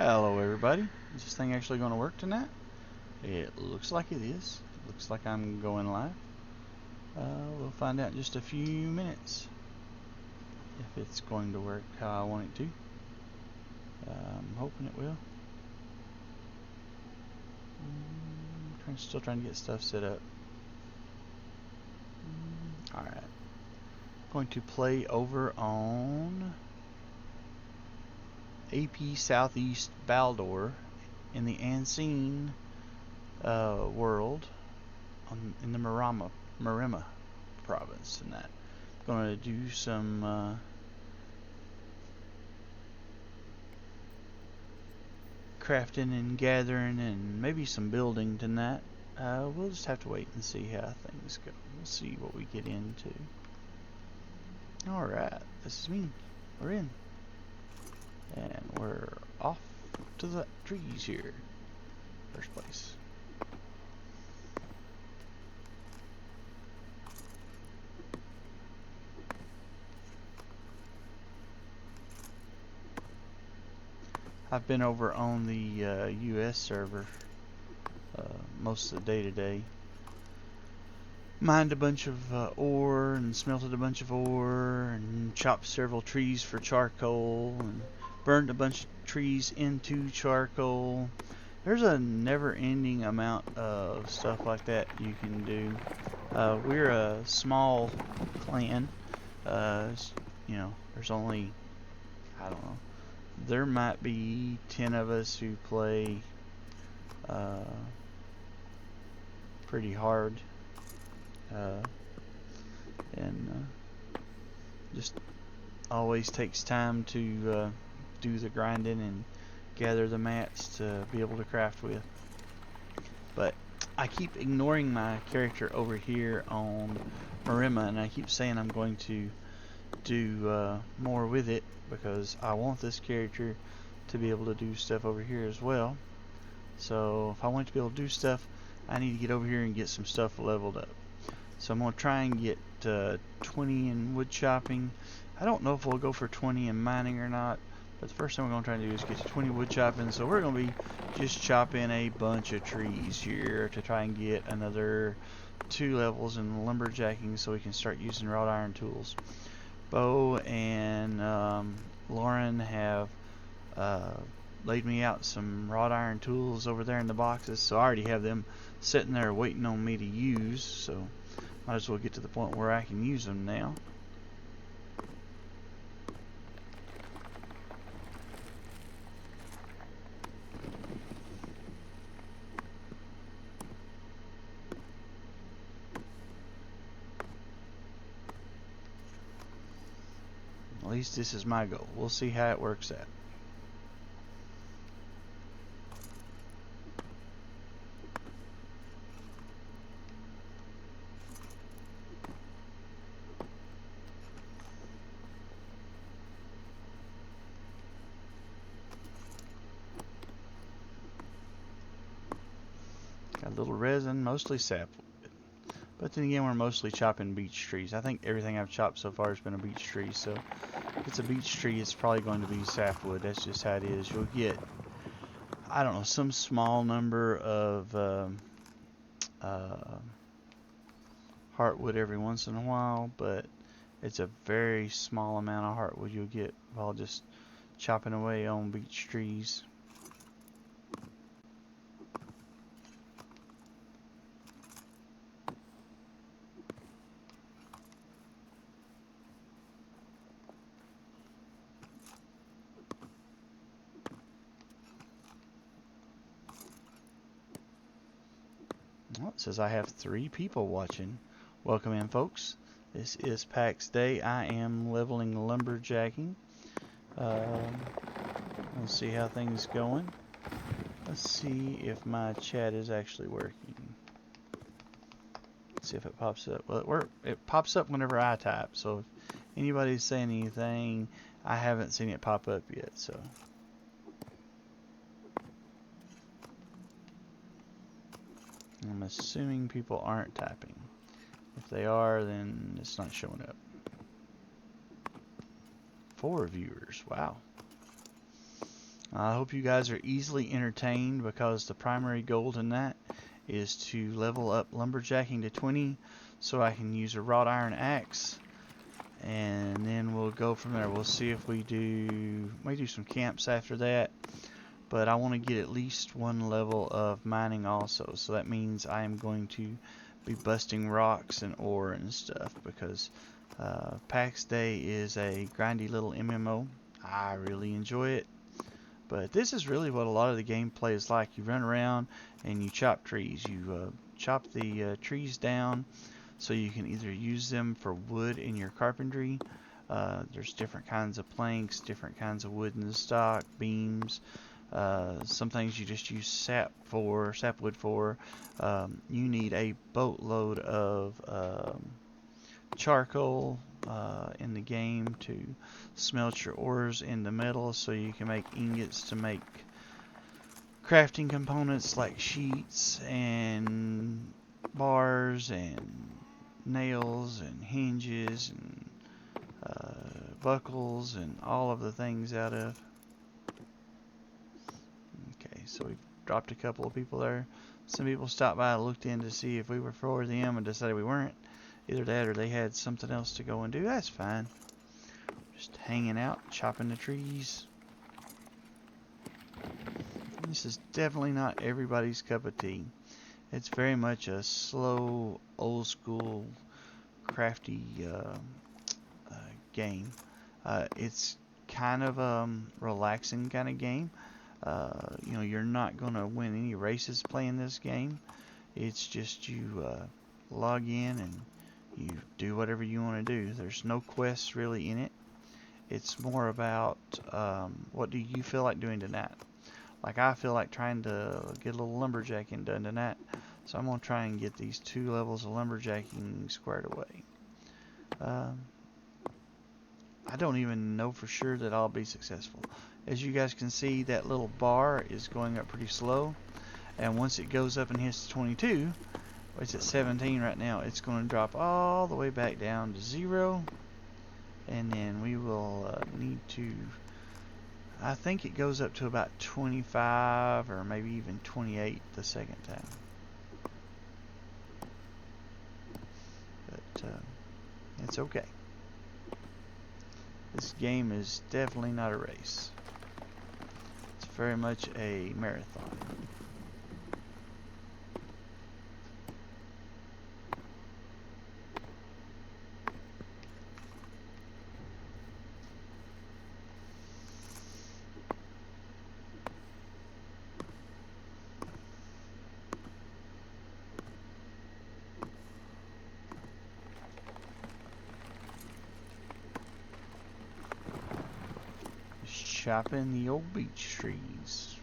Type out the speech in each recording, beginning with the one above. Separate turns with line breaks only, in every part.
Hello everybody. Is this thing actually going to work tonight? It looks like it is. Looks like I'm going live. We'll find out in just a few minutes if it's going to work how I want it to. I'm hoping it will. Still trying to get stuff set up. Alright. Going to play over on AP Southeast Baldor in the Ancien world in the Marema province tonight. Going to do some crafting and gathering and maybe some building tonight. We'll just have to wait and see how things go. We'll see what we get into. Alright, this is me. We're in. And we're off to the trees here. First place. I've been over on the US server most of the day today. Mined a bunch of ore and smelted a bunch of ore and chopped several trees for charcoal and burned a bunch of trees into charcoal. There's a never-ending amount of stuff like that you can do. We're a small clan. You know, there's only, I don't know, there might be 10 of us who play pretty hard. And just always takes time to do the grinding and gather the mats to be able to craft with. But I keep ignoring my character over here on Marema, and I keep saying I'm going to do more with it because I want this character to be able to do stuff over here as well. So if I want to be able to do stuff, I need to get over here and get some stuff leveled up. So I'm going to try and get 20 in wood chopping. I don't know if we'll go for 20 in mining or not, but the first thing we're going to try and do is get to 20 wood chopping. So we're going to be just chopping a bunch of trees here to try and get another 2 levels in lumberjacking so we can start using wrought iron tools. Bo and Lauren have laid me out some wrought iron tools over there in the boxes, so I already have them sitting there waiting on me to use, so might as well get to the point where I can use them now. At least this is my goal. We'll see how it works out. Got a little resin, mostly sapwood. But then again, we're mostly chopping beech trees. I think everything I've chopped so far has been a beech tree, so if it's a beech tree, it's probably going to be sapwood. That's just how it is. You'll get, I don't know, some small number of heartwood every once in a while, but it's a very small amount of heartwood you'll get while just chopping away on beech trees. Well, it says I have 3 people watching. Welcome in, folks. This is PAX Day. I am leveling lumberjacking. We'll see how things going. Let's see if my chat is actually working. Let's see if it pops up. Well, it pops up whenever I type. So if anybody's saying anything, I haven't seen it pop up yet. So. I'm assuming people aren't typing. If they are, then it's not showing up. 4 viewers. Wow. I hope you guys are easily entertained, because the primary goal in that is to level up lumberjacking to 20 so I can use a wrought iron axe, and then we'll go from there. We'll see if we might do some camps after that, but I want to get at least one level of mining also, so that means I am going to be busting rocks and ore and stuff, because PAX Day is a grindy little MMO. I really enjoy it. But this is really what a lot of the gameplay is like. You run around and you chop trees. You chop the trees down so you can either use them for wood in your carpentry. There's different kinds of planks, different kinds of wood in the stock, beams. Some things you just use sapwood for. You need a boatload of charcoal in the game to smelt your ores into metal so you can make ingots to make crafting components like sheets and bars and nails and hinges and buckles and all of the things out of. Okay, so we've dropped a couple of people there. Some people stopped by and looked in to see if we were for them and decided we weren't. Either that or they had something else to go and do. That's fine. Just hanging out, chopping the trees. This is definitely not everybody's cup of tea. It's very much a slow, old school, crafty game. It's kind of a relaxing kind of game. You know, you're not going to win any races playing this game. It's just you log in and you do whatever you want to do. There's no quests really in it. It's more about what do you feel like doing tonight. Like I feel like trying to get a little lumberjacking done tonight. So I'm going to try and get these 2 levels of lumberjacking squared away. I don't even know for sure that I'll be successful. As you guys can see, that little bar is going up pretty slow. And once it goes up and hits 22, it's at 17 right now, it's going to drop all the way back down to 0. And then we will need to, I think it goes up to about 25 or maybe even 28 the second time. But it's okay. This game is definitely not a race. It's very much a marathon. Chopping the old beech trees.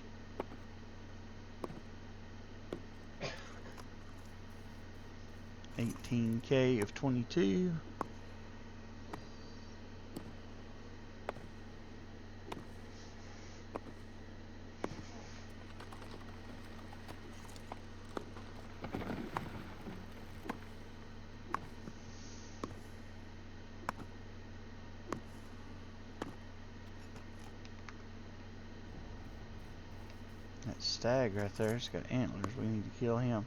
$18K of 22. That stag right there, it's got antlers. We need to kill him.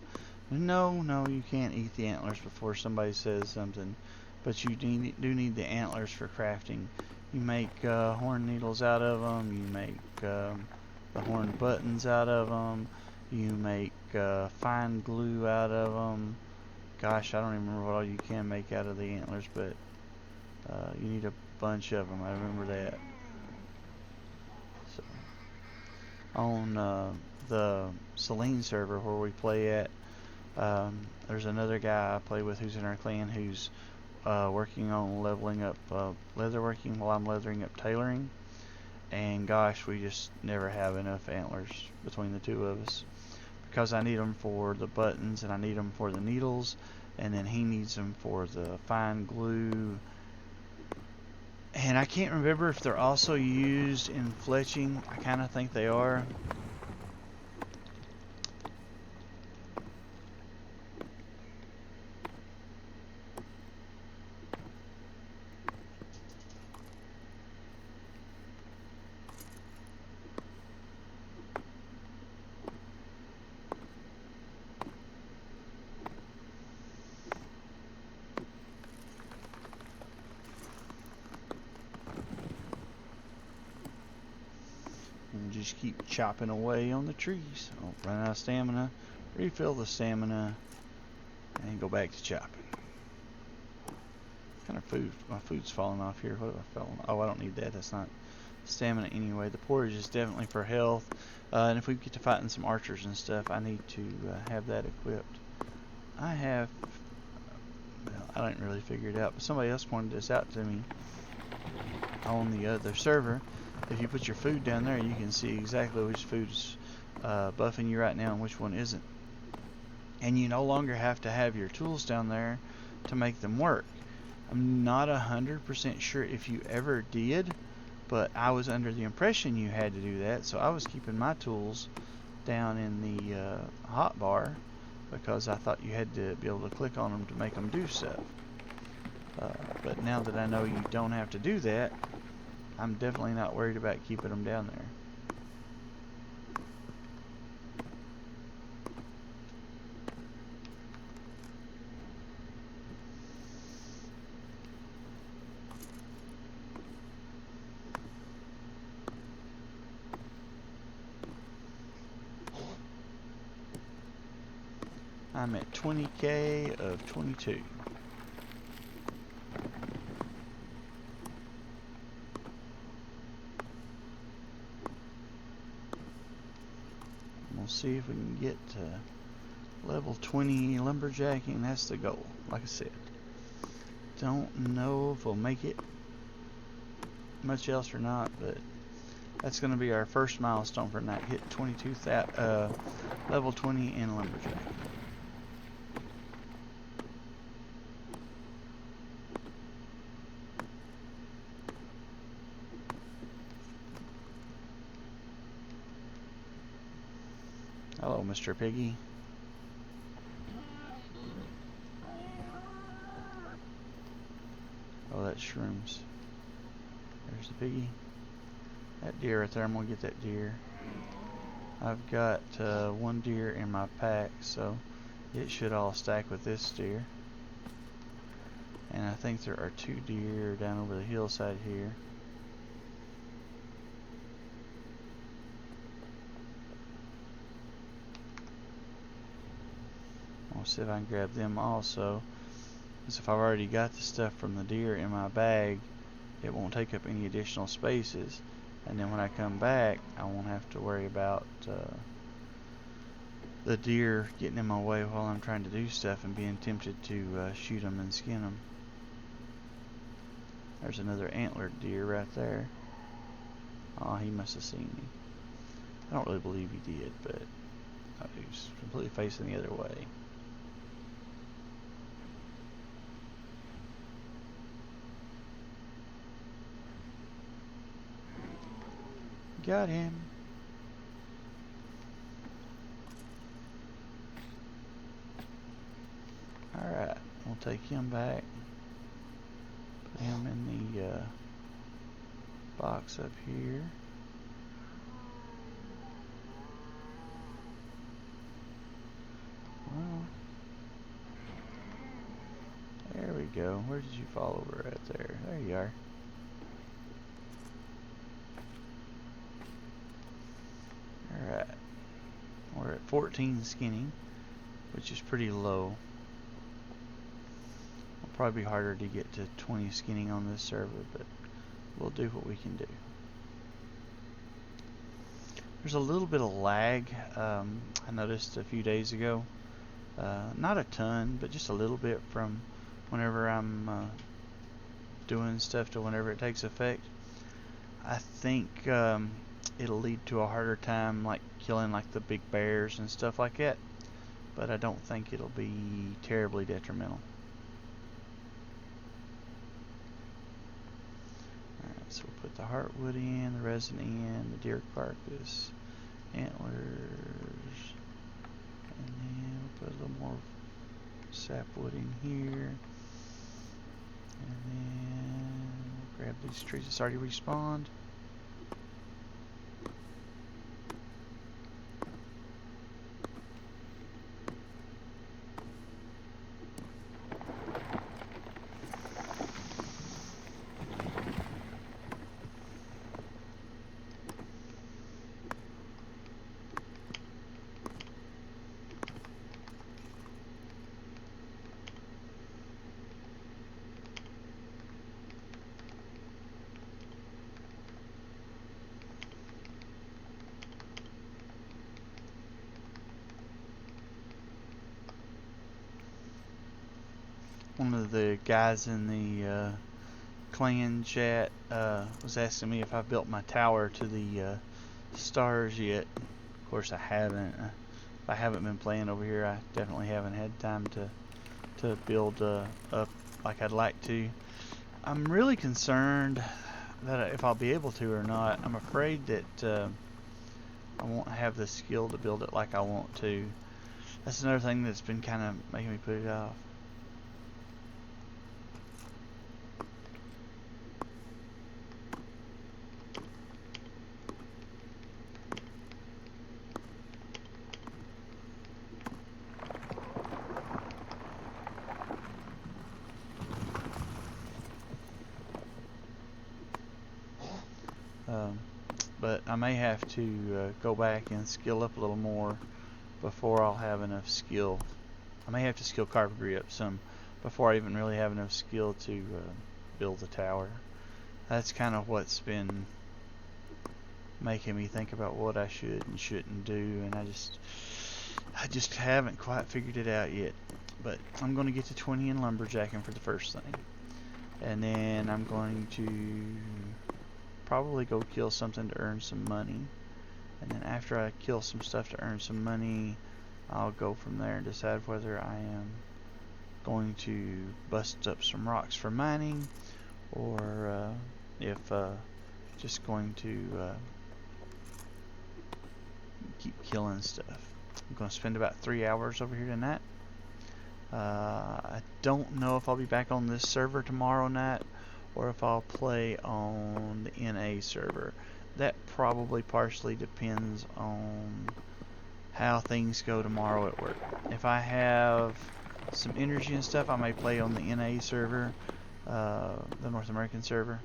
No, you can't eat the antlers before somebody says something. But you do need the antlers for crafting. You make horn needles out of them. You make the horn buttons out of them. You make fine glue out of them. Gosh, I don't even remember what all you can make out of the antlers, but you need a bunch of them. I remember that. So, on the Celine server where we play at, there's another guy I play with who's in our clan who's working on leveling up leatherworking while I'm leathering up tailoring. And gosh, we just never have enough antlers between the two of us, because I need them for the buttons and I need them for the needles, and then he needs them for the fine glue. And I can't remember if they're also used in fletching. I kind of think they are. just keep chopping away on the trees. I'll run out of stamina, refill the stamina, and go back to chopping. What kind of food? My food's falling off here. What have I fallen? Oh, I don't need that. That's not stamina anyway. The porridge is definitely for health. And if we get to fighting some archers and stuff, I need to have that equipped. I have... Well, I didn't really figure it out, but somebody else pointed this out to me on the other server. If you put your food down there, you can see exactly which food's buffing you right now and which one isn't. And you no longer have to have your tools down there to make them work. I'm not 100% sure if you ever did, but I was under the impression you had to do that, so I was keeping my tools down in the hotbar because I thought you had to be able to click on them to make them do stuff. But now that I know you don't have to do that, I'm definitely not worried about keeping them down there. I'm at 20k of 22. We'll see if we can get to level 20 lumberjacking. That's the goal, like I said. Don't know if we'll make it much else or not, but that's going to be our first milestone for tonight. Hit 22 level 20 in lumberjack. Hello, Mr. Piggy. Oh, that's shrooms. There's the piggy. That deer right there, I'm going to get that deer. I've got one deer in my pack, so it should all stack with this deer. And I think there are 2 deer down over the hillside here. I'll see if I can grab them also, because if I've already got the stuff from the deer in my bag, it won't take up any additional spaces, and then when I come back I won't have to worry about the deer getting in my way while I'm trying to do stuff and being tempted to shoot them and skin them. There's another antlered deer right there. Oh, he must have seen me. I don't really believe he did, but he was completely facing the other way. Got him. Alright, we'll take him back. Put him in the box up here. Well, there we go. Where did you fall over right there? There you are. Alright, we're at 14 skinning, which is pretty low. It'll probably be harder to get to 20 skinning on this server, but we'll do what we can do. There's a little bit of lag, I noticed a few days ago. Not a ton, but just a little bit from whenever I'm doing stuff to whenever it takes effect. I think it'll lead to a harder time like killing like the big bears and stuff like that, but I don't think it'll be terribly detrimental. Alright, so we'll put the heartwood in, the resin in, the deer carcass, antlers, and then we'll put a little more sapwood in here, and then we'll grab these trees that's already respawned. one of the guys in the clan chat was asking me if I built my tower to the stars yet. Of course, I haven't. If I haven't been playing over here, I definitely haven't had time to build up like I'd like to. I'm really concerned that if I'll be able to or not. I'm afraid that I won't have the skill to build it like I want to. That's another thing that's been kind of making me put it off. But I may have to go back and skill up a little more before I'll have enough skill. I may have to skill carpentry up some before I even really have enough skill to build the tower. That's kind of what's been making me think about what I should and shouldn't do, and I just haven't quite figured it out yet. But I'm going to get to 20 in lumberjacking for the first thing, and then I'm going to probably go kill something to earn some money, and then after I kill some stuff to earn some money, I'll go from there and decide whether I am going to bust up some rocks for mining, or if just going to keep killing stuff. I'm going to spend about 3 hours over here tonight. I don't know if I'll be back on this server tomorrow night or if I'll play on the NA server. That probably partially depends on how things go tomorrow at work. If I have some energy and stuff, I may play on the NA server, the North American server.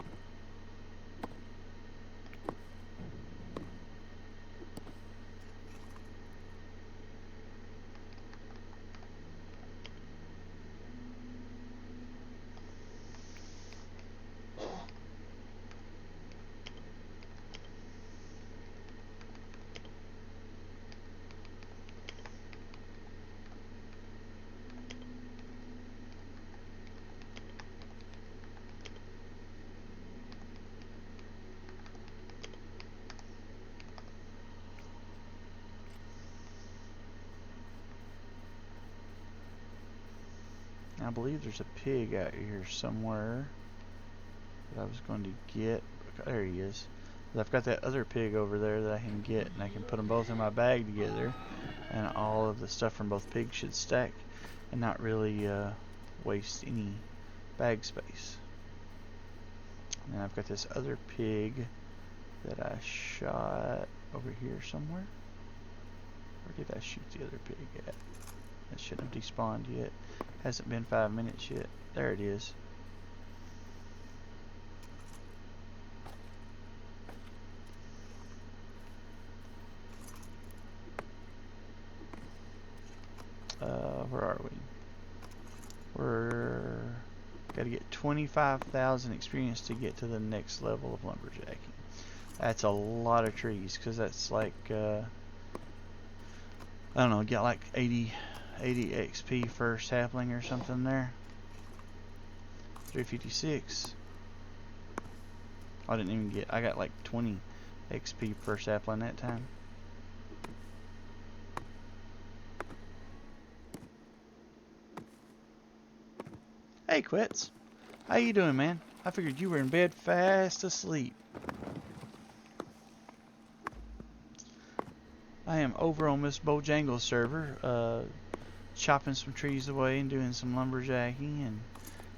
I believe there's a pig out here somewhere that I was going to get. There he is. But I've got that other pig over there that I can get, and I can put them both in my bag together, and all of the stuff from both pigs should stack and not really waste any bag space. And I've got this other pig that I shot over here somewhere. Where did I shoot the other pig at? That shouldn't have despawned yet. Hasn't been 5 minutes yet. There it is. Where are we? We're gotta get 25,000 experience to get to the next level of lumberjacking. That's a lot of trees, because that's like I don't know, get like 80 XP for sapling or something there. 356. I didn't even get, I got like 20 XP per sapling that time. Hey Quits, how you doing, man? I figured you were in bed fast asleep. I am over on Miss Bojangles server, chopping some trees away and doing some lumberjacking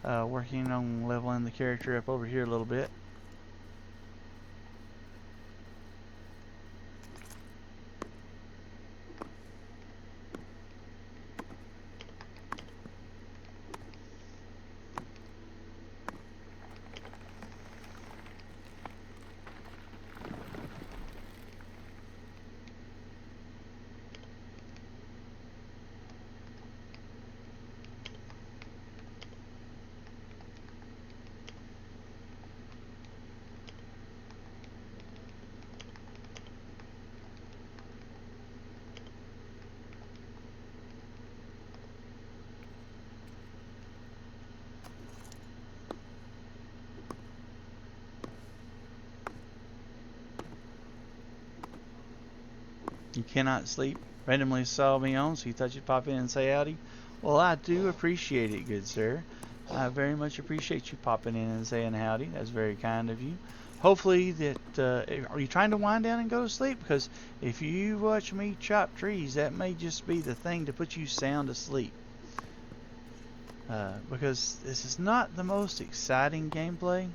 and working on leveling the character up over here a little bit. You cannot sleep. Randomly saw me on, so you thought you'd pop in and say howdy. Well, I do appreciate it, good sir. I very much appreciate you popping in and saying howdy. That's very kind of you. Hopefully that, are you trying to wind down and go to sleep? Because if you watch me chop trees, that may just be the thing to put you sound asleep. Because this is not the most exciting gameplay.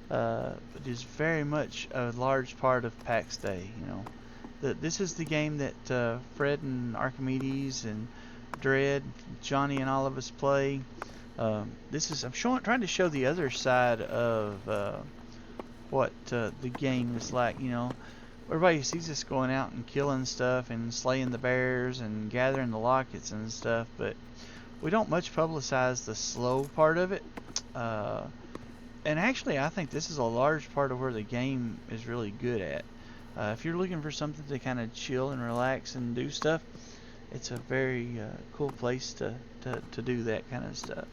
It is very much a large part of PAX Day, you know. This is the game that Fred and Archimedes and Dread, Johnny, and all of us play. I'm trying to show the other side of what the game is like. You know, everybody sees us going out and killing stuff and slaying the bears and gathering the lockets and stuff, but we don't much publicize the slow part of it. And actually, I think this is a large part of where the game is really good at. If you're looking for something to kind of chill and relax and do stuff, it's a very cool place to do that kind of stuff.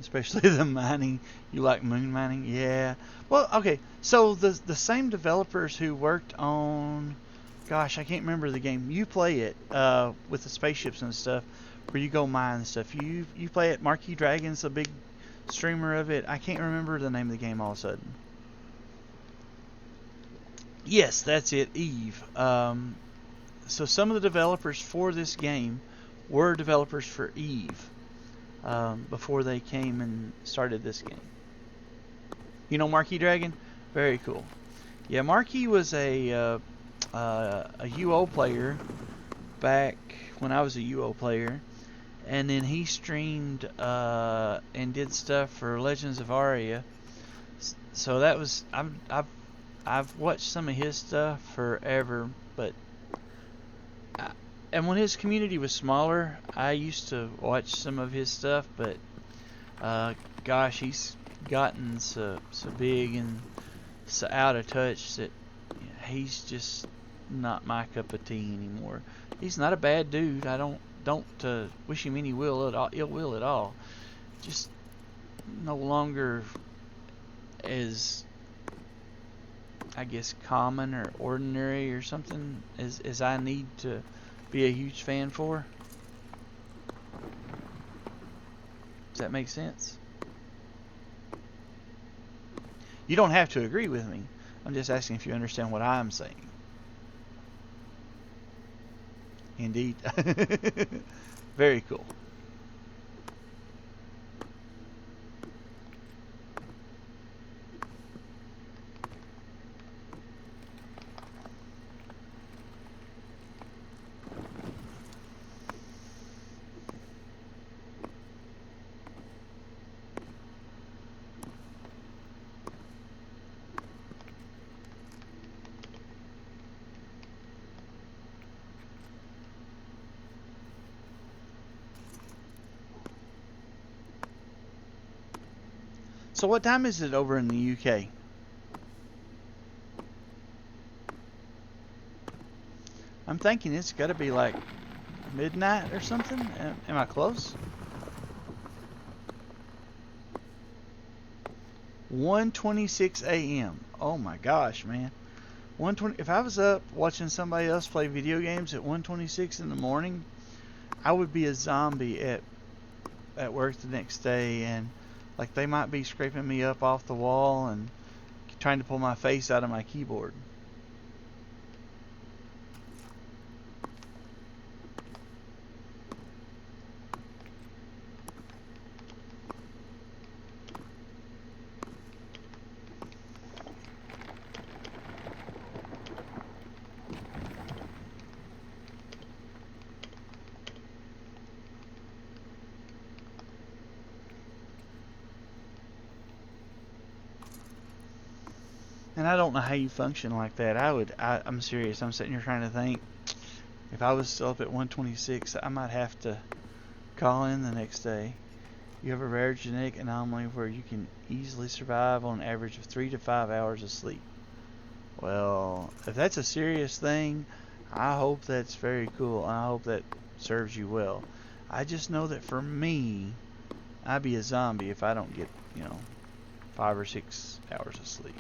Especially the mining. You like moon mining? Yeah. Well, okay. So the same developers who worked on, gosh, I can't remember the game. You play it with the spaceships and stuff, where you go mine and stuff. You play it. Marquee Dragon's a big streamer of it. I can't remember the name of the game all of a sudden. Yes, that's it. Eve. So some of the developers for this game were developers for Eve. Before they came and started this game. You know Marquee Dragon? Very cool. Yeah, Marquee was a UO player back when I was a UO player, and then he streamed and did stuff for Legends of Aria. So that was I've watched some of his stuff forever, but and when his community was smaller, I used to watch some of his stuff, but gosh, he's gotten so big and so out of touch that he's just not my cup of tea anymore. He's not a bad dude. I don't wish him any ill will at all. Just no longer as, I guess, common or ordinary or something as I need to be a huge fan for. Does that make sense? You don't have to agree with me. I'm just asking if you understand what I'm saying. Indeed. Very cool. So what time is it over in the UK? I'm thinking it's got to be like midnight or something. Am I close? 1:26 a.m. Oh my gosh, man. 1:20. If I was up watching somebody else play video games at 1:26 in the morning, I would be a zombie at work the next day, and like they might be scraping me up off the wall and trying to pull my face out of my keyboard. And I don't know how you function like that. I'm serious. I'm sitting here trying to think. If I was still up at 126, I might have to call in the next day. You have a rare genetic anomaly where you can easily survive on an average of 3 to 5 hours of sleep. Well, if that's a serious thing, I hope that's very cool. I hope that serves you well. I just know that for me, I'd be a zombie if I don't get, 5 or 6 hours of sleep.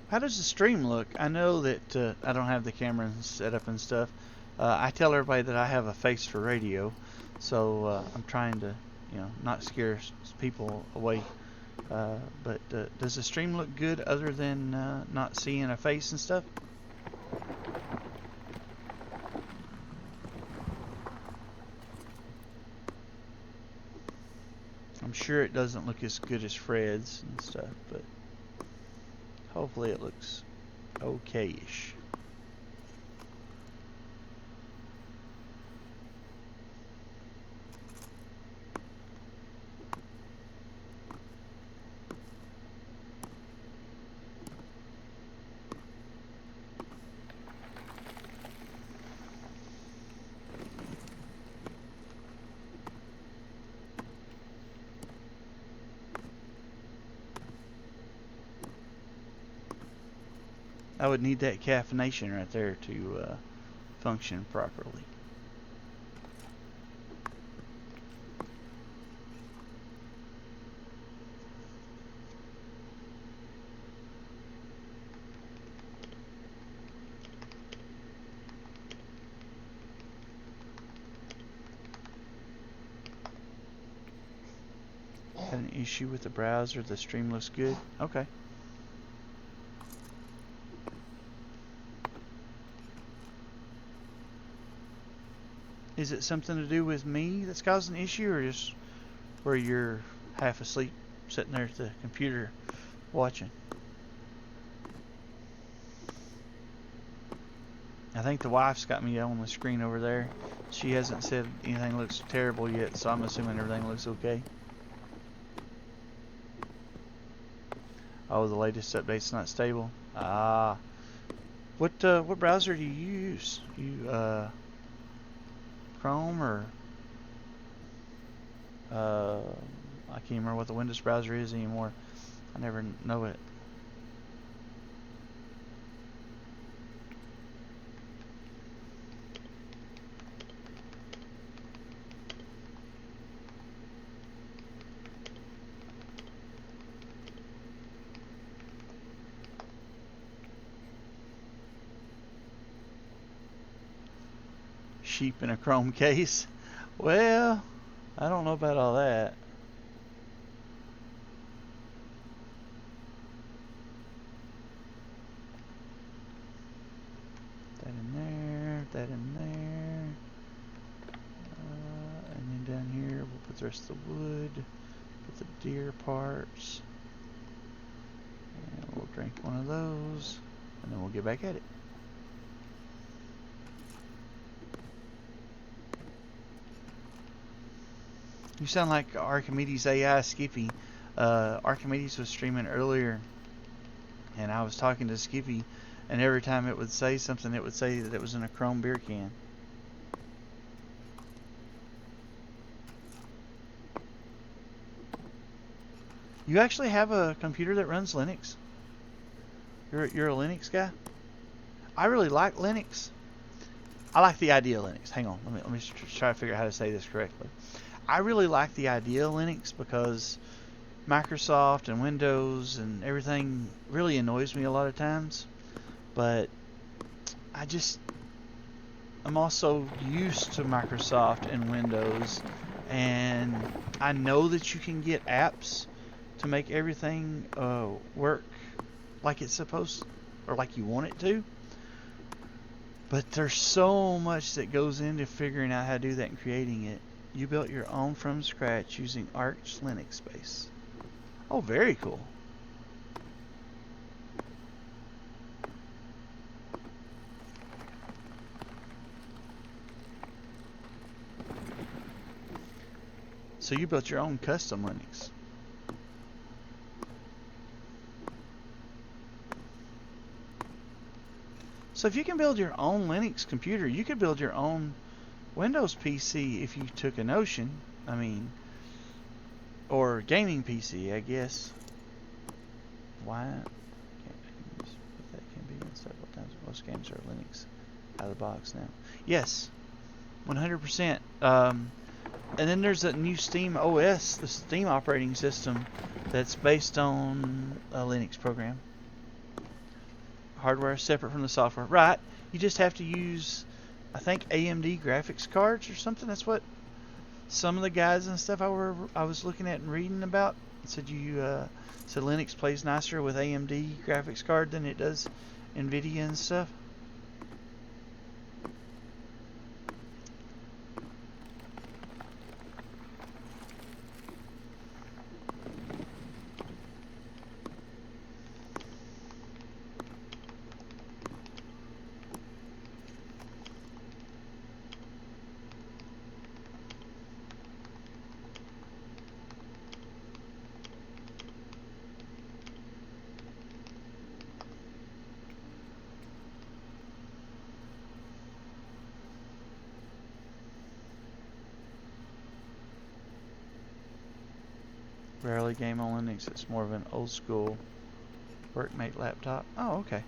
How does the stream look? I know that I don't have the camera set up and stuff. I tell everybody that I have a face for radio, so I'm trying to, not scare people away. But does the stream look good other than not seeing a face and stuff? I'm sure it doesn't look as good as Fred's and stuff, but hopefully it looks okay-ish. I would need that caffeination right there to function properly. Had an issue with the browser. The stream looks good. Okay. Is it something to do with me that's causing the issue, or just where you're half asleep sitting there at the computer watching? I think the wife's got me on the screen over there. She hasn't said anything looks terrible yet, so I'm assuming everything looks okay. Oh, the latest update's not stable. Ah. What browser do you use? Chrome or I can't remember what the Windows browser is anymore. I never know it. Sheep in a chrome case. Well, I don't know about all that. That in there, that in there. And then down here, we'll put the rest of the wood, put the deer parts. And we'll drink one of those, and then we'll get back at it. You sound like Archimedes AI Skippy. Archimedes was streaming earlier, and I was talking to Skippy, and every time it would say something, it would say that it was in a chrome beer can. You actually have a computer that runs Linux? You're a Linux guy? I really like Linux. I like the idea of Linux. Hang on, let me try to figure out how to say this correctly. I really like the idea of Linux because Microsoft and Windows and everything really annoys me a lot of times. But I'm also used to Microsoft and Windows, and I know that you can get apps to make everything work like it's supposed, or like you want it to. But there's so much that goes into figuring out how to do that and creating it. You built your own from scratch using Arch Linux base. Oh, very cool. So you built your own custom Linux. So if you can build your own Linux computer, you could build your own Windows PC if you took a notion. I mean, or gaming PC, I guess. Why? But that can be several times. Most games are Linux out of the box now. Yes, 100%. And then there's a new Steam OS, the Steam operating system, that's based on a Linux program. Hardware is separate from the software. Right. You just have to use, I think, AMD graphics cards or something. That's what some of the guys and stuff I was looking at and reading about said. Said Linux plays nicer with AMD graphics card than it does NVIDIA and stuff. Rarely game on Linux. It's more of an old school workmate laptop. Oh, okay.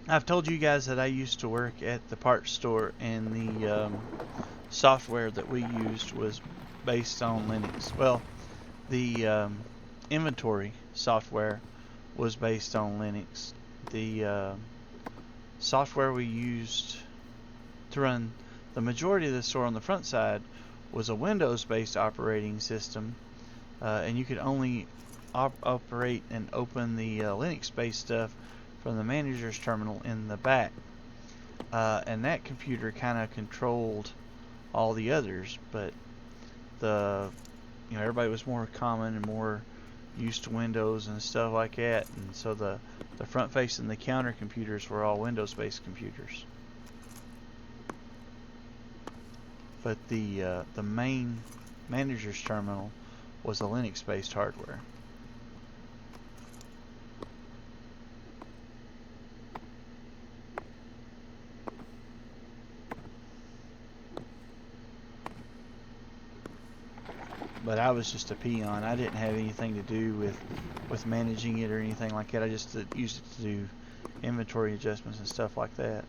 I've told you guys that I used to work at the parts store, and the software that we used was based on Linux. Well, the inventory software was based on Linux. The software we used to run the majority of the store on the front side was a Windows-based operating system, and you could only operate and open the Linux-based stuff from the manager's terminal in the back. And that computer kind of controlled all the others, but everybody was more common and more used to Windows and stuff like that, and so the front face and the counter computers were all Windows-based computers. But the main manager's terminal was a Linux-based hardware. But I was just a peon. I didn't have anything to do with managing it or anything like that. I just used it to do inventory adjustments and stuff like that.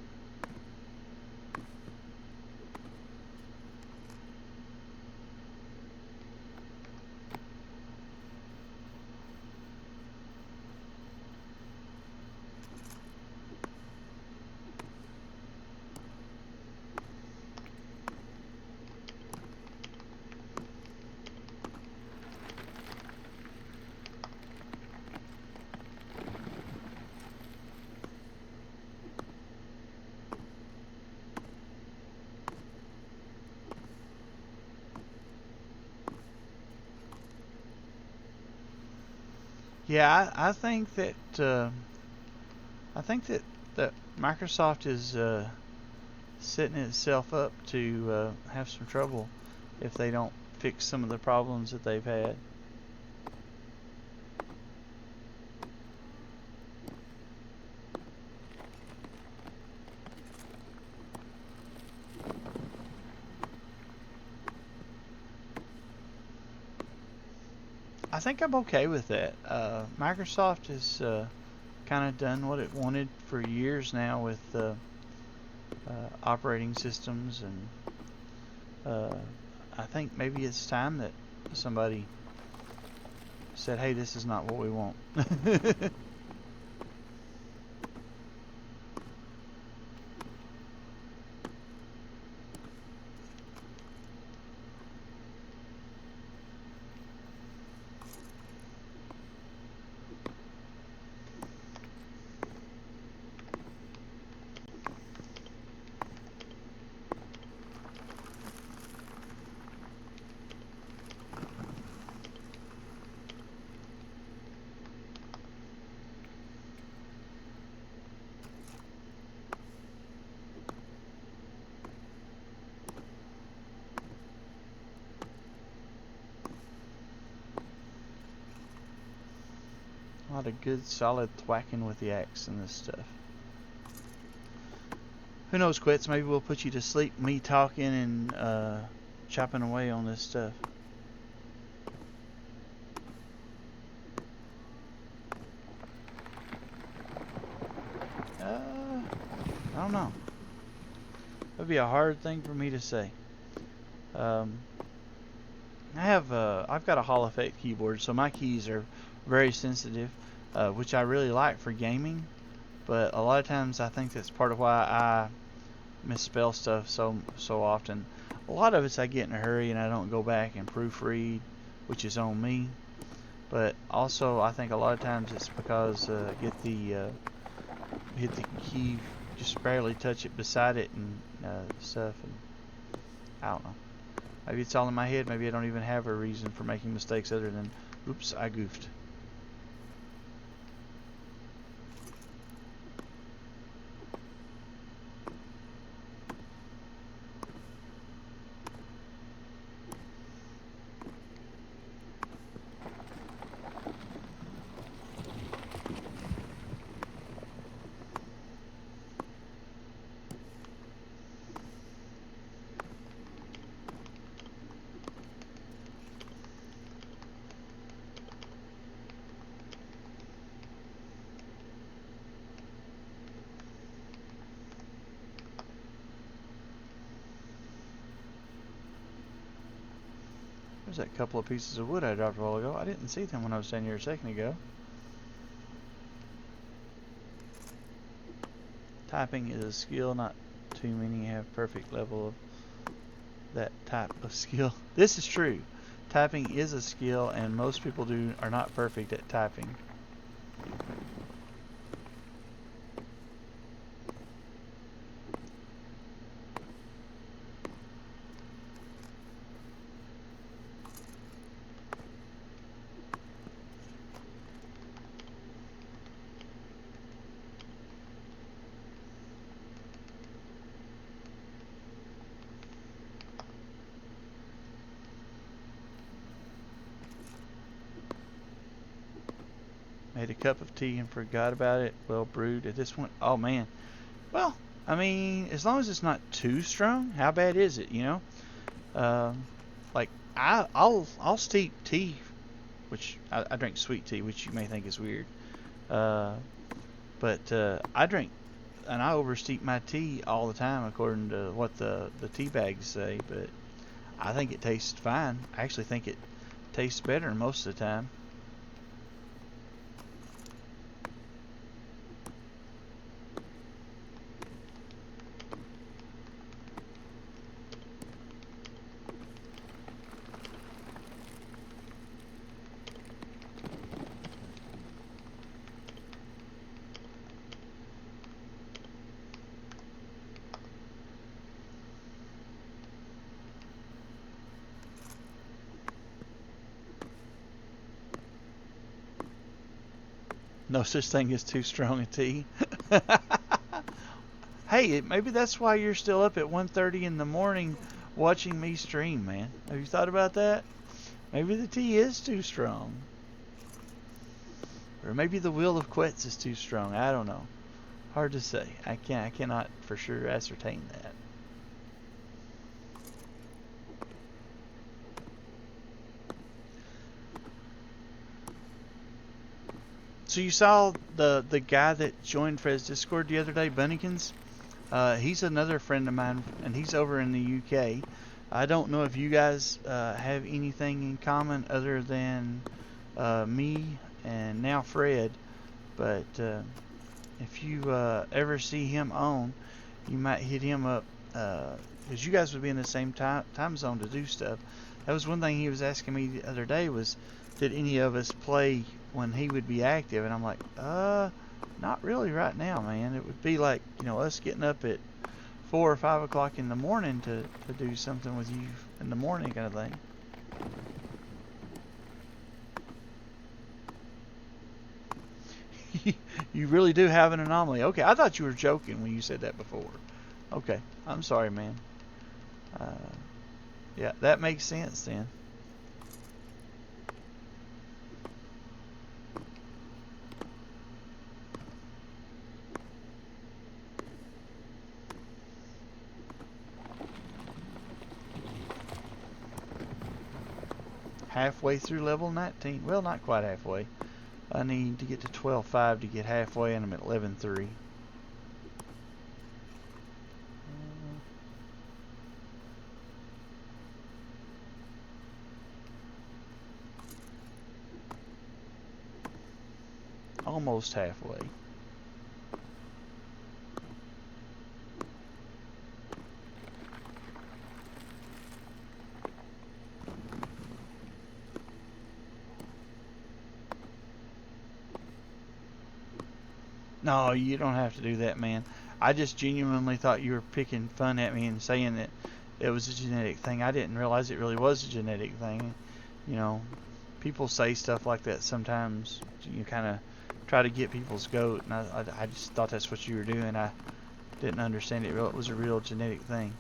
Yeah, I think that that Microsoft is setting itself up to have some trouble if they don't fix some of the problems that they've had. I think I'm okay with that. Microsoft has kind of done what it wanted for years now with operating systems, and I think maybe it's time that somebody said, hey, this is not what we want. A lot of good solid thwacking with the axe and this stuff. Who knows, Quits? Maybe we'll put you to sleep, me talking and chopping away on this stuff. I don't know. That'd be a hard thing for me to say. I've got a Hall Effect keyboard, so my keys are very sensitive, which I really like for gaming. But a lot of times I think that's part of why I misspell stuff so often. A lot of it's I get in a hurry and I don't go back and proofread, which is on me. But also I think a lot of times it's because hit the key, just barely touch it beside it and stuff. And I don't know. Maybe it's all in my head. Maybe I don't even have a reason for making mistakes other than, oops, I goofed. There's that couple of pieces of wood I dropped a while ago. I didn't see them when I was standing here a second ago. Typing is a skill. Not too many have perfect level of that type of skill. This is true. Typing is a skill, and most people are not perfect at typing. Made a cup of tea and forgot about it. Well brewed at this point. Oh man. Well, I mean, as long as it's not too strong, how bad is it? You know, like I'll steep tea, which I drink sweet tea, which you may think is weird. But I drink and I oversteep my tea all the time according to what the tea bags say. But I think it tastes fine. I actually think it tastes better most of the time. No such thing as too strong a tea. Hey, maybe that's why you're still up at 1:30 in the morning watching me stream, man. Have you thought about that? Maybe the tea is too strong. Or maybe the will of Quetz is too strong. I don't know. Hard to say. I cannot for sure ascertain that. So you saw the guy that joined Fred's Discord the other day, Bunnykins? He's another friend of mine, and he's over in the UK. I don't know if you guys have anything in common other than me and now Fred. But if you ever see him on, you might hit him up because you guys would be in the same time zone to do stuff. That was one thing he was asking me the other day was, did any of us play when he would be active? And I'm like, not really right now, man. It would be like, us getting up at 4 or 5 o'clock in the morning to do something with you in the morning kind of thing. You really do have an anomaly. Okay, I thought you were joking when you said that before. Okay, I'm sorry, man. Yeah, that makes sense then. Halfway through level 19. Well, not quite halfway. I need to get to 12.5 to get halfway, and I'm at 11.3. Almost halfway. No, you don't have to do that, man. I just genuinely thought you were picking fun at me and saying that it was a genetic thing. I didn't realize it really was a genetic thing. People say stuff like that sometimes. You kind of try to get people's goat, and I just thought that's what you were doing. I didn't understand it was a real genetic thing.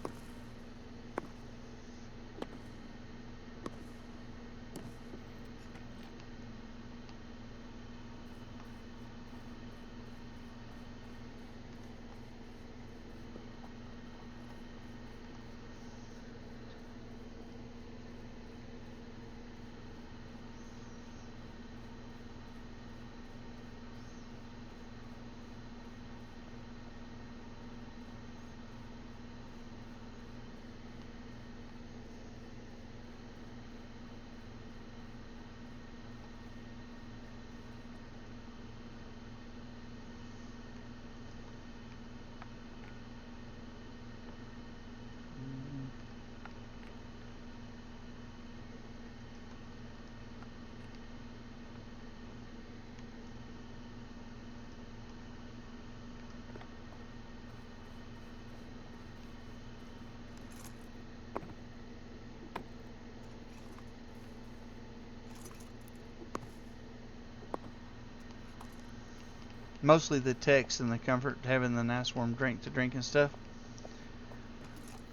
Mostly the text and the comfort having the nice warm drink to drink and stuff.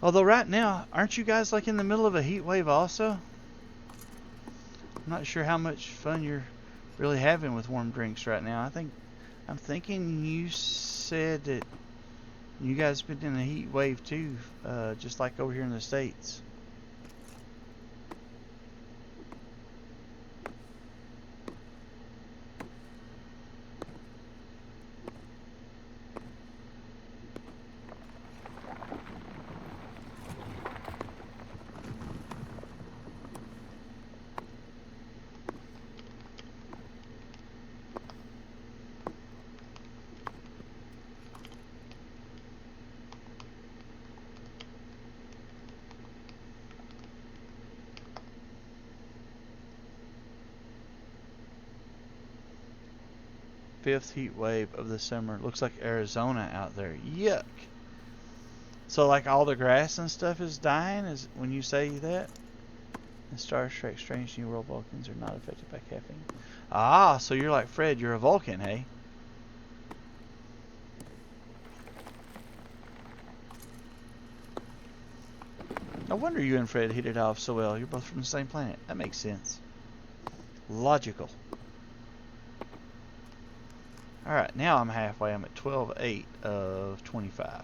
Although right now, aren't you guys like in the middle of a heat wave also? I'm not sure how much fun you're really having with warm drinks right now. I'm thinking you said that you guys been in a heat wave too, just like over here in the States. Fifth heat wave of the summer. Looks like Arizona out there. Yuck. So like all the grass and stuff is dying is when you say that? In Star Trek Strange New World, Vulcans are not affected by caffeine. Ah, so you're like Fred, you're a Vulcan, hey? No wonder you and Fred hit it off so well. You're both from the same planet. That makes sense. Logical. Alright, now I'm halfway. I'm at 12.8 of 25.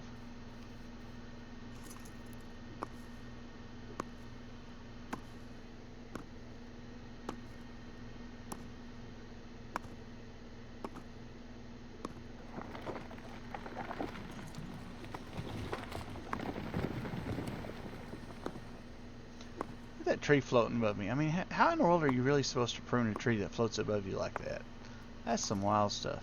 tree floating above me. I mean, how in the world are you really supposed to prune a tree that floats above you like that? That's some wild stuff.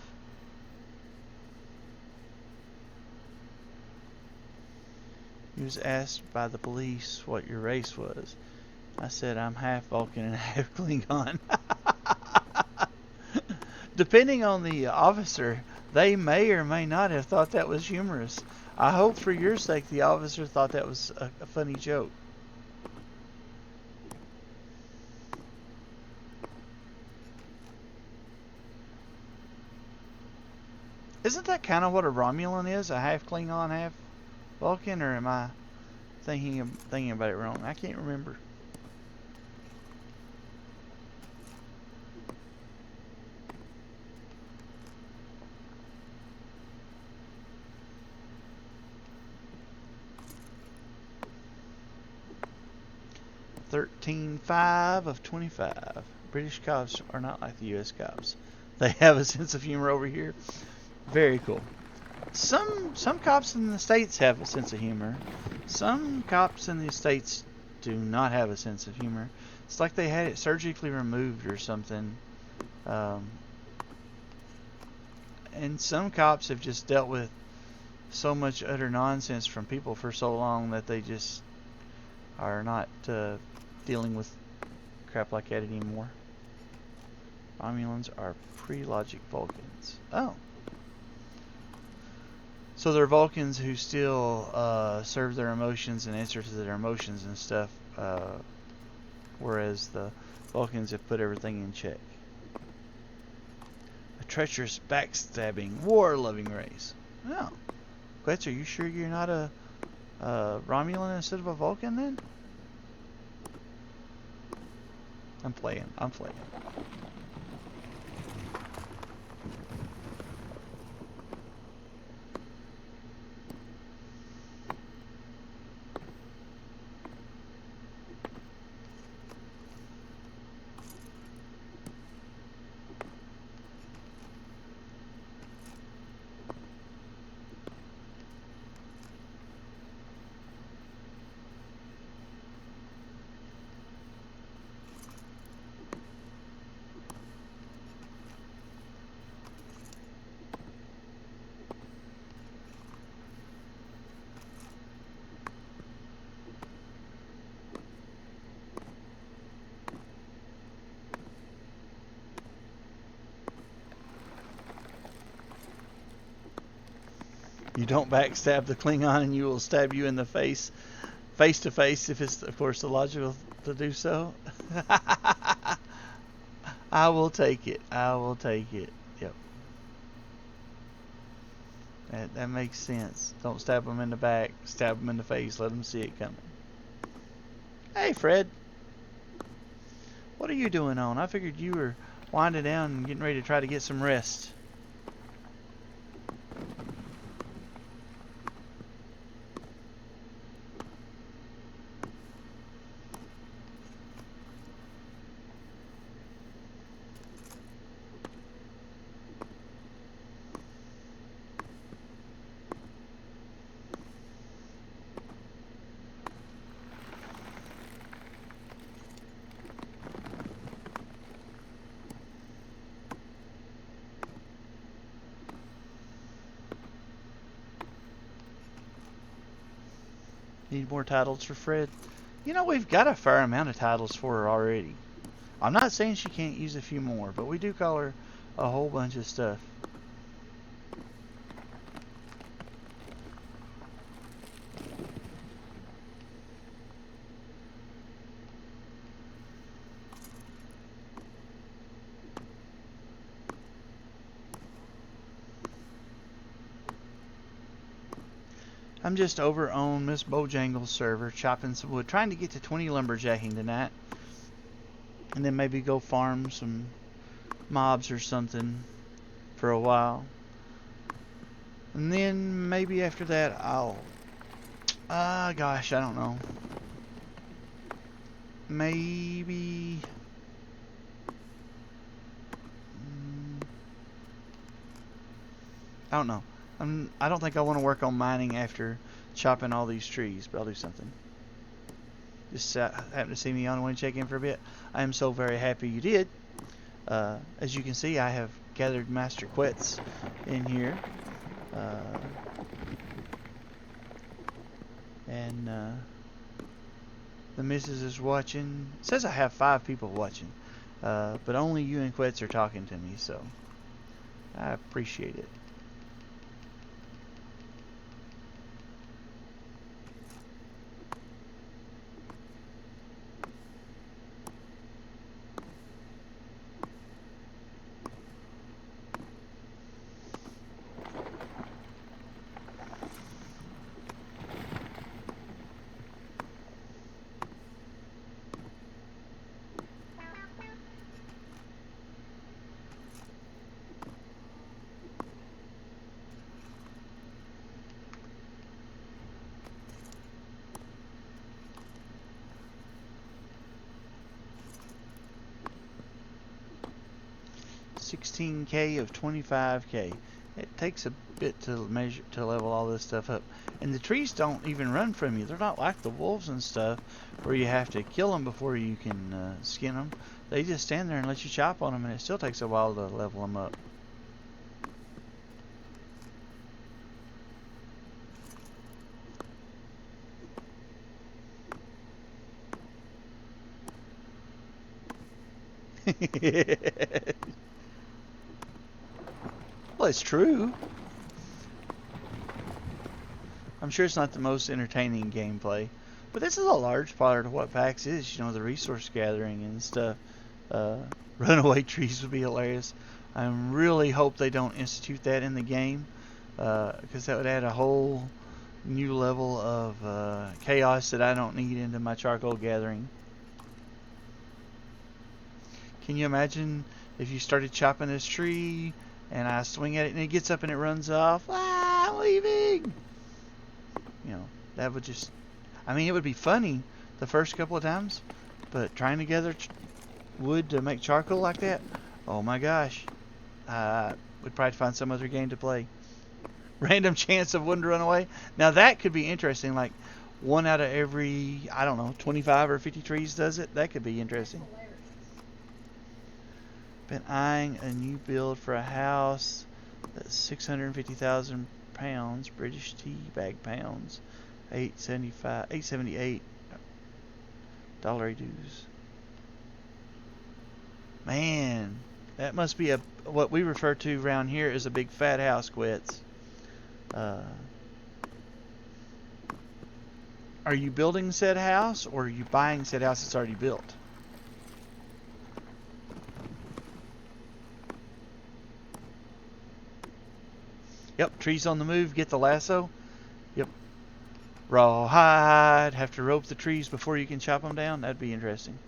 He was asked by the police what your race was. I said, I'm half Vulcan and half Klingon. Depending on the officer, they may or may not have thought that was humorous. I hope for your sake the officer thought that was a funny joke. Isn't that kind of what a Romulan is? A half Klingon, half Vulcan? Or am I thinking about it wrong? I can't remember. $13.5 of 25. British cops are not like the U.S. cops. They have a sense of humor over here. Very cool. Some cops in the States have a sense of humor. Some cops in the States do not have a sense of humor. It's like they had it surgically removed or something. And some cops have just dealt with so much utter nonsense from people for so long that they just are not dealing with crap like that anymore. Romulans are pre-logic Vulcans. Oh. So they're Vulcans who still serve their emotions and answer to their emotions and stuff, whereas the Vulcans have put everything in check. A treacherous, backstabbing, war-loving race. Oh. Quetz, are you sure you're not a Romulan instead of a Vulcan then? I'm playing. You don't backstab the Klingon and you will stab you in the face to face, if it's, of course, illogical to do so. I will take it. Yep. That makes sense. Don't stab them in the back. Stab them in the face. Let them see it coming. Hey, Fred. What are you doing on? I figured you were winding down and getting ready to try to get some rest. Need more titles for Fred? You know, we've got a fair amount of titles for her already. I'm not saying she can't use a few more, but we do call her a whole bunch of stuff. I'm just over on Miss Bojangles' server, chopping some wood, trying to get to 20 lumberjacking tonight. And then maybe go farm some mobs or something for a while. And then maybe after that I'll... gosh, I don't know. Maybe... I don't know. I don't think I want to work on mining after chopping all these trees, but I'll do something. just happened to see me on and want to check in for a bit. I am so very happy you did. As you can see, I have gathered Master Quets in here. And the missus is watching. It says I have 5 people watching. But only you and Quets are talking to me, so I appreciate it. $16K of 25K. It takes a bit to level all this stuff up. And the trees don't even run from you. They're not like the wolves and stuff where you have to kill them before you can skin them. They just stand there and let you chop on them, and it still takes a while to level them up. Well, it's true. I'm sure it's not the most entertaining gameplay, but this is a large part of what PAX is, you know, the resource gathering and stuff. Runaway trees would be hilarious. I really hope they don't institute that in the game, because that would add a whole new level of chaos that I don't need into my charcoal gathering. Can you imagine if you started chopping this tree and I swing at it and it gets up and it runs off? Ah, I'm leaving! You know, that would just... I mean, it would be funny the first couple of times, but trying to gather wood to make charcoal like that, oh my gosh. We'd probably find some other game to play. Random chance of one to run away. Now that could be interesting, like 1 out of every, I don't know, 25 or 50 trees does it. That could be interesting. Been eyeing a new build for a house that's 650,000 pounds, British tea bag pounds, 878 dollar dues. Man, that must be what we refer to around here as a big fat house, Quets. Are you building said house, or are you buying said house that's already built? Yep, trees on the move, get the lasso. Yep. Rawhide, have to rope the trees before you can chop them down. That'd be interesting.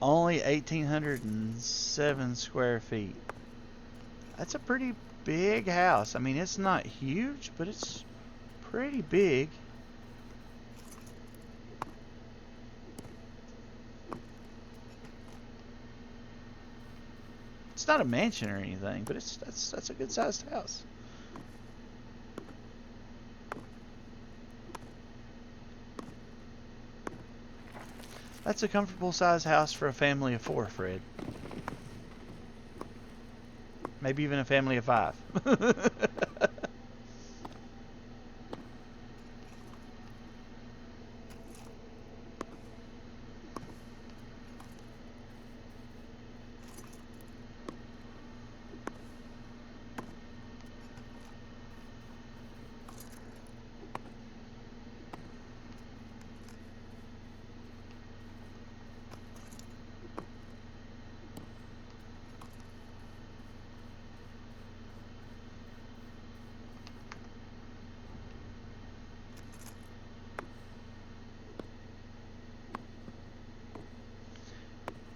Only 1,807 square feet. That's a pretty big house. I mean, it's not huge, but it's pretty big. It's not a mansion or anything, but that's a good sized house. That's a comfortable size house for a family of 4, Fred. Maybe even a family of 5.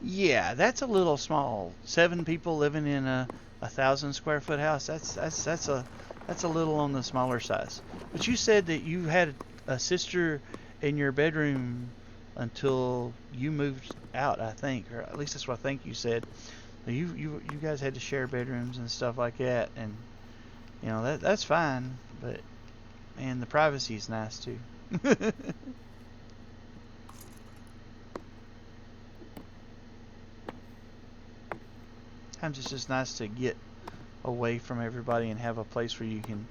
Yeah, that's a little small. 7 people living in a 1,000 square foot house. That's That's a little on the smaller size. But you said that you had a sister in your bedroom until you moved out, I think, or at least that's what I think you said. You guys had to share bedrooms and stuff like that, and you know that's fine. But man, the privacy is nice too. Sometimes it's just nice to get away from everybody and have a place where you can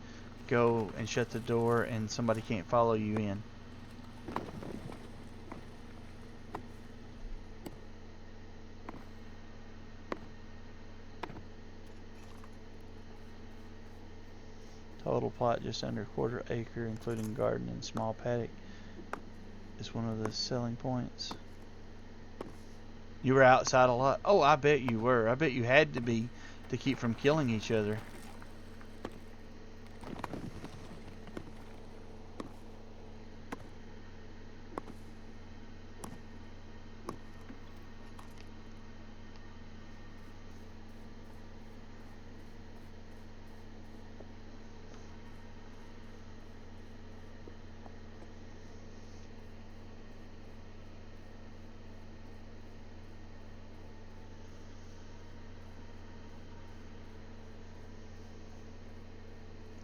go and shut the door and somebody can't follow you in. Total plot just under a quarter acre, including garden and small paddock, is one of the selling points. You were outside a lot. Oh, I bet you were. I bet you had to be to keep from killing each other.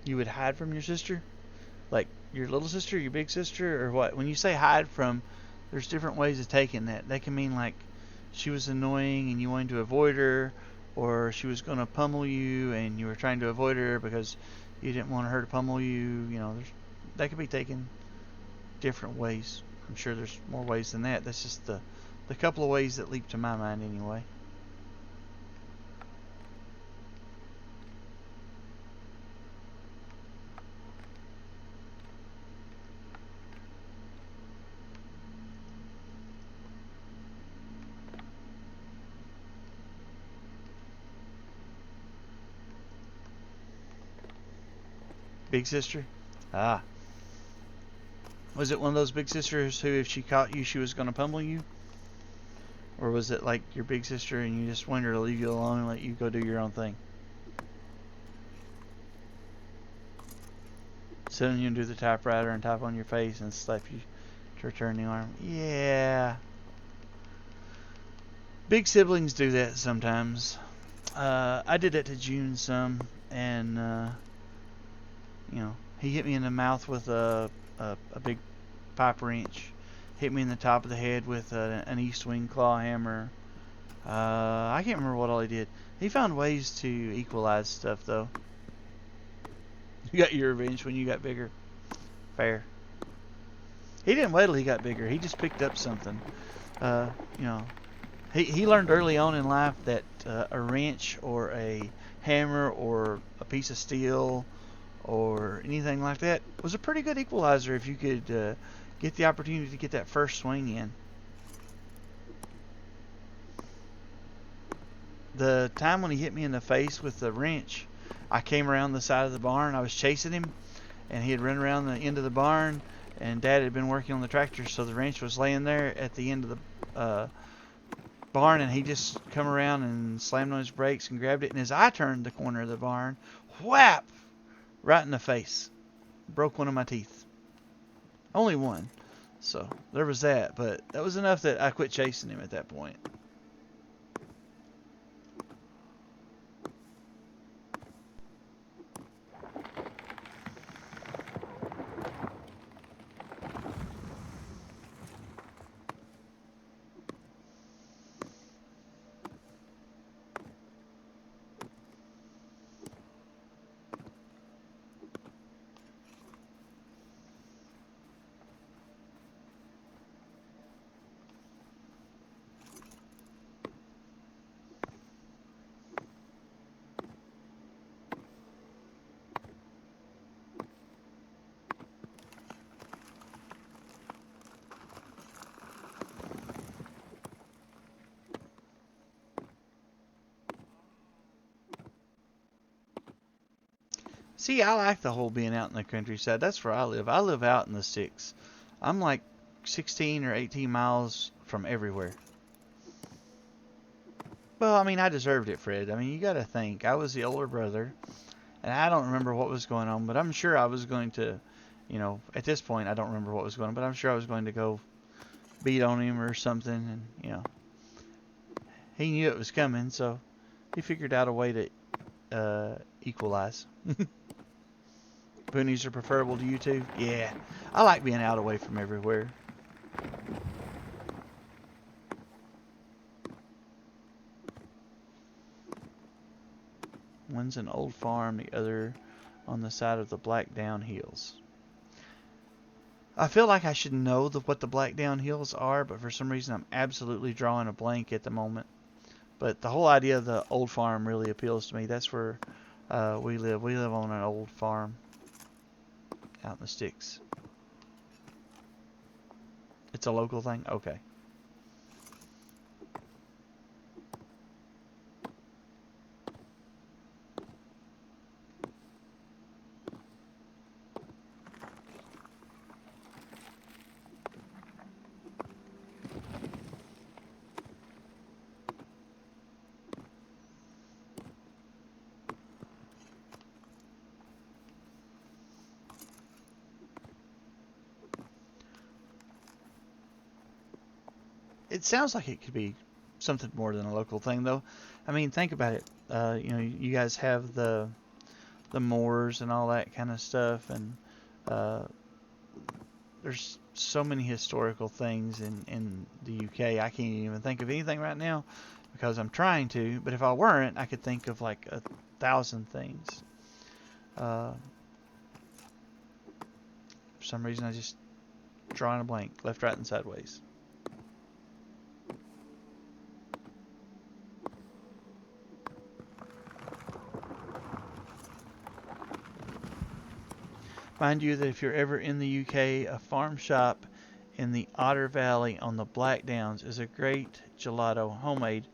You would hide from your sister? Like your little sister, your big sister, or what? When you say hide from, there's different ways of taking that. That can mean like she was annoying and you wanted to avoid her, or she was going to pummel you and you were trying to avoid her because you didn't want her to pummel you. You know, that could be taken different ways. I'm sure there's more ways than that. That's just the couple of ways that leap to my mind anyway. Big sister? Ah. Was it one of those big sisters who, if she caught you, she was going to pummel you? Or was it like your big sister and you just wanted her to leave you alone and let you go do your own thing? Sit on you and do the typewriter and type on your face and slap you to return the arm. Yeah. Big siblings do that sometimes. I did that to June some, and you know, he hit me in the mouth with a big pipe wrench. Hit me in the top of the head with an east wing claw hammer. I can't remember what all he did. He found ways to equalize stuff, though. You got your revenge when you got bigger. Fair. He didn't wait till he got bigger. He just picked up something. You know, he learned early on in life that a wrench or a hammer or a piece of steel or anything like that was a pretty good equalizer if you could get the opportunity to get that first swing in. The time when he hit me in the face with the wrench, I came around the side of the barn. I was chasing him, and he had run around the end of the barn, and Dad had been working on the tractor, so the wrench was laying there at the end of the barn, and he just come around and slammed on his brakes and grabbed it, and as I turned the corner of the barn, whap! Right in the face. Broke one of my teeth. Only one. So there was that, but that was enough that I quit chasing him at that point. See, I like the whole being out in the countryside. That's where I live. I live out in the sticks. I'm like 16 or 18 miles from everywhere. Well, I mean, I deserved it, Fred. I mean, you got to think. I was the older brother. And I don't remember what was going on, but I'm sure I was going to, you know, at this point I don't remember what was going on, but I'm sure I was going to go beat on him or something, and you know, he knew it was coming, so he figured out a way to equalize. Boonies are preferable to you too? Yeah, I like being out away from everywhere. One's an old farm, the other on the side of the Black Down Hills. I feel like I should know what the Black Down Hills are, but for some reason I'm absolutely drawing a blank at the moment. But the whole idea of the old farm really appeals to me. That's where we live. We live on an old farm out in the sticks. It's a local thing? Okay. It sounds like it could be something more than a local thing, though. I mean, think about it. You know, you guys have the moors and all that kind of stuff, and there's so many historical things in the UK. I can't even think of anything right now because I'm trying to. But if I weren't, I could think of like 1,000 things. For some reason, I just drawing a blank, left, right, and sideways. Mind you that if you're ever in the UK, a farm shop in the Otter Valley on the Black Downs is a great gelato homemade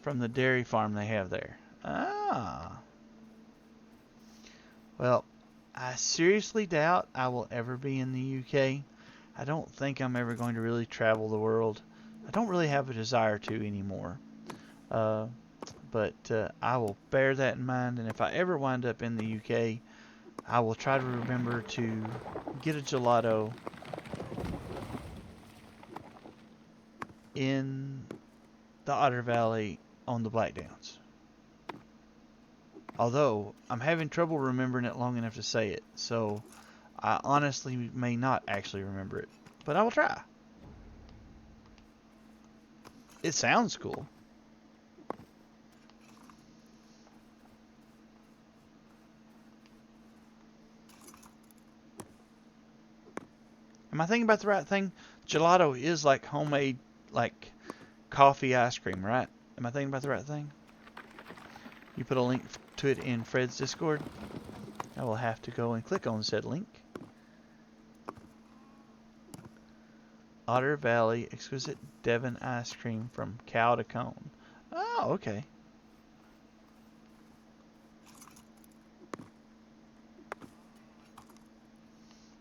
from the dairy farm they have there. Ah. Well, I seriously doubt I will ever be in the UK. I don't think I'm ever going to really travel the world. I don't really have a desire to anymore. But I will bear that in mind, and if I ever wind up in the UK, I will try to remember to get a gelato in the Otter Valley on the Black Downs. Although, I'm having trouble remembering it long enough to say it, so I honestly may not actually remember it. But I will try. It sounds cool. Am I thinking about the right thing? Gelato is like homemade, like coffee ice cream, right? Am I thinking about the right thing? You put a link to it in Fred's Discord. I will have to go and click on said link. Otter Valley exquisite Devon ice cream from cow to cone. Oh, okay.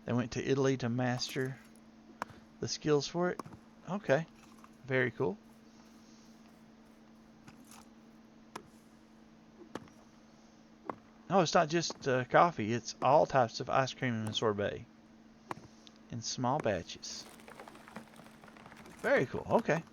They went to Italy to master the skills for it. Okay. Very cool. No, it's not just coffee. It's all types of ice cream and sorbet. In small batches. Very cool. Okay.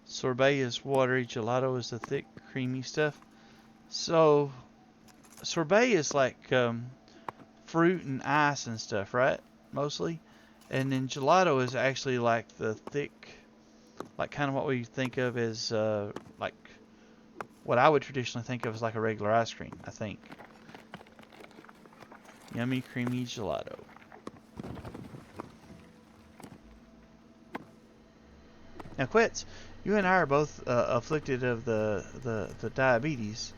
Sorbet is watery, gelato is the thick, creamy stuff. So, sorbet is like fruit and ice and stuff, right? Mostly. And then gelato is actually like the thick, like kind of what we think of as like what I would traditionally think of as like a regular ice cream, I think. Yummy, creamy gelato. Now, Quits, you and I are both afflicted of the diabetes.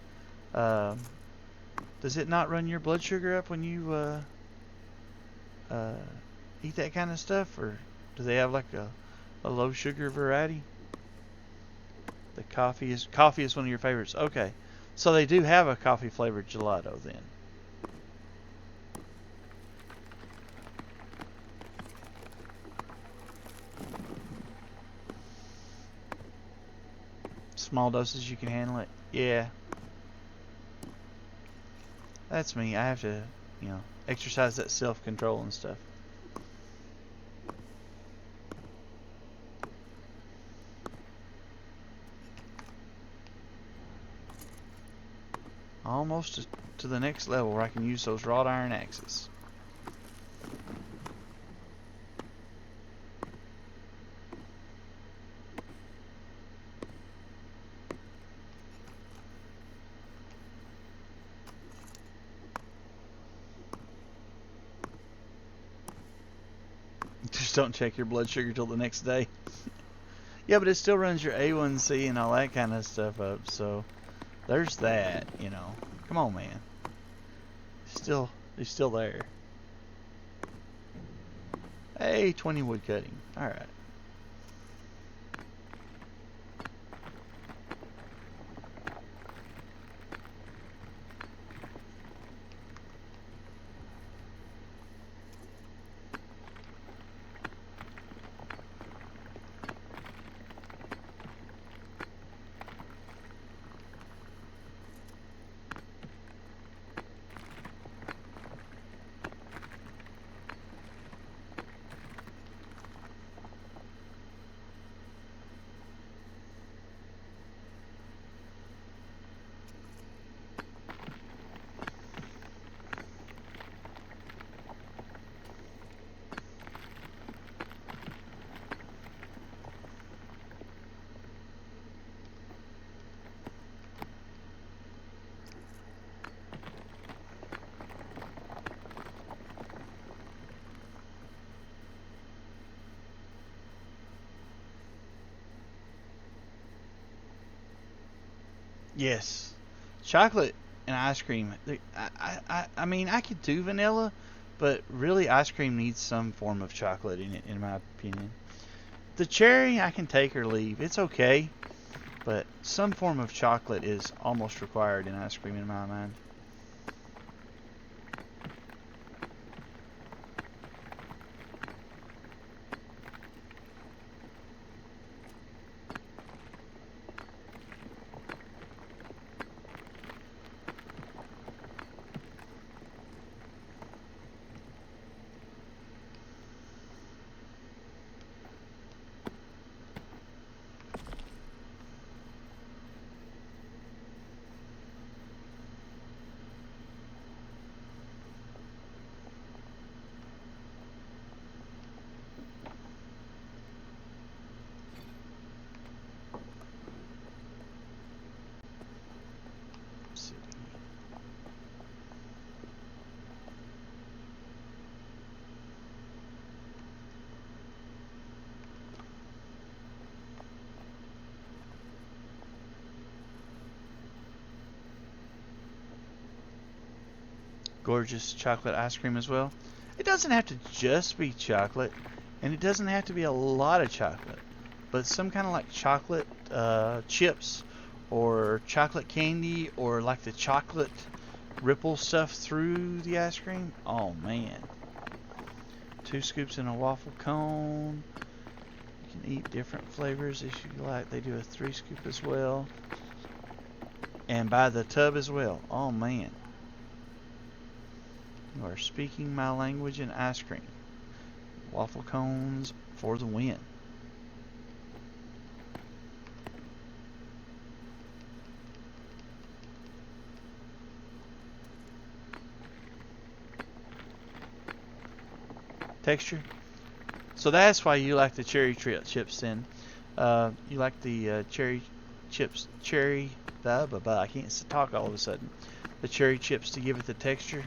Does it not run your blood sugar up when you uh, eat that kind of stuff, or do they have like a low sugar variety? The coffee is one of your favorites. Okay, so they do have a coffee flavored gelato then. Small doses you can handle it. Yeah, that's me. I have to, exercise that self control and stuff. Almost to the next level where I can use those wrought iron axes. Just don't check your blood sugar till the next day. Yeah, but it still runs your A1C and all that kind of stuff up, so there's that, Come on, man. It's still there. Hey, 20 wood cutting. Alright. Yes. Chocolate and ice cream. I mean, I could do vanilla, but really ice cream needs some form of chocolate in it, in my opinion. The cherry I can take or leave. It's okay, but some form of chocolate is almost required in ice cream in my mind. Gorgeous chocolate ice cream as well. It doesn't have to just be chocolate, and it doesn't have to be a lot of chocolate, but some kind of like chocolate chips or chocolate candy or like the chocolate ripple stuff through the ice cream. Oh man. 2 scoops in a waffle cone. You can eat different flavors if you like. They do a 3 scoop as well. And by the tub as well. Oh man. You are speaking my language in ice cream. Waffle cones for the win. Texture. So that's why you like the cherry chips then. You like the cherry chips, I can't talk all of a sudden. The cherry chips to give it the texture.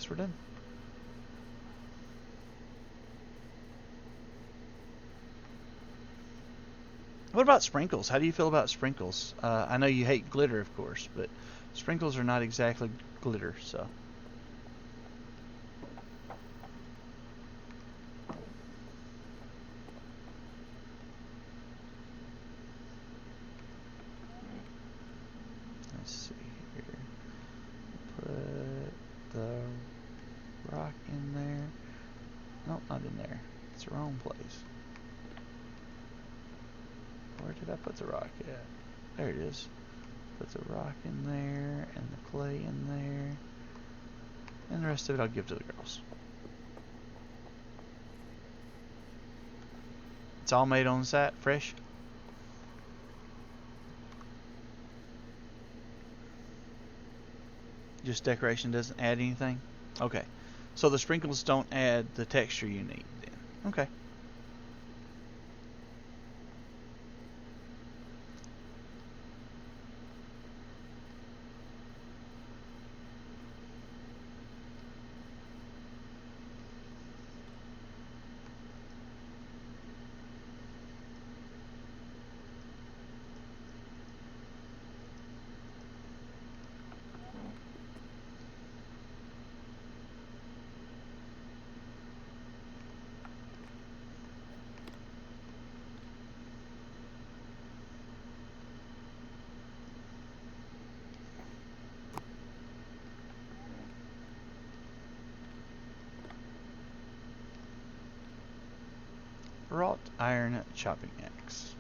guess we're done. What about sprinkles? How do you feel about sprinkles? I know you hate glitter, of course, but sprinkles are not exactly glitter, so. Let's see here. Put the rock in there. Nope, not in there. It's the wrong place. Where did I put the rock at? There it is. Put the rock in there and the clay in there. And the rest of it I'll give to the girls. It's all made on site, fresh. Just decoration, doesn't add anything? Okay. So the sprinkles don't add the texture you need then. Okay. Wrought iron chopping axe.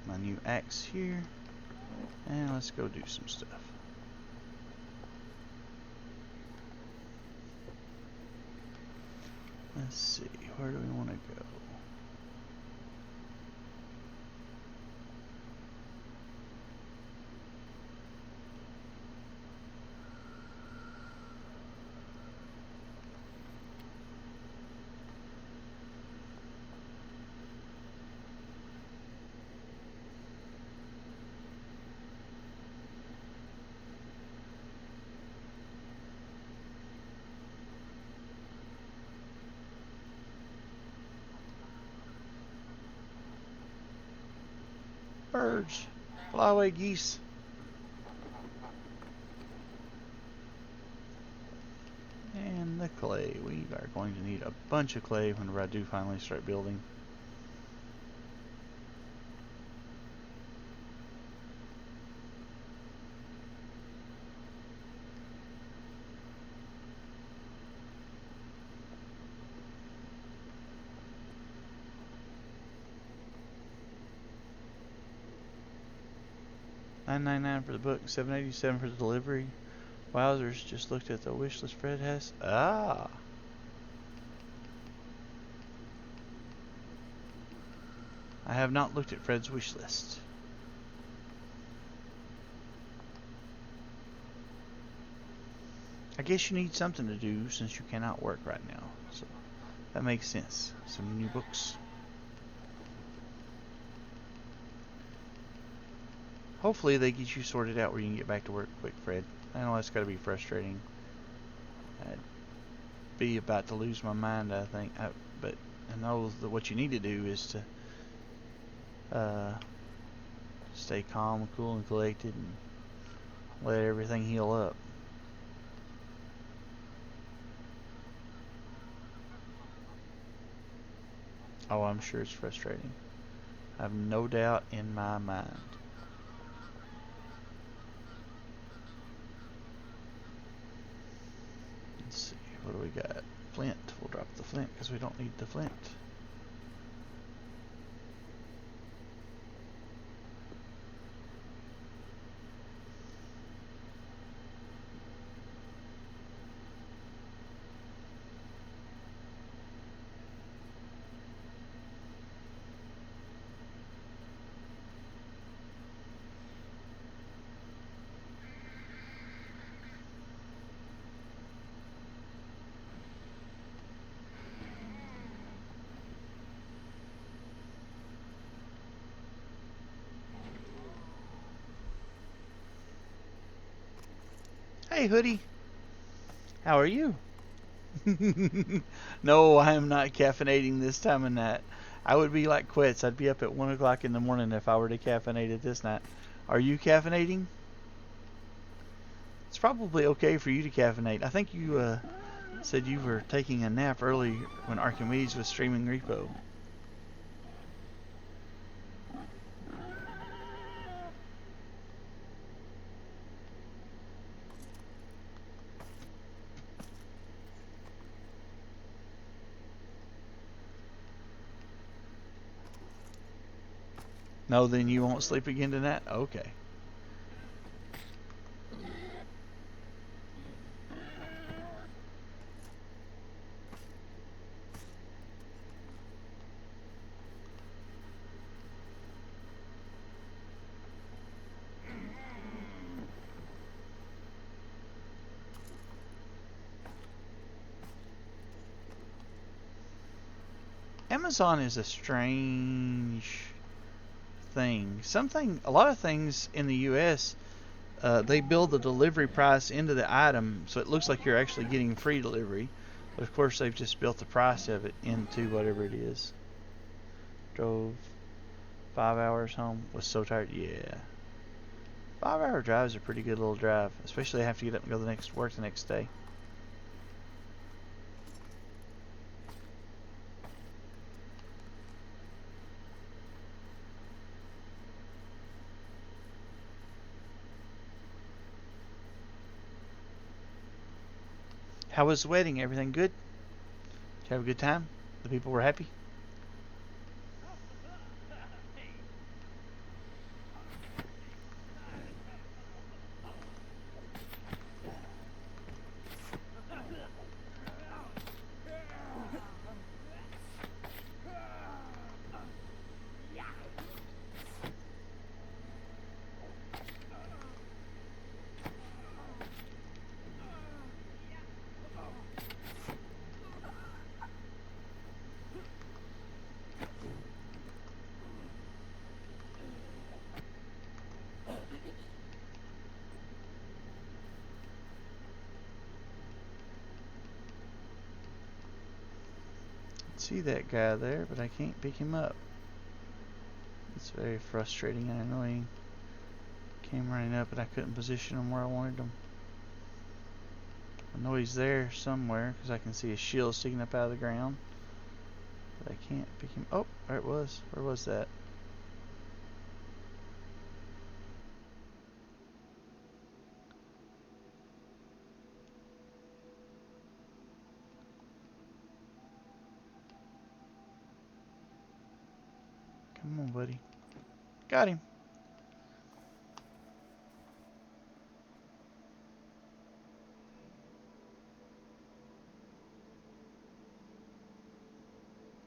My new axe here, and let's go do some stuff. Let's see, where do we want to go? Birds. Fly away, geese. And the clay. We are going to need a bunch of clay whenever I do finally start building. $9.99 for the book, $7.87 for the delivery. Wowzers, just looked at the wish list Fred has. Ah! I have not looked at Fred's wish list. I guess you need something to do since you cannot work right now. So that makes sense. Some new books. Hopefully they get you sorted out where you can get back to work quick, Fred. I know that's got to be frustrating. I'd be about to lose my mind, I think. But I know that what you need to do is to stay calm, cool, and collected, and let everything heal up. Oh, I'm sure it's frustrating. I have no doubt in my mind. Let's see, what do we got? Flint. We'll drop the flint because we don't need the flint. Hey, Hoodie. How are you? No, I am not caffeinating this time of night. I would be like quits. I'd be up at 1 o'clock in the morning if I were to caffeinate at this night. Are you caffeinating? It's probably okay for you to caffeinate. I think you said you were taking a nap early when Archimedes was streaming Repo. No, then you won't sleep again tonight? Okay. Amazon is a strange thing. A lot of things in the U.S., they build the delivery price into the item, so it looks like you're actually getting free delivery. But of course, they've just built the price of it into whatever it is. Drove 5 hours home. Was so tired. Yeah. 5-hour drive is a pretty good little drive, especially if I have to get up and go to work the next day. How was the wedding? Everything good? Did you have a good time? The people were happy? See that guy there, but I can't pick him up. It's very frustrating and annoying. Came running up and I couldn't position him where I wanted him. I know he's there somewhere because I can see his shield sticking up out of the ground, but I can't pick him. Oh, there it was. Where was that? Come on, buddy. Got him.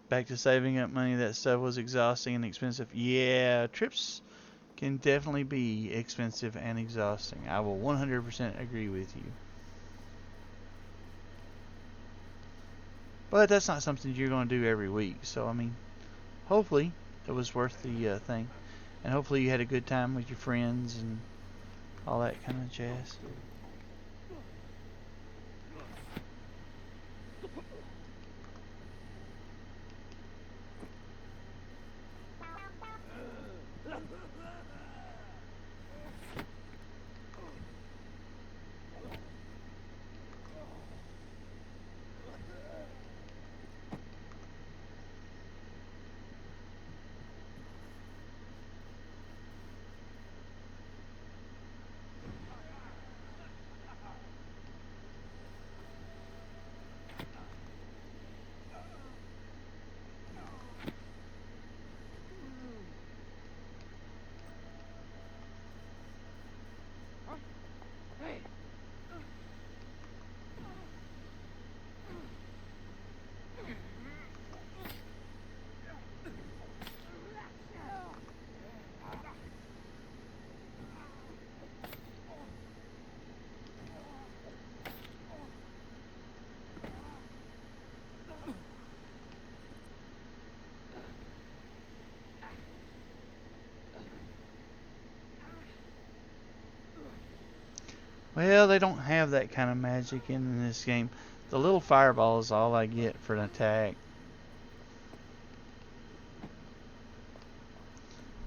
Back to saving up money. That stuff was exhausting and expensive. Yeah, trips can definitely be expensive and exhausting. I will 100% agree with you. But that's not something you're going to do every week. So, I mean, hopefully it was worth the thing. And hopefully you had a good time with your friends and all that kind of jazz. Well, they don't have that kind of magic in this game. The little fireball is all I get for an attack.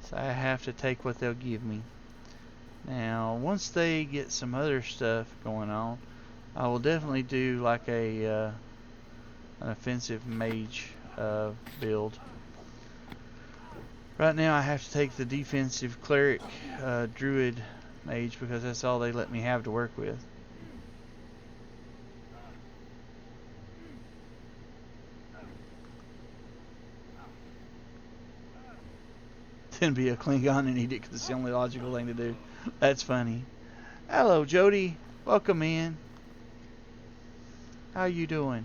So I have to take what they'll give me. Now, once they get some other stuff going on, I will definitely do like an offensive mage build. Right now I have to take the defensive cleric druid mage because that's all they let me have to work with. Then be a Klingon and eat it because it's the only logical thing to do. That's funny. Hello, Jody. Welcome in. How you doing?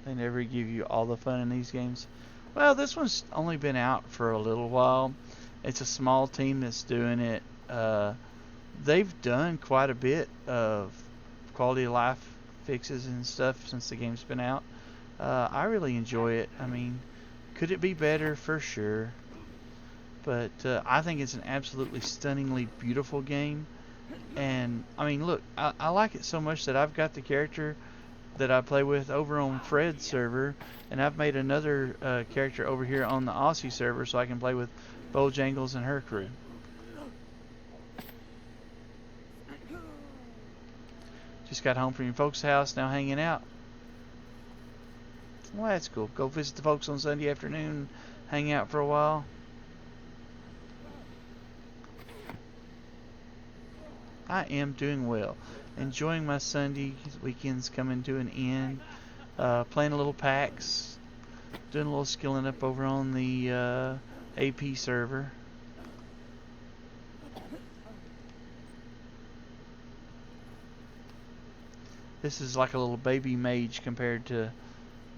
They never give you all the fun in these games. Well, this one's only been out for a little while. It's a small team that's doing it. They've done quite a bit of quality of life fixes and stuff since the game's been out. I really enjoy it. I mean, could it be better? For sure. But I think it's an absolutely stunningly beautiful game. And, I mean, look, I like it so much that I've got the character that I play with over on Fred's server, and I've made another character over here on the Aussie server so I can play with Bojangles and her crew. Just got home from your folks' house, now hanging out. Well, that's cool. Go visit the folks on Sunday afternoon, hang out for a while. I am doing well. Enjoying my Sunday weekends coming to an end. Playing a little PAX. Doing a little skilling up over on the AP server. This is like a little baby mage compared to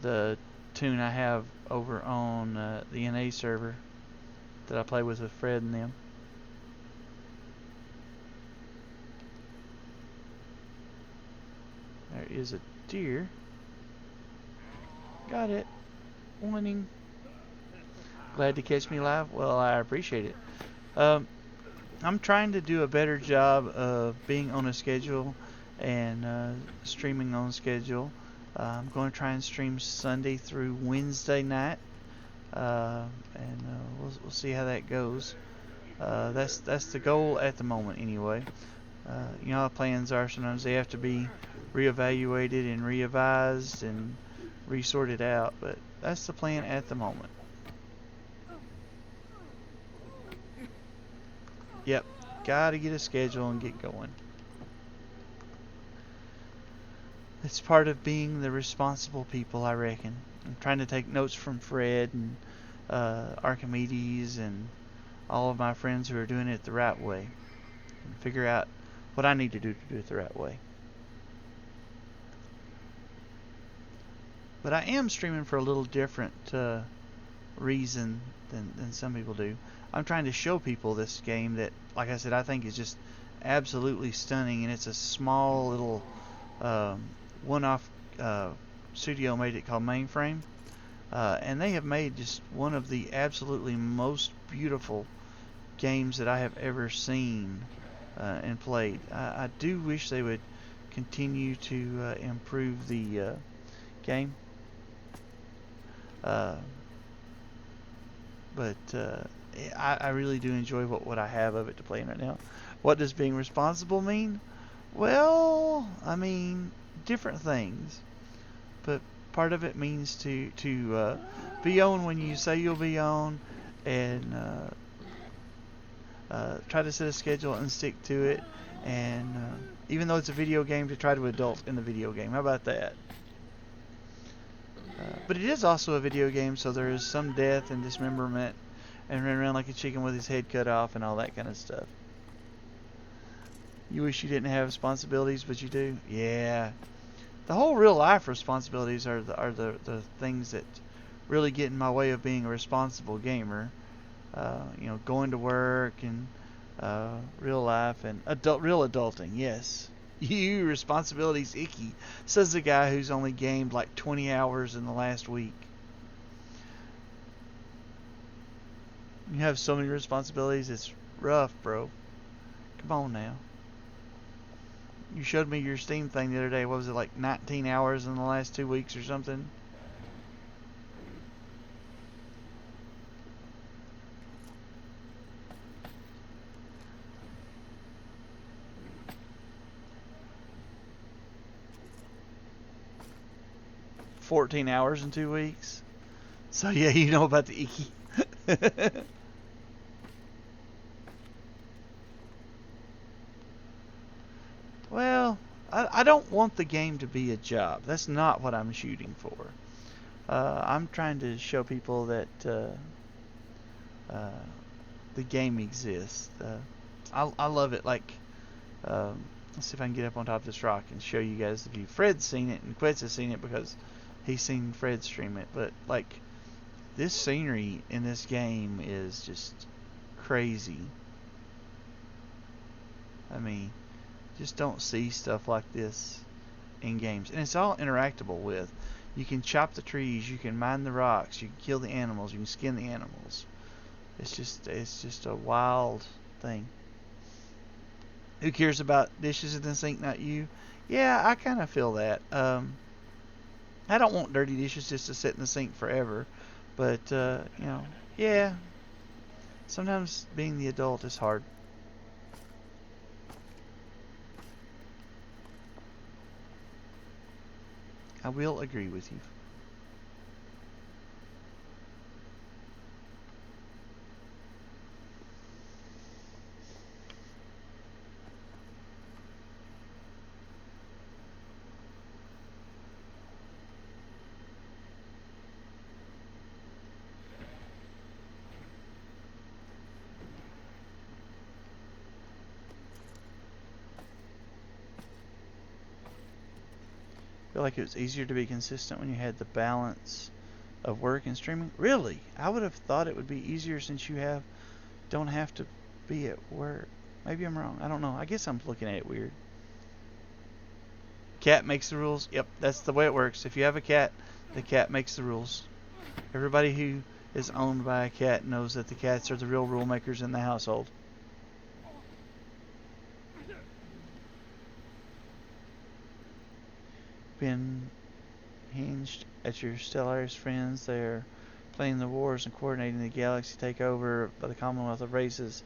the tune I have over on the NA server that I play with Fred and them. There is a deer. Got it. Warning. Glad to catch me live? Well, I appreciate it. I'm trying to do a better job of being on a schedule and streaming on schedule. I'm going to try and stream Sunday through Wednesday night, and we'll see how that goes. That's the goal at the moment, anyway. You know how plans are. Sometimes they have to be reevaluated and revised and resorted out, but that's the plan at the moment. Yep, gotta get a schedule and get going. It's part of being the responsible people, I reckon. I'm trying to take notes from Fred and Archimedes and all of my friends who are doing it the right way, and figure out what I need to do it the right way. But I am streaming for a little different reason than some people do. I'm trying to show people this game that, like I said, I think is just absolutely stunning, and it's a small little one-off studio made it called Mainframe, and they have made just one of the absolutely most beautiful games that I have ever seen and played. I do wish they would continue to improve the game, but I really do enjoy what I have of it to play in right now. What does being responsible mean? Well, I mean, different things, but part of it means to be on when you say you'll be on, and try to set a schedule and stick to it, and even though it's a video game, to try to adult in the video game. How about that? But it is also a video game, so there is some death and dismemberment and run around like a chicken with his head cut off and all that kind of stuff. You wish you didn't have responsibilities, but you do? Yeah. The whole real life responsibilities are the things that really get in my way of being a responsible gamer. You know, going to work and real life and real adulting, yes. You, responsibility's icky, says the guy who's only gamed like 20 hours in the last week. You have so many responsibilities. It's rough, bro. Come on now. You showed me your Steam thing the other day. What was it, like 19 hours in the last 2 weeks or something? $14 in 2 weeks. So yeah, you know about the Iki. Well, I don't want the game to be a job. That's not what I'm shooting for. I'm trying to show people that uh, the game exists. I love it. Like, let's see if I can get up on top of this rock and show you guys the view. Fred's seen it and Quetz has seen it because he's seen Fred stream it. But like, this scenery in this game is just crazy. I mean, just don't see stuff like this in games, and it's all interactable with. You can chop the trees, you can mine the rocks, you can kill the animals, you can skin the animals. It's just a wild thing. Who cares about dishes in the sink? Not you. Yeah, I kind of feel that. I don't want dirty dishes just to sit in the sink forever, but you know, yeah. Sometimes being the adult is hard. I will agree with you. I feel like it was easier to be consistent when you had the balance of work and streaming. Really? I would have thought it would be easier since you don't have to be at work. Maybe I'm wrong. I don't know. I guess I'm looking at it weird. Cat makes the rules. Yep, that's the way it works. If you have a cat, the cat makes the rules. Everybody who is owned by a cat knows that the cats are the real rule makers in the household. Been hinged at your Stellaris friends. They're planning the wars and coordinating the galaxy takeover by the Commonwealth of Races.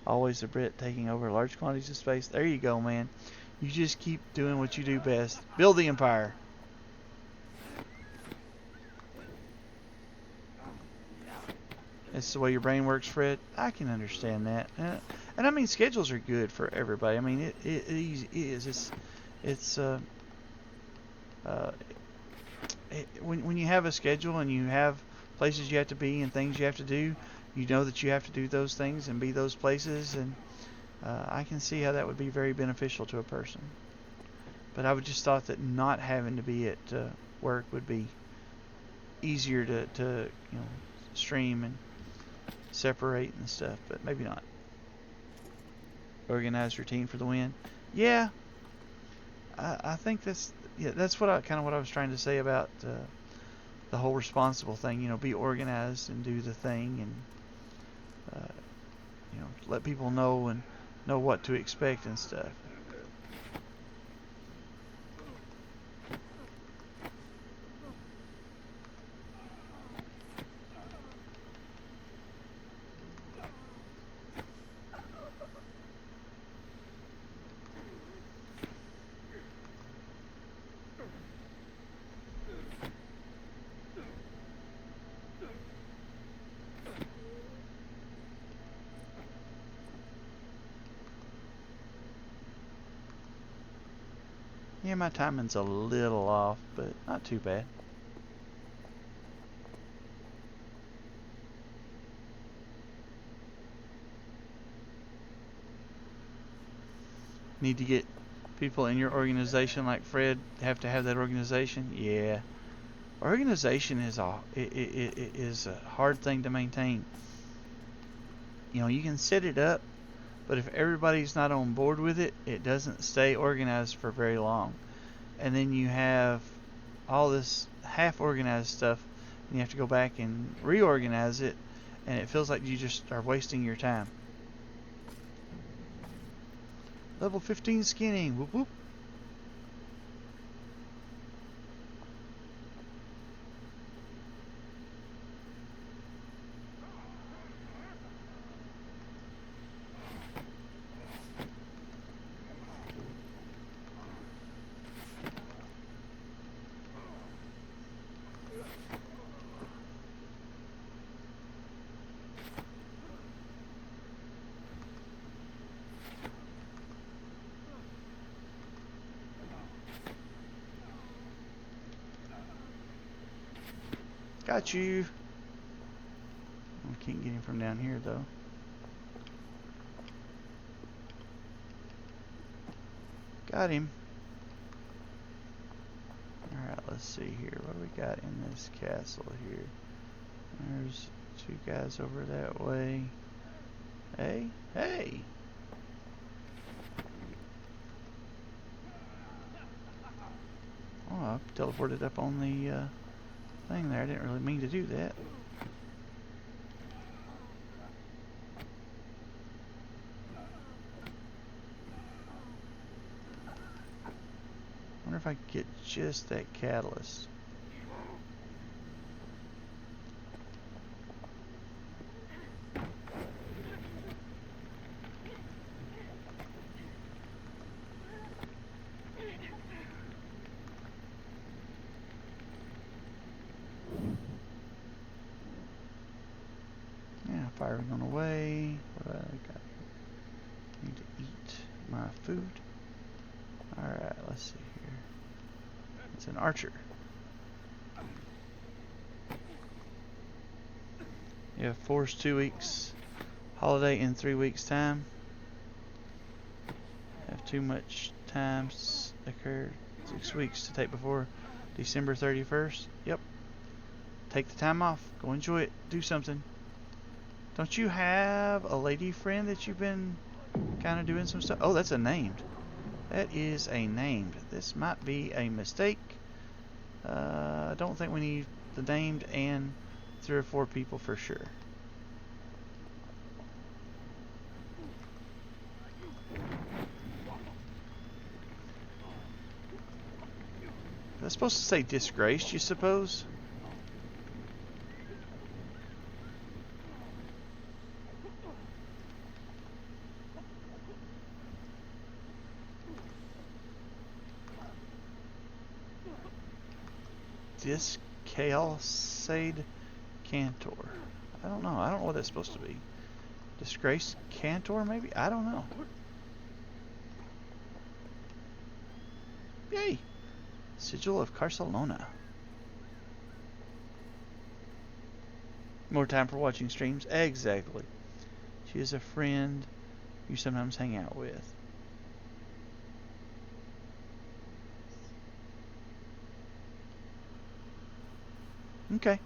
Always the Brit taking over large quantities of space. There you go, man. You just keep doing what you do best. Build the empire. That's the way your brain works, Fred. I can understand that. And I mean, schedules are good for everybody. I mean, it is. It's when you have a schedule and you have places you have to be and things you have to do, you know that you have to do those things and be those places, and I can see how that would be very beneficial to a person. But I would just thought that not having to be at work would be easier to stream and separate and stuff, but maybe not. Organized routine for the win. Yeah, I think that's what I was trying to say about the whole responsible thing. Be organized and do the thing, and let people know and know what to expect and stuff. Yeah, my timing's a little off, but not too bad. Need to get people in your organization like Fred have to have that organization. Yeah, organization is a hard thing to maintain. You can set it up, but if everybody's not on board with it, it doesn't stay organized for very long. And then you have all this half organized stuff, and you have to go back and reorganize it, and it feels like you just are wasting your time. Level 15 skinning. Whoop whoop. Got you. I can't get him from down here though. Got him. Alright, let's see here. What do we got in this castle here? There's two guys over that way. Hey, hey! Oh, I teleported up on the thing there. I didn't really mean to do that. Wonder if I could get just that catalyst. Yeah, firing on the way. What do I got here? Need to eat my food. Alright, let's see here. It's an archer. Yeah, force 2 weeks. Holiday in 3 weeks' time. Have too much time occurred. 6 weeks to take before December 31st. Yep. Take the time off. Go enjoy it. Do something. Don't you have a lady friend that you've been kind of doing some stuff? Oh, that's a named. That is a named. This might be a mistake. I don't think we need the named and 3 or 4 people for sure. That's supposed to say disgraced, you suppose? Discalcade Cantor. I don't know. I don't know what that's supposed to be. Disgraced Cantor, maybe? I don't know. Yay! Sigil of Barcelona. More time for watching streams? Exactly. She is a friend you sometimes hang out with. Okay.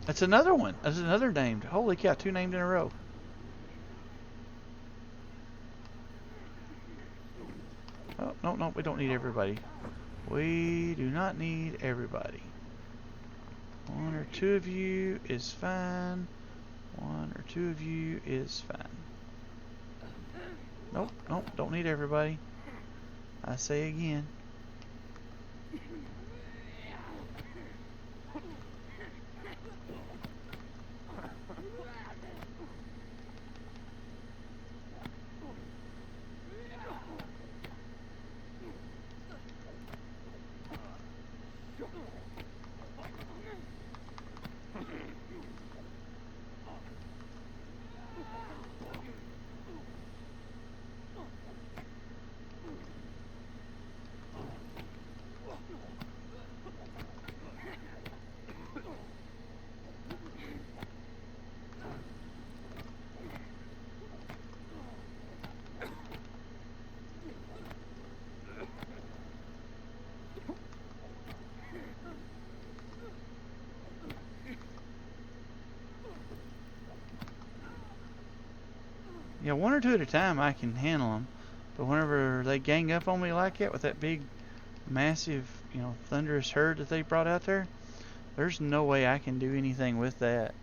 That's another one. That's another named. Holy cow, 2 named in a row. Oh, no, no, we don't need everybody. We do not need everybody. 1 or 2 of you is fine. 1 or 2 of you is fine. Nope, nope, don't need everybody. I say again. Yeah, 1 or 2 at a time I can handle them, but whenever they gang up on me like that with that big massive, you know, thunderous herd that they brought out there, there's no way I can do anything with that.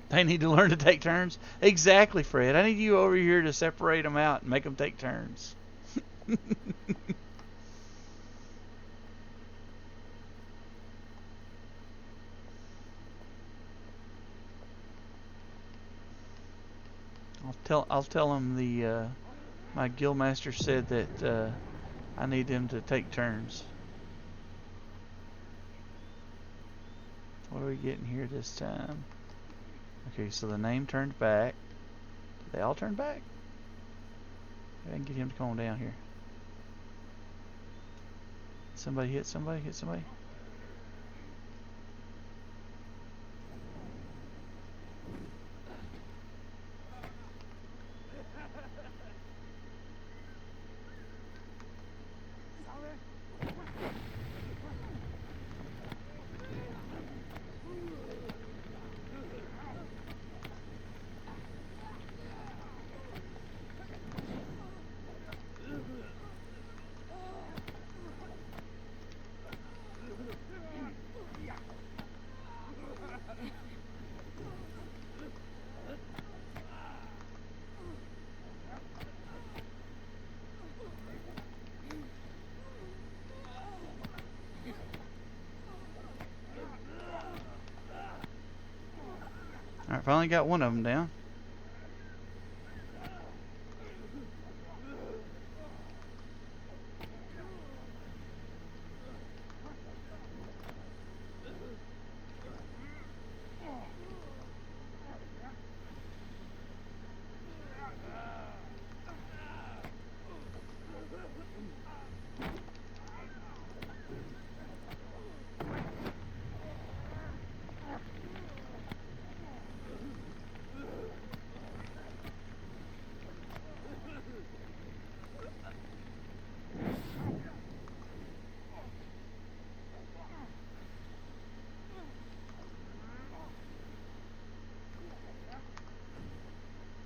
They need to learn to take turns. Exactly, Fred. I need you over here to separate them out and make them take turns. I'll tell them the my guildmaster said that I need them to take turns. What are we getting here this time? Okay, so the name turned back. Did they all turn back? I can get him to come on down here. Somebody hit somebody, hit somebody. Alright, finally got one of them down.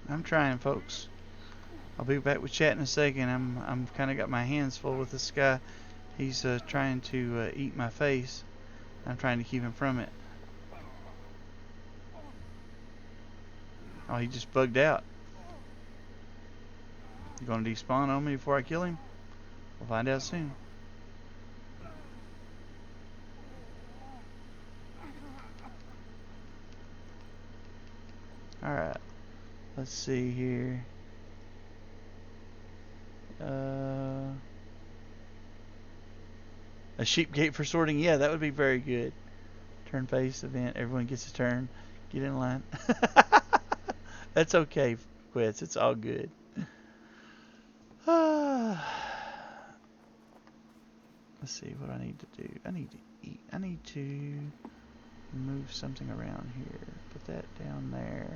I'm trying, folks. I'll be back with chat in a second. I'm kind of got my hands full with this guy. He's trying to eat my face. I'm trying to keep him from it. Oh, he just bugged out. You gonna despawn on me before I kill him? We'll find out soon. Alright. Let's see here. A sheep gate for sorting. Yeah, that would be very good. Turn face event. Everyone gets a turn. Get in line. That's okay, Quits. It's all good. Let's see what I need to do. I need to eat. I need to move something around here. Put that down there.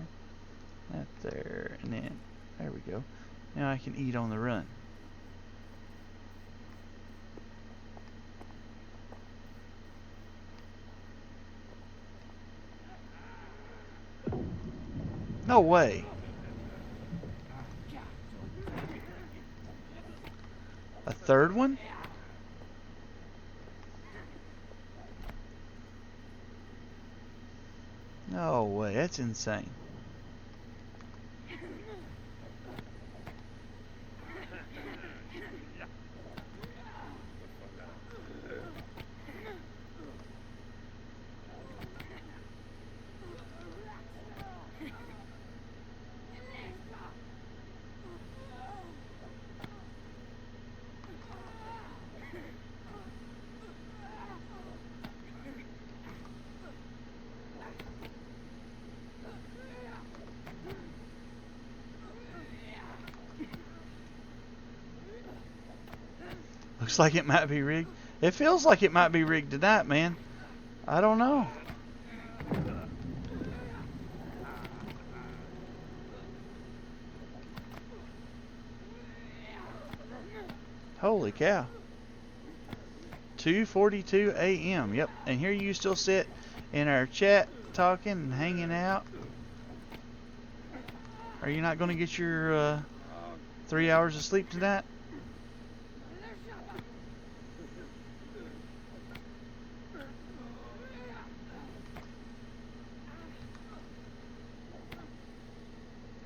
That there. And then, there we go. Now I can eat on the run. No way. A third one? No way, that's insane. Looks like it might be rigged. It feels like it might be rigged tonight, man. I don't know. Holy cow. 2:42 a.m. Yep. And here you still sit in our chat talking and hanging out. Are you not going to get your 3 hours of sleep tonight?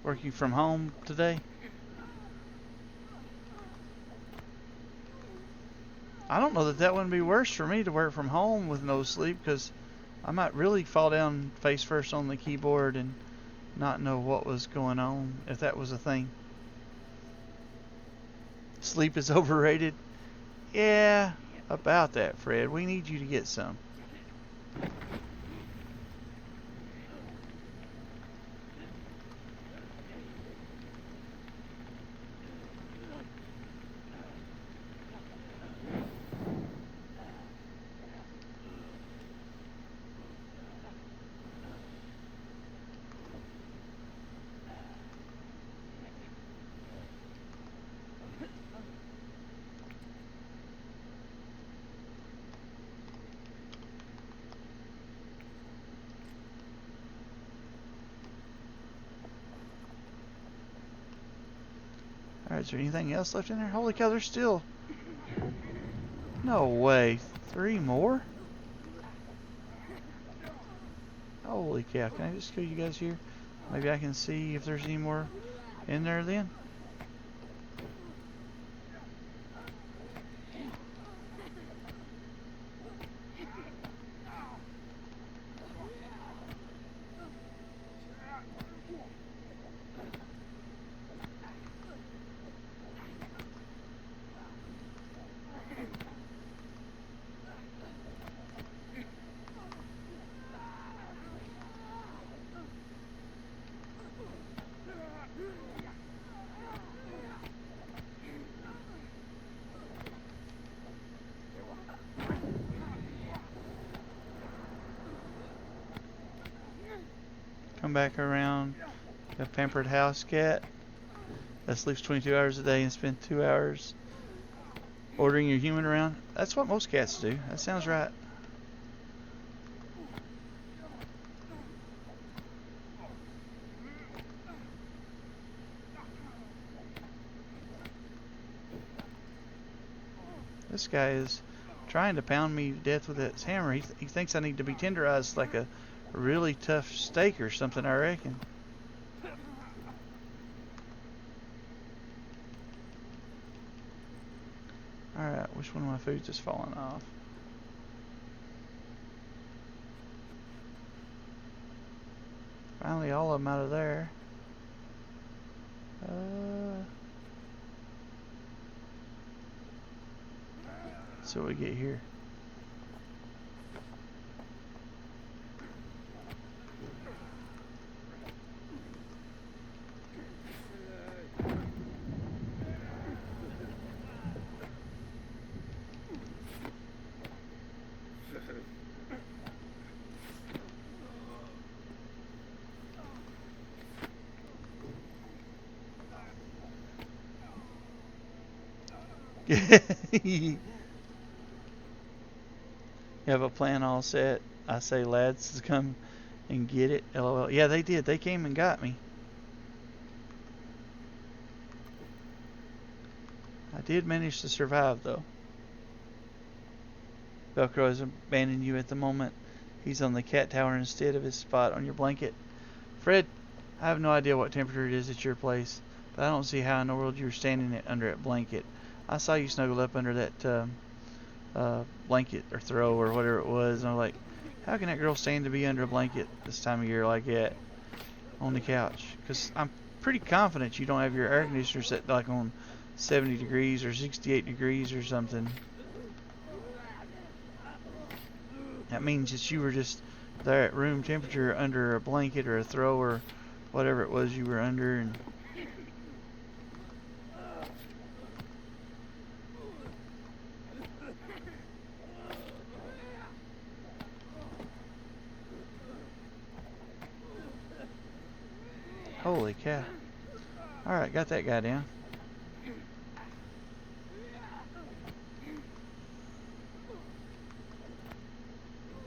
Working from home today? I don't know that that wouldn't be worse for me to work from home with no sleep, because I might really fall down face first on the keyboard and not know what was going on, if that was a thing. Sleep is overrated? Yeah, about that, Fred. We need you to get some. Alright, is there anything else left in there? Holy cow, there's still... No way. 3 more? Holy cow, can I just go you guys here? Maybe I can see if there's any more in there then? Come back around. A pampered house cat that sleeps 22 hours a day and spends 2 hours ordering your human around. That's what most cats do. That sounds right. This guy is trying to pound me to death with that hammer. He thinks I need to be tenderized like a really tough steak or something, I reckon. Alright, which one of my foods is falling off? Finally, all of them out of there. So what we get here. You have a plan all set. I say, lads, come and get it. LOL. Yeah, they did. They came and got me. I did manage to survive, though. Velcro has abandoned you at the moment. He's on the cat tower instead of his spot on your blanket. Fred, I have no idea what temperature it is at your place, but I don't see how in the world you were standing under that blanket. I saw you snuggled up under that blanket or throw or whatever it was, and I'm like, how can that girl stand to be under a blanket this time of year like that on the couch? Because I'm pretty confident you don't have your air conditioner set like on 70 degrees or 68 degrees or something. That means that you were just there at room temperature under a blanket or a throw or whatever it was you were under. And holy cow. Alright, got that guy down.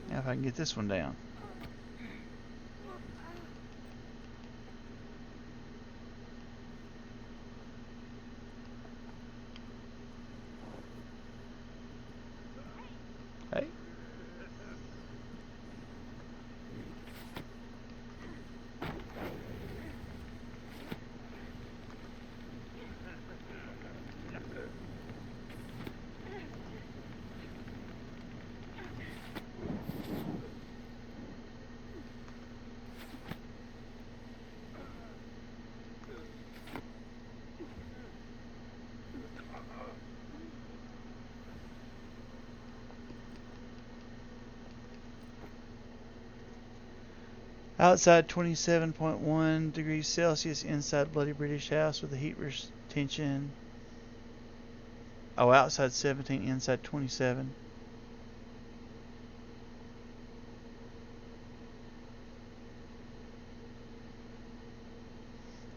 Now if I can get this one down. Hey. Outside 27.1 degrees Celsius, inside Bloody British House with a heat retention. Oh, outside 17, inside 27.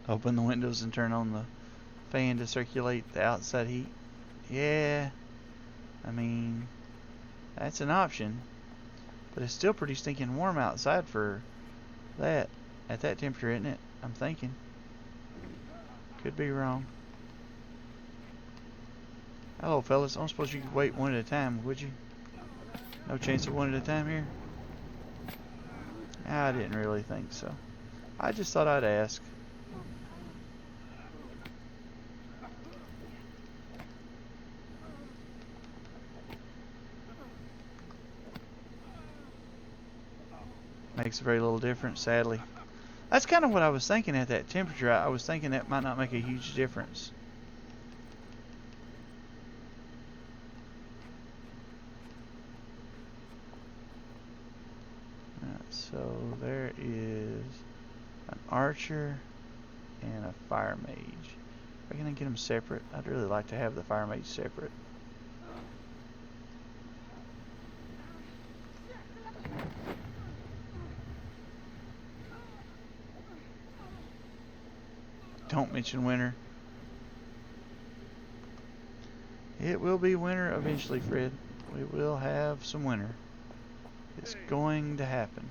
Open the windows and turn on the fan to circulate the outside heat. Yeah, I mean, that's an option. But it's still pretty stinking warm outside for that. At that temperature, isn't it? I'm thinking. Could be wrong. Hello, fellas. I don't suppose you could wait one at a time, would you? No chance of one at a time here? I didn't really think so. I just thought I'd ask. Makes very little difference, sadly. That's kind of what I was thinking at that temperature. I was thinking that might not make a huge difference. So there is an archer and a fire mage. Are you going to get them separate? I'd really like to have the fire mage separate. Don't mention winter. It will be winter eventually, Fred. We will have some winter. It's going to happen.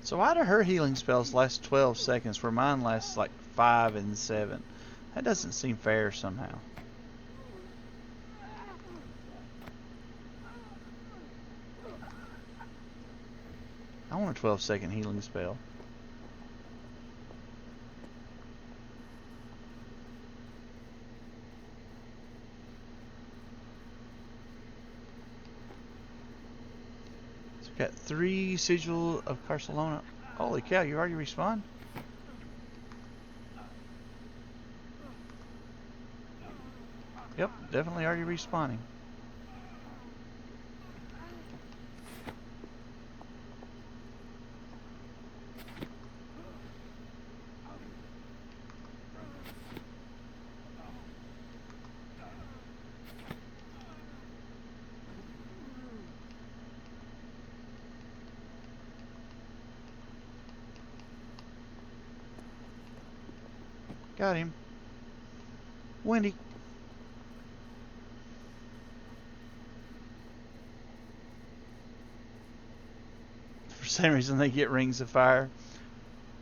So why do her healing spells last 12 seconds where mine lasts like 5 and 7? That doesn't seem fair somehow. I want a 12-second healing spell. Got 3 Sigil of Barcelona. Holy cow, you already respawned? Yep, definitely already respawning. Got him. Wendy. For some reason they get rings of fire.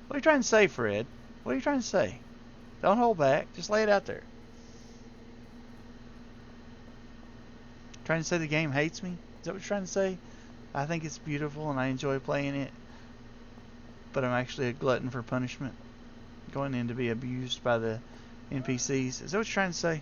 What are you trying to say, Fred? What are you trying to say? Don't hold back. Just lay it out there. Trying to say the game hates me? Is that what you're trying to say? I think it's beautiful and I enjoy playing it. But I'm actually a glutton for punishment. Going in to be abused by the NPCs. Is that what you're trying to say?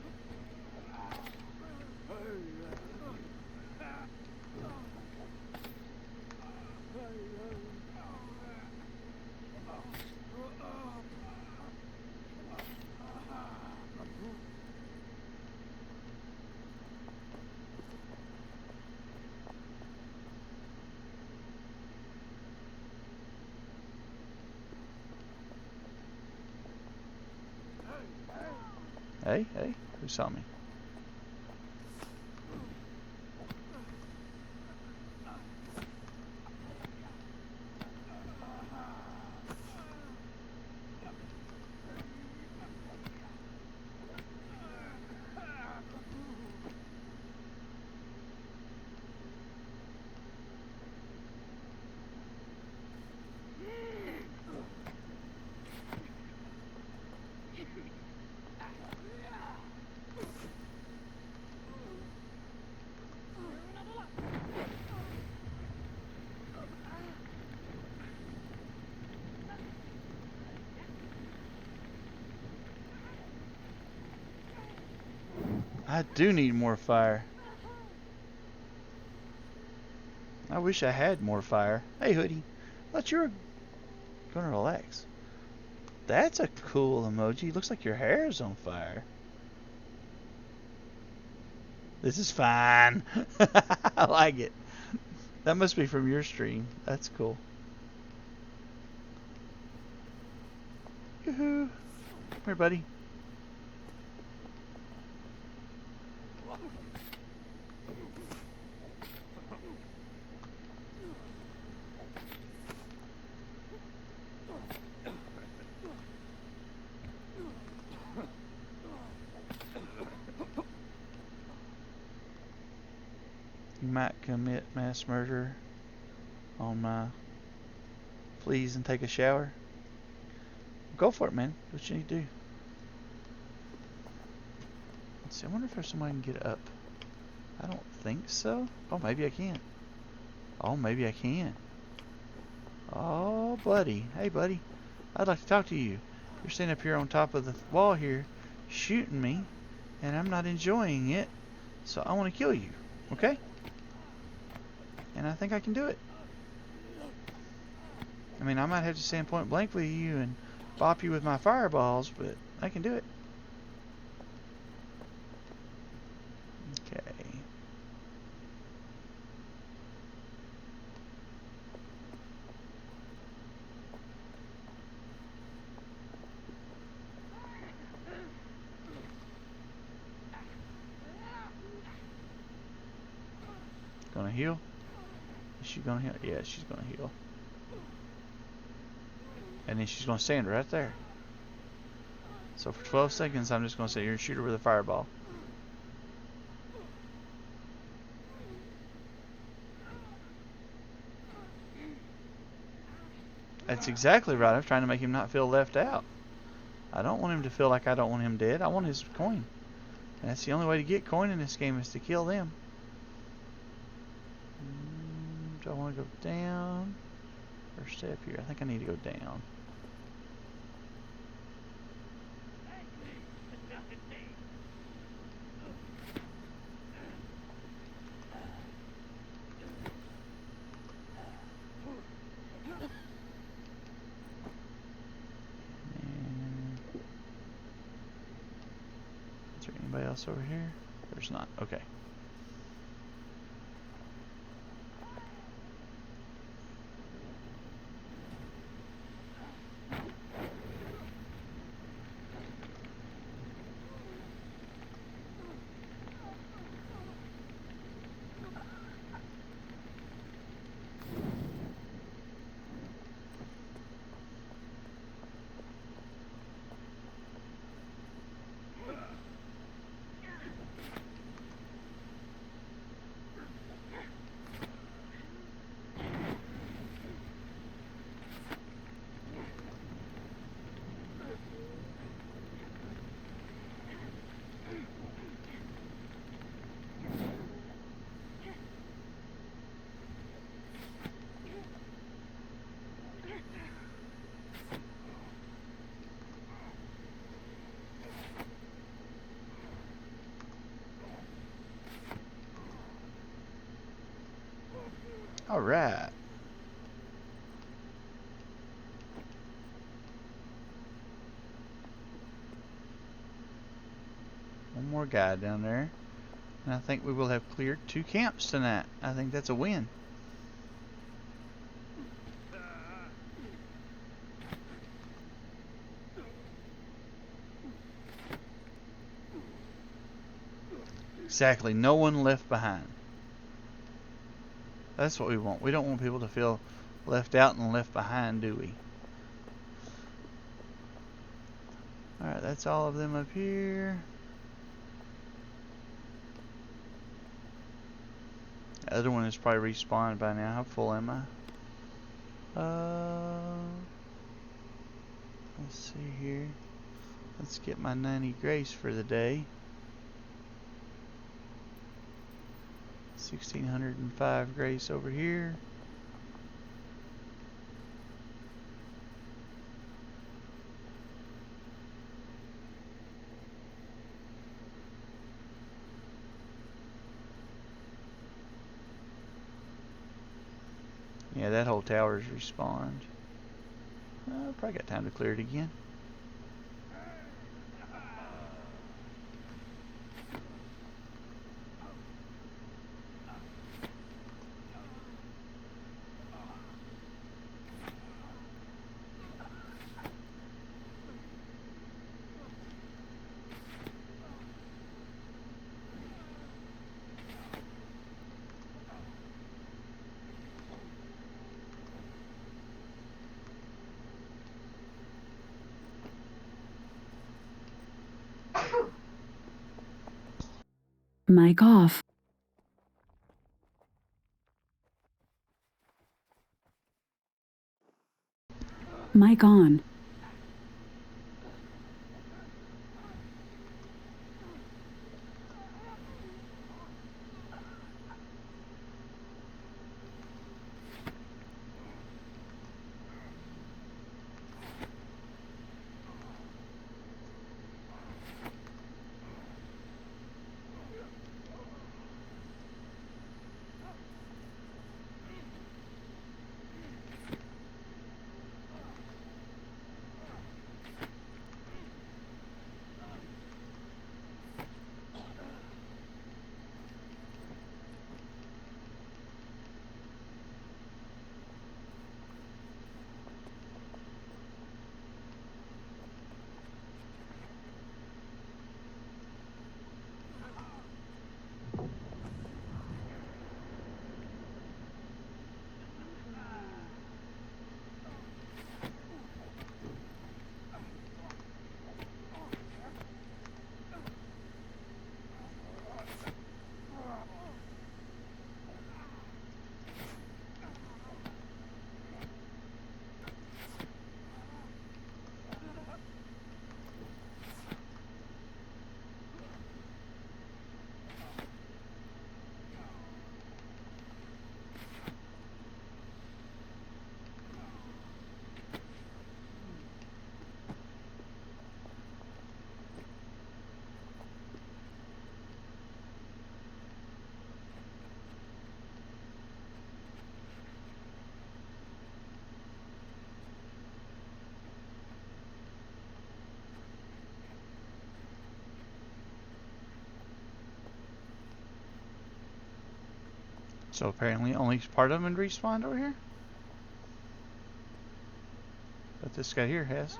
Hey, who saw me? I do need more fire. I wish I had more fire. Hey, Hoodie. Thought you were gonna relax. That's a cool emoji. Looks like your hair is on fire. This is fine. I like it. That must be from your stream. That's cool. Yoo-hoo. Come here, buddy. You might commit mass murder on my please and take a shower. Go for it, man. Do what you need to do. Let's see. I wonder if there's somebody I can get up. I don't think so. Oh, maybe I can. Oh, maybe I can. Oh, buddy. Hey, buddy. I'd like to talk to you. You're standing up here on top of the wall here, shooting me, and I'm not enjoying it, so I want to kill you. Okay? And I think I can do it. I mean, I might have to stand point blank with you and bop you with my fireballs, but I can do it. Okay. Gonna heal? Is she gonna heal? Yeah, she's gonna heal. And then she's gonna stand right there. So for 12 seconds, I'm just gonna sit here and shoot her with a fireball. That's exactly right. I'm trying to make him not feel left out. I don't want him to feel like I don't want him dead. I want his coin. And that's the only way to get coin in this game is to kill them. Do I want to go down or stay up here? I think I need to go down. Is there anybody else over here? There's not. Okay. All right. One more guy down there. And I think we will have cleared 2 camps tonight. I think that's a win. Exactly. No one left behind. That's what we want. We don't want people to feel left out and left behind, do we? Alright, that's all of them up here. The other one is probably respawned by now. How full am I? Let's see here. Let's get my 90 grace for the day. 1605 grace over here. Yeah, that whole tower's respawned. Probably got time to clear it again.
Mic off. Mic on.
So apparently only part of them respawned over here? But this guy here has.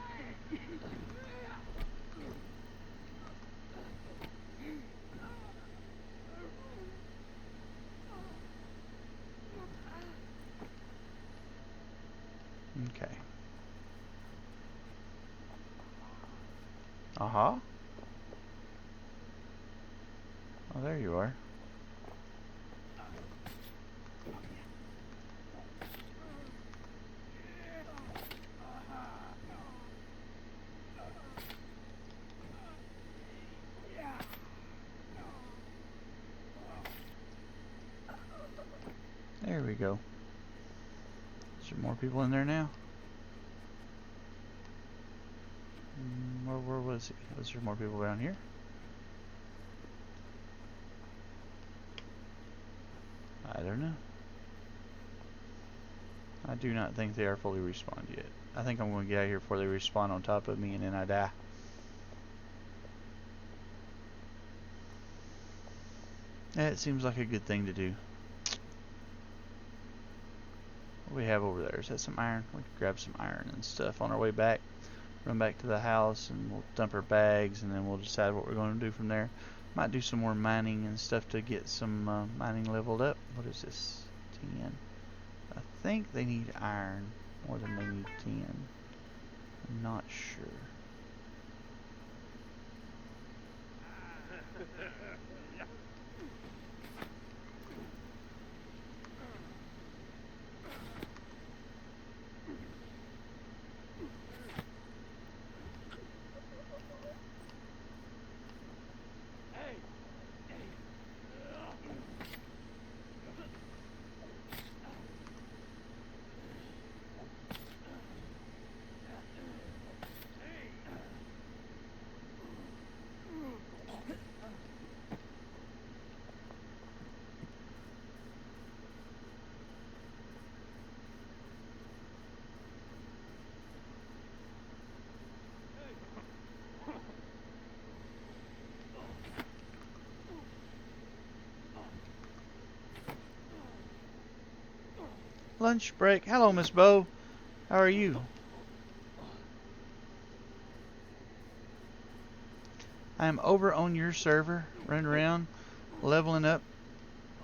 Okay. Aha. Oh, there you are. There we go. Is there more people in there now? Where was he? Was there more people around here? I don't know. I do not think they are fully respawned yet. I think I'm going to get out of here before they respawn on top of me and then I die. Yeah, it seems like a good thing to do. What do we have over there? Is that some iron? We can grab some iron and stuff on our way back. Run back to the house and we'll dump our bags and then we'll decide what we're going to do from there. Might do some more mining and stuff to get some mining leveled up. What is this? 10. I think they need iron more than they need 10. I'm not sure. lunch break. Hello, Miss Bo. How are you? I'm over on your server, running around, leveling up,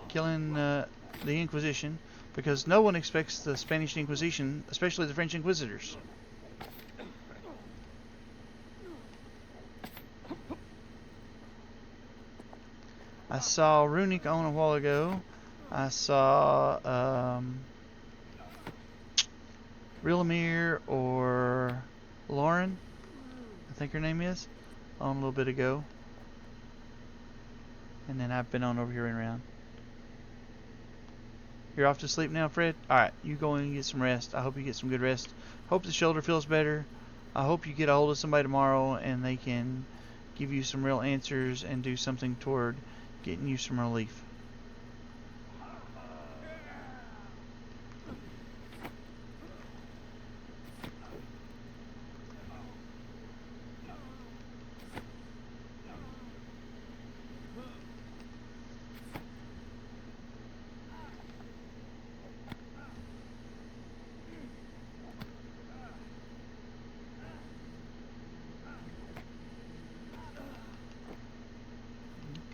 killing the Inquisition, because no one expects the Spanish Inquisition, especially the French Inquisitors. I saw Runic on a while ago. I saw Rilmir or Lauren, I think her name is, on a little bit ago. And then I've been on over here and around. You're off to sleep now, Fred? Alright, you go in and get some rest. I hope you get some good rest. Hope the shoulder feels better. I hope you get a hold of somebody tomorrow and they can give you some real answers and do something toward getting you some relief.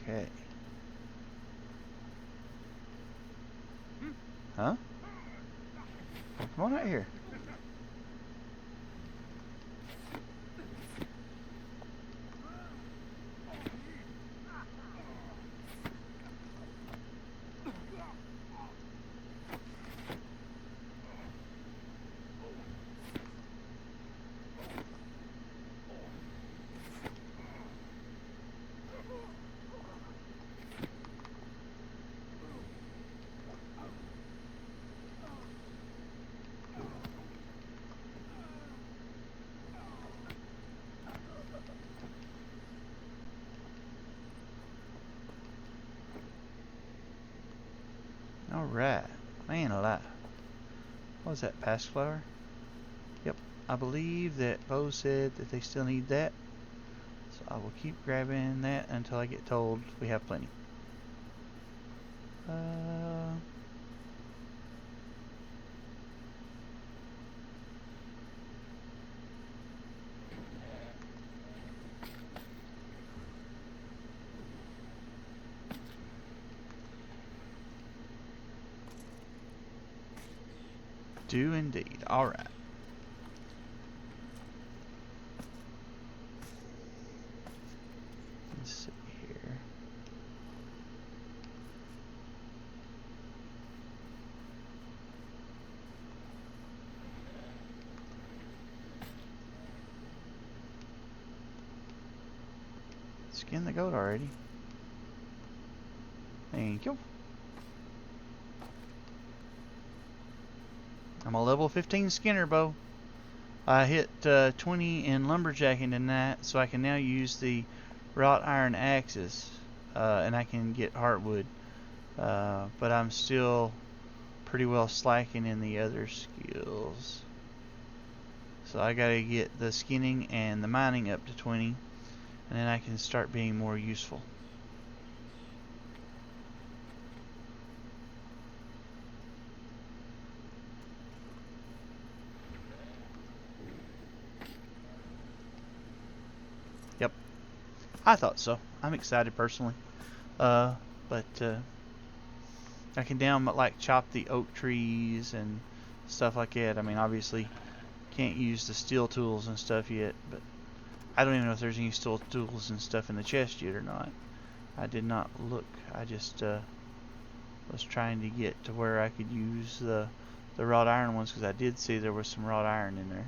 Okay. Huh? Come on out here. Alright. Man alive. What was that, past flower? Yep. I believe that Bo said that they still need that. So I will keep grabbing that until I get told we have plenty. Do indeed. Alright. Let's see here. Skin the goat already. Thank you. I'm a level 15 Skinner bow. I hit 20 in lumberjacking in that, so I can now use the wrought iron axes, and I can get heartwood. But I'm still pretty well slacking in the other skills. So I gotta get the skinning and the mining up to 20, and then I can start being more useful. Yep, I thought so. I'm excited personally, but I can down like chop the oak trees and stuff like that. I mean, obviously can't use the steel tools and stuff yet, but I don't even know if there's any steel tools and stuff in the chest yet or not. I did not look. I just was trying to get to where I could use the wrought iron ones, because I did see there was some wrought iron in there.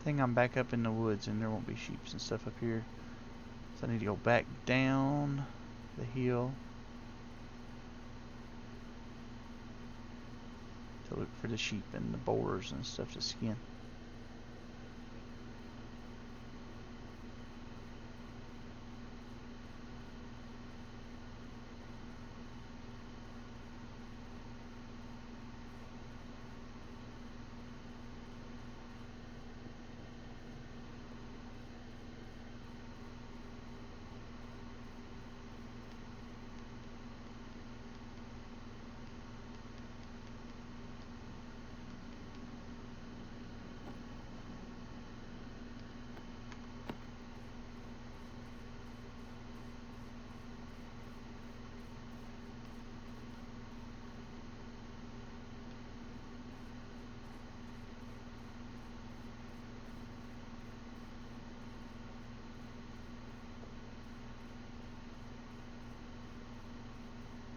think I'm back up in the woods and there won't be sheep and stuff up here. So I need to go back down the hill to look for the sheep and the boars and stuff to skin.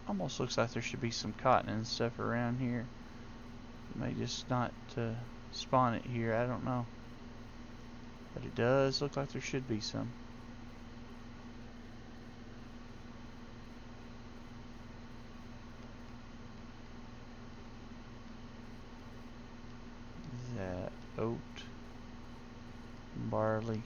Almost looks like there should be some cotton and stuff around here. It may just not spawn it here, I don't know. But it does look like there should be some. Is that oat? Barley?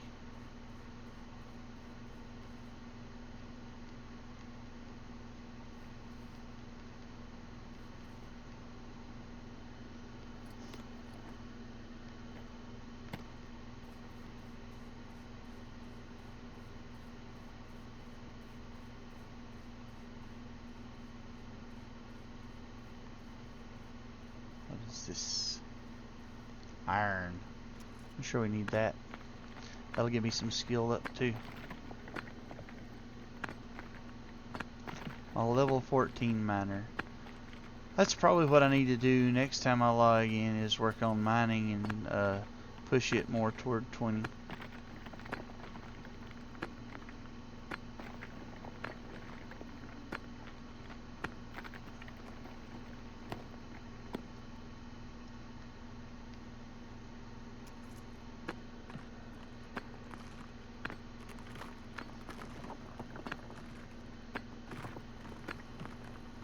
This iron. I'm sure we need that. That'll give me some skill up too. A level 14 miner. That's probably what I need to do next time I log in, is work on mining and push it more toward 20.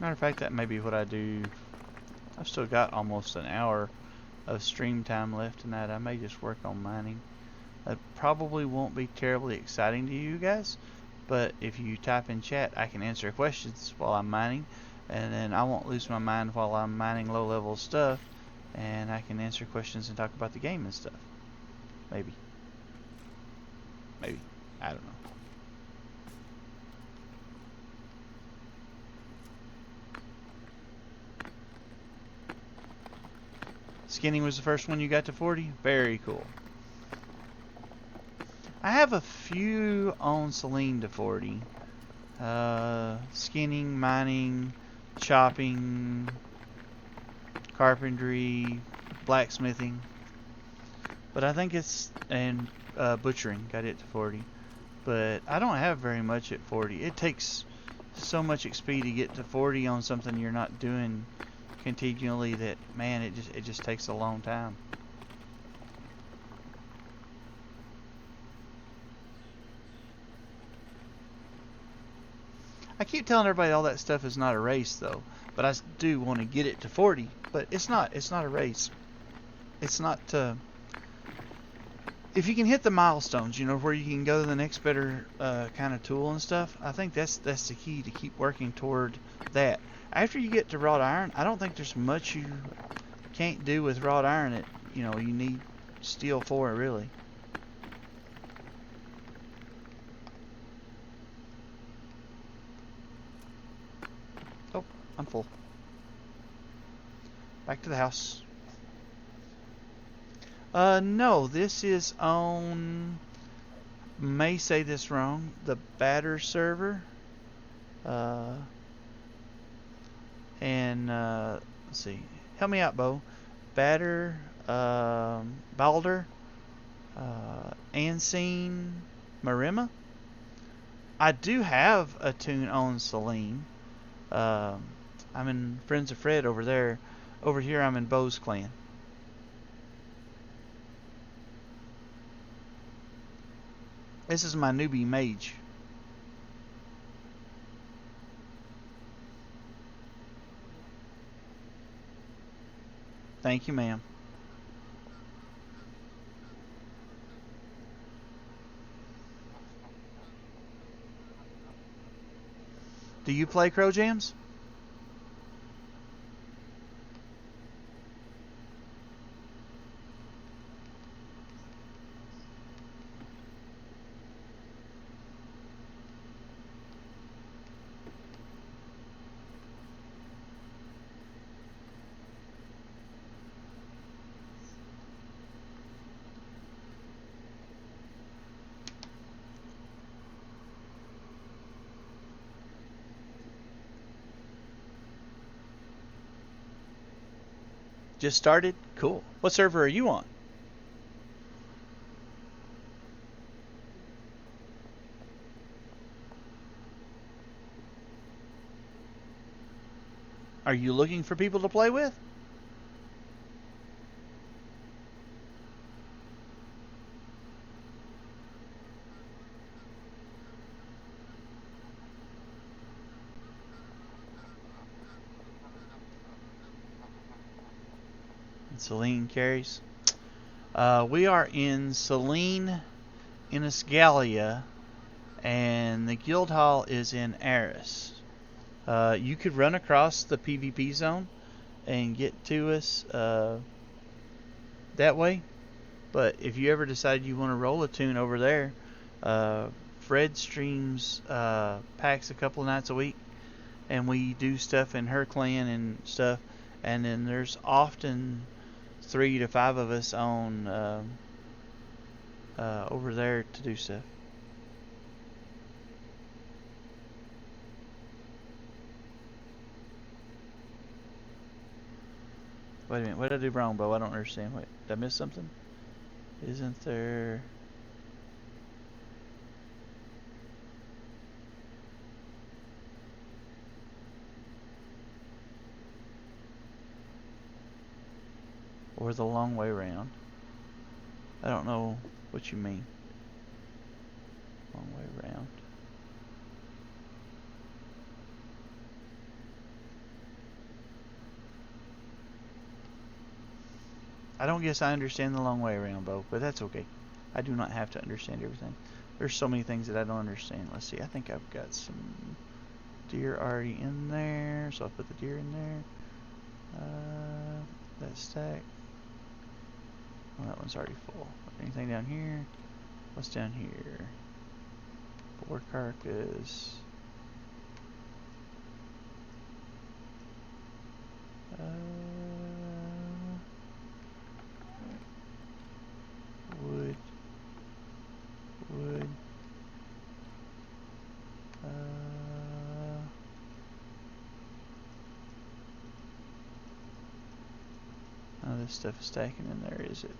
Matter of fact, that may be what I do. I've still got almost an hour of stream time left in that. I may just work on mining. That probably won't be terribly exciting to you guys, but if you type in chat, I can answer questions while I'm mining, and then I won't lose my mind while I'm mining low level stuff, and I can answer questions and talk about the game and stuff. Maybe. Maybe. I don't know. Skinning was the first one you got to 40? Very cool. I have a few on Celine to 40. Skinning, mining, chopping, carpentry, blacksmithing. But I think it's, and butchering, got it to 40. But I don't have very much at 40. It takes so much XP to get to 40 on something you're not doing continually that, man, it just takes a long time. I keep telling everybody all that stuff is not a race though, but I do want to get it to 40, but it's not a race. It's not if you can hit the milestones, you know, where you can go to the next better kind of tool and stuff, I think that's the key to keep working toward that. After you get to wrought iron, I don't think there's much you can't do with wrought iron that, you know, you need steel for it, really. Oh, I'm full. Back to the house. No, this is on, may say this wrong, the batter server. And let's see, help me out, Bo. Batter, Balder, Ancien, Marema. I do have a tune on Celine. I'm in Friends of Fred over there. Over here I'm in Bo's clan. This is my newbie mage. Thank you, ma'am. Do you play Crow Jams? Just started? Cool. What server are you on? Are you looking for people to play with? Selene carries. We are in Selene, Innisgalia, and the guild hall is in Aris. You could run across the PvP zone and get to us that way. But if you ever decide you want to roll a tune over there, Fred streams packs a couple nights a week, and we do stuff in her clan and stuff. And then there's often 3 to 5 of us on over there to do stuff. Wait a minute, what did I do wrong, Bo? I don't understand. Wait, did I miss something? Isn't there... Or the long way around? I don't know what you mean. Long way around. I don't guess I understand the long way around, Bo, but that's okay. I do not have to understand everything. There's so many things that I don't understand. Let's see, I think I've got some deer already in there, so I'll put the deer in there. That stack. Well, that one's already full. Anything down here? What's down here? Boar carcass. Wood. Wood. Oh, this stuff is stacking in there, is it?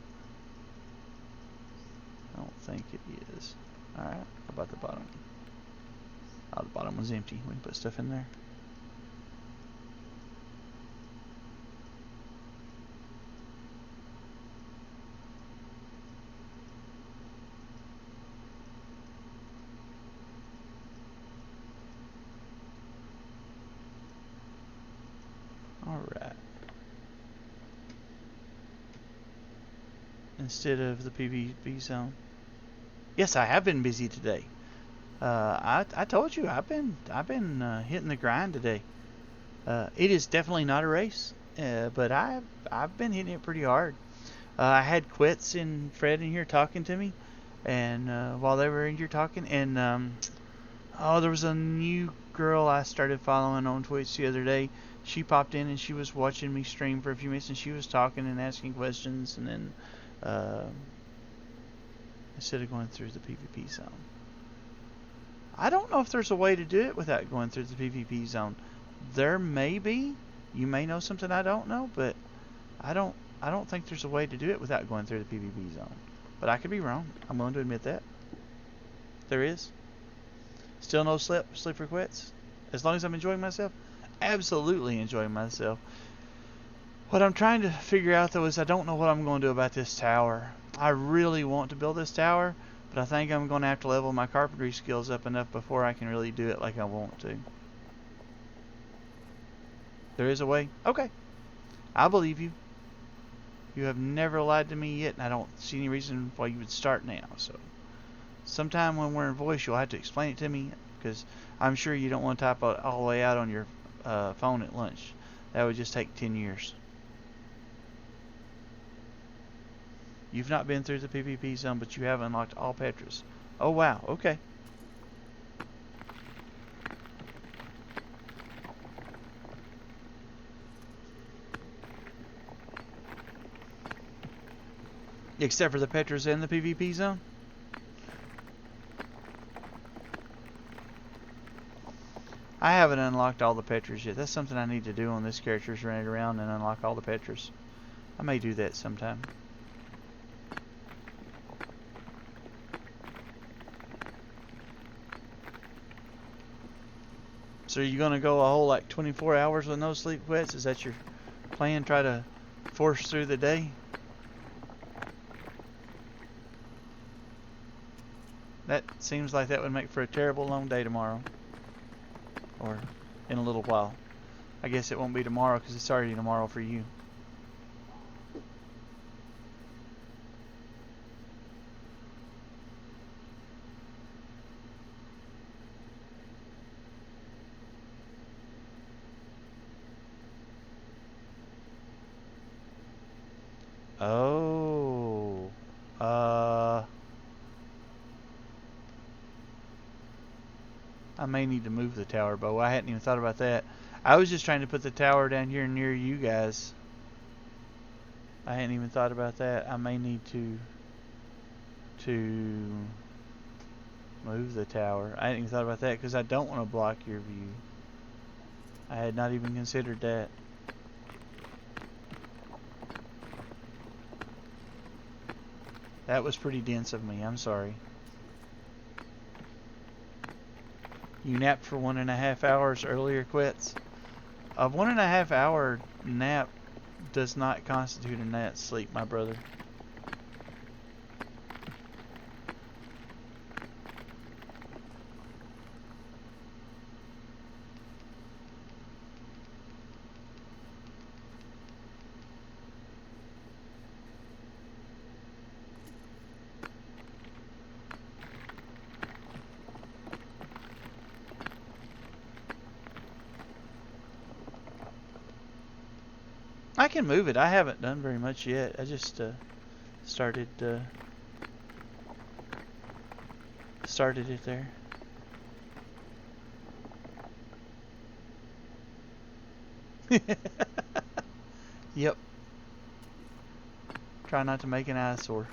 I don't think it is. Alright, how about the bottom? Oh, the bottom one's empty. We can put stuff in there. Alright. Instead of the PvP zone. Yes, I have been busy today. I told you I've been hitting the grind today. It is definitely not a race, but I've been hitting it pretty hard. I had Quits and Fred in here talking to me, and while they were in here talking, and there was a new girl I started following on Twitch the other day. She popped in and she was watching me stream for a few minutes, and she was talking and asking questions, and then instead of going through the PvP zone. I don't know if there's a way to do it without going through the PvP zone. There may be. You may know something I don't know, but I don't think there's a way to do it without going through the PvP zone. But I could be wrong. I'm willing to admit that. There is. Still no sleep for Quits. As long as I'm enjoying myself. Absolutely enjoying myself. What I'm trying to figure out though is I don't know what I'm going to do about this tower. I really want to build this tower, But I think I'm going to have to level my carpentry skills up enough before I can really do it like I want to. There is a way? Okay. I believe you. You have never lied to me yet, and I don't see any reason why you would start now. So, sometime when we're in voice, you'll have to explain it to me, because I'm sure you don't want to type it all the way out on your phone at lunch. That would just take 10 years. You've not been through the PvP zone, but you have unlocked all Petras. Oh, wow. Okay. Except for the Petras in the PvP zone? I haven't unlocked all the Petras yet. That's something I need to do on this character, is run it around and unlock all the Petras. I may do that sometime. So are you going to go a whole like 24 hours with no sleep quits? Is that your plan? Try to force through the day? That seems like that would make for a terrible long day tomorrow. Or in a little while. I guess it won't be tomorrow because it's already tomorrow for you. Oh. I may need to move the tower bow. I hadn't even thought about that. I was just trying to put the tower down here near you guys. I hadn't even thought about that. I may need to move the tower. I hadn't even thought about that because I don't want to block your view. I had not even considered that. That was pretty dense of me. I'm sorry. You napped for 1.5 hours earlier, Quits? A 1.5 hour nap does not constitute a night's sleep, my brother. I can move it. I haven't done very much yet. I just started it there. Yep. Try not to make an eyesore.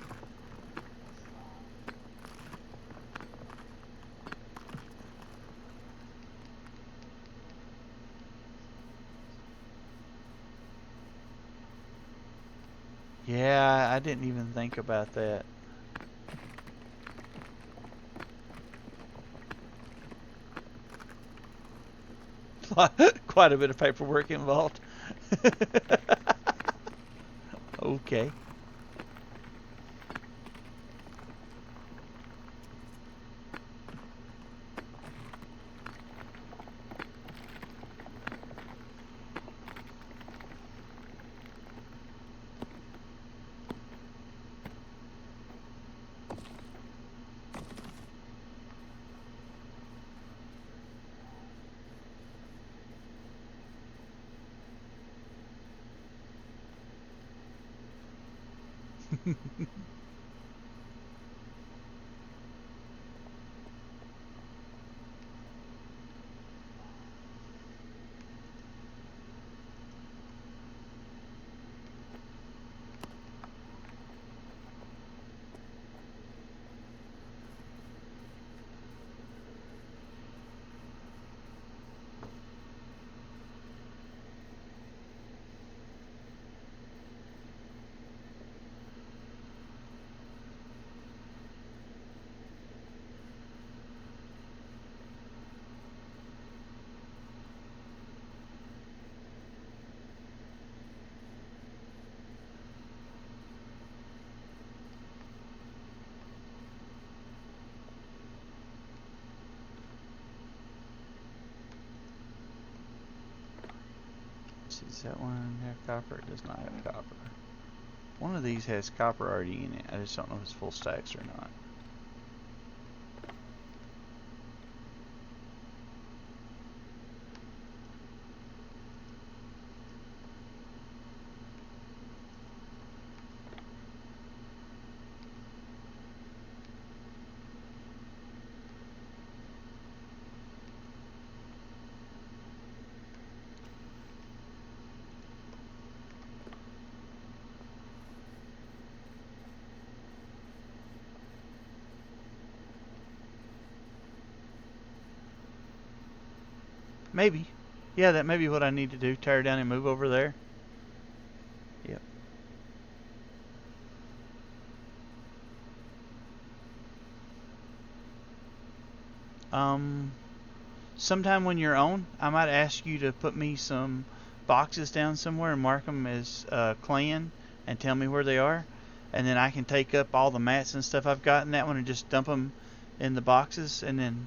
Yeah, I didn't even think about that. Quite a bit of paperwork involved. Okay. Does that one have copper? It does not have copper. One of these has copper already in it. I just don't know if it's full stacks or not. Maybe. Yeah, that may be what I need to do. Tear down and move over there. Yep. Sometime when you're on, I might ask you to put me some boxes down somewhere and mark them as clan and tell me where they are. And then I can take up all the mats and stuff I've got in that one and just dump them in the boxes and then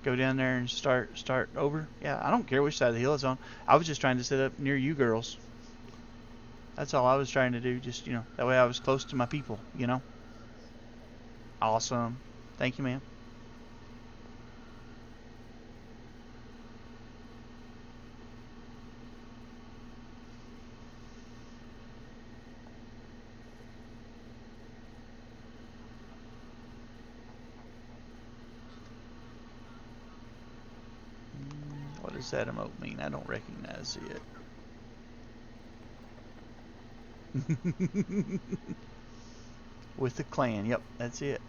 go down there and start over. Yeah, I don't care which side of the hill it's on. I was just trying to set up near you girls. That's all I was trying to do. Just, that way I was close to my people, Awesome. Thank you, ma'am. What does that emote mean? I don't recognize it. With the clan. Yep, that's it.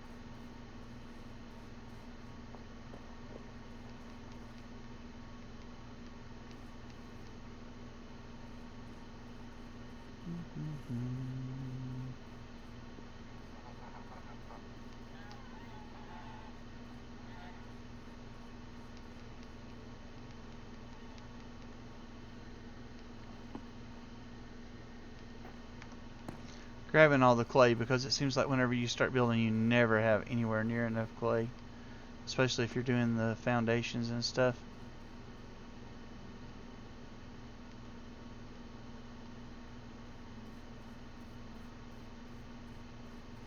Grabbing all the clay because it seems like whenever you start building you never have anywhere near enough clay, especially if you're doing the foundations and stuff.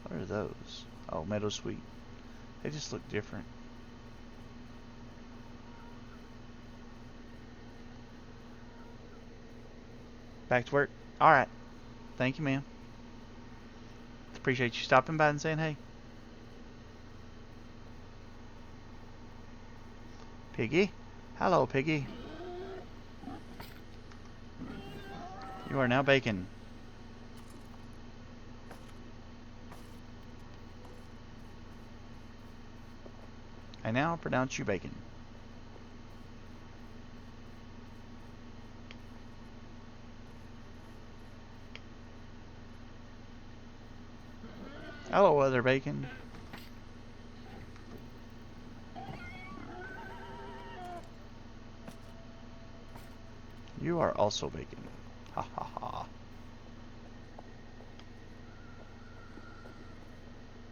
What are those? Oh, meadow sweet. They just look different. Back to work. Alright. Thank you, ma'am. Appreciate you stopping by and saying hey. Piggy? Hello, Piggy. You are now bacon. I now pronounce you bacon. Hello, other bacon. You are also bacon. Ha ha ha.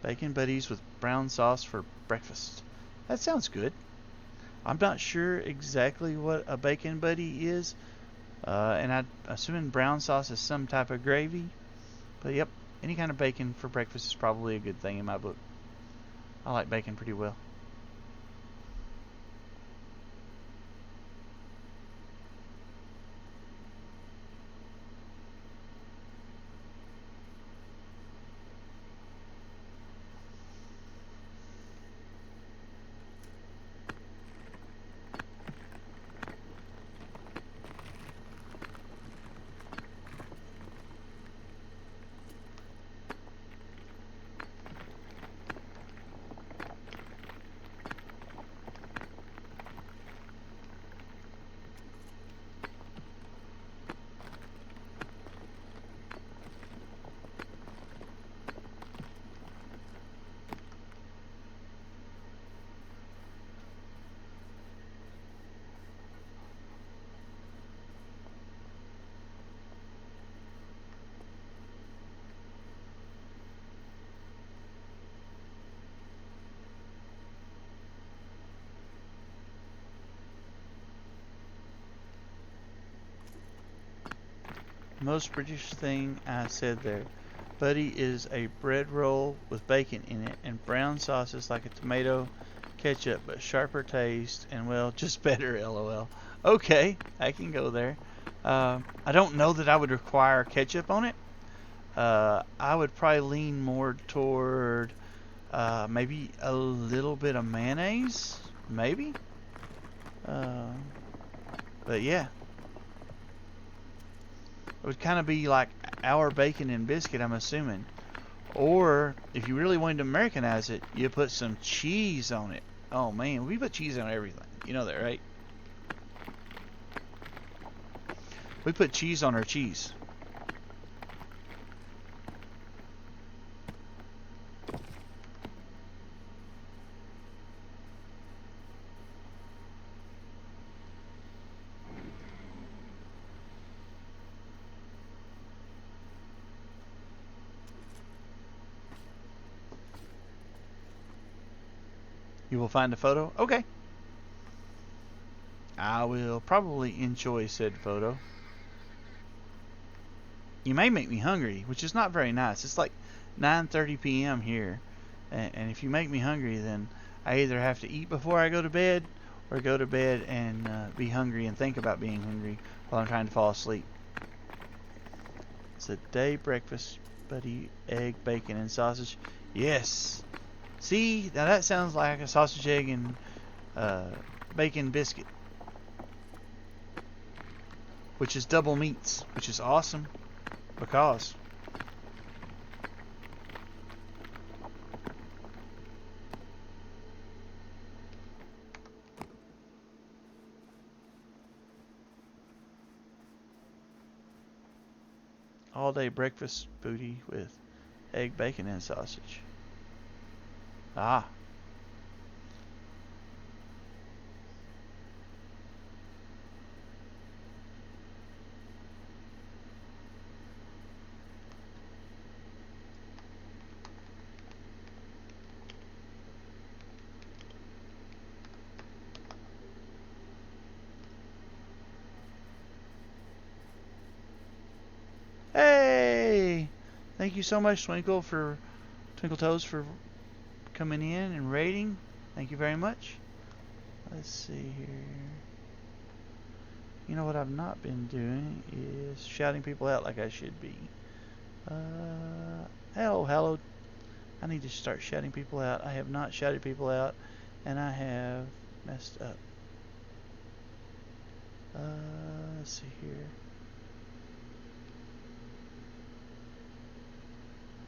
Bacon buddies with brown sauce for breakfast. That sounds good. I'm not sure exactly what a bacon buddy is, and I'm assuming brown sauce is some type of gravy. But yep, any kind of bacon for breakfast is probably a good thing in my book. I like bacon pretty well. Most British thing I said there. Buddy is a bread roll with bacon in it and brown sauces like a tomato ketchup, but sharper taste and, well, just better, lol. Okay, I can go there. I don't know that I would require ketchup on it. I would probably lean more toward maybe a little bit of mayonnaise, maybe. But yeah, it would kind of be like our bacon and biscuit, I'm assuming. Or if you really wanted to Americanize it, you put some cheese on it. Oh man, we put cheese on everything. You know that, right? We put cheese on our cheese. You will find a photo? Okay. I will probably enjoy said photo. You may make me hungry, which is not very nice. It's like 9:30 p.m. here. And if you make me hungry, then I either have to eat before I go to bed or go to bed and be hungry and think about being hungry while I'm trying to fall asleep. It's a day breakfast, buddy. Egg, bacon, and sausage. Yes. See, now that sounds like a sausage, egg, and bacon biscuit, which is double meats, which is awesome because all day breakfast booty with egg, bacon, and sausage. Ah. Hey! Thank you so much, Twinkle Toes, for coming in and rating. Thank you very much. Let's see here. You know what I've not been doing is shouting people out like I should be. Hello. I need to start shouting people out. I have not shouted people out, and I have messed up. Let's see here.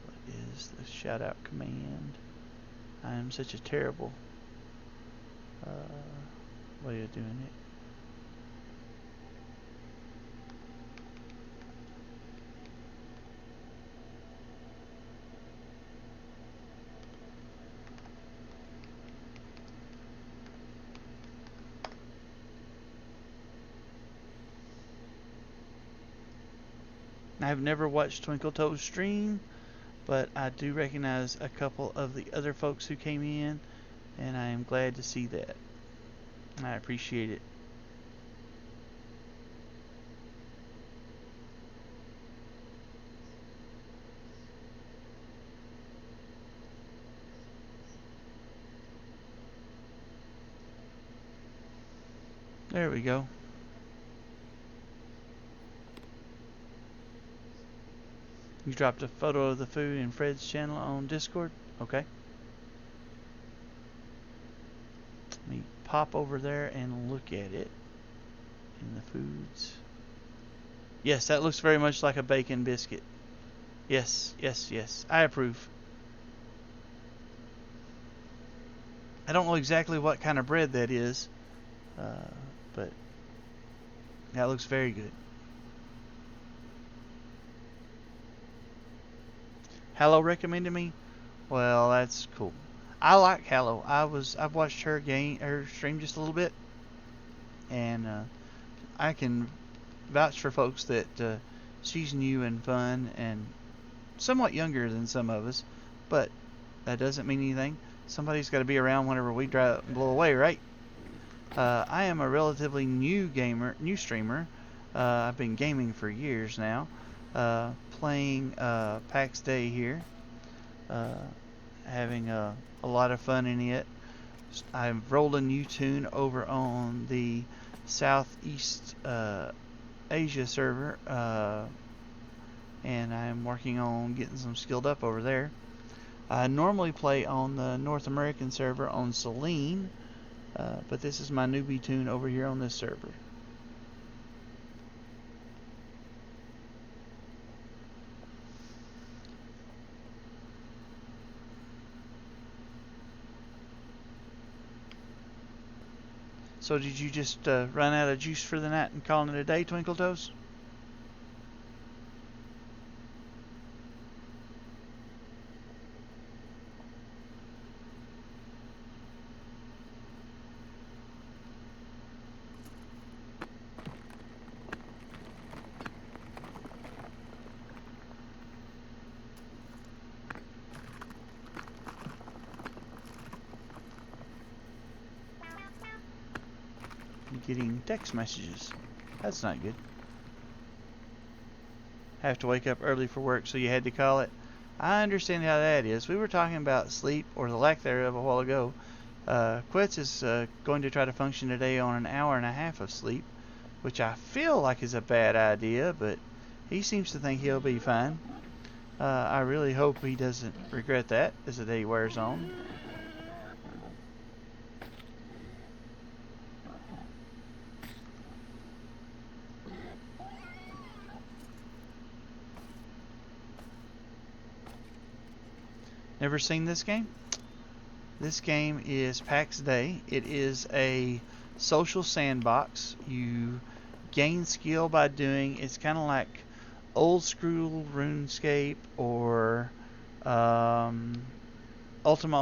What is the shout out command? I am such a terrible way of doing it. I've never watched Twinkle Toes stream, but I do recognize a couple of the other folks who came in, and I am glad to see that. I appreciate it. There we go. You dropped a photo of the food in Fred's channel on Discord? Okay. Let me pop over there and look at it in the foods. Yes, that looks very much like a bacon biscuit. Yes. I approve. I don't know exactly what kind of bread that is, but that looks very good. Hallow recommended me. Well, that's cool. I like Hallow. I've watched her stream just a little bit, and I can vouch for folks that she's new and fun and somewhat younger than some of us, but that doesn't mean anything. Somebody's got to be around whenever we blow away, right? I am a relatively new streamer. I've been gaming for years now, playing PAX Day here, having a lot of fun in it. I've rolled a new tune over on the Southeast Asia server, and I'm working on getting some skilled up over there. I normally play on the North American server on Selene, but this is my newbie tune over here on this server. So did you just run out of juice for the night and calling it a day, Twinkle Toes? Getting text messages. That's not good. Have to wake up early for work, so you had to call it. I understand how that is. We were talking about sleep, or the lack thereof, a while ago. Quetz is going to try to function today on an hour and a half of sleep, which I feel like is a bad idea, but he seems to think he'll be fine. I really hope he doesn't regret that as the day wears on. Never seen this game? This game is PAX Day. It is a social sandbox. You gain skill by doing, it's kind of like old school RuneScape or Ultima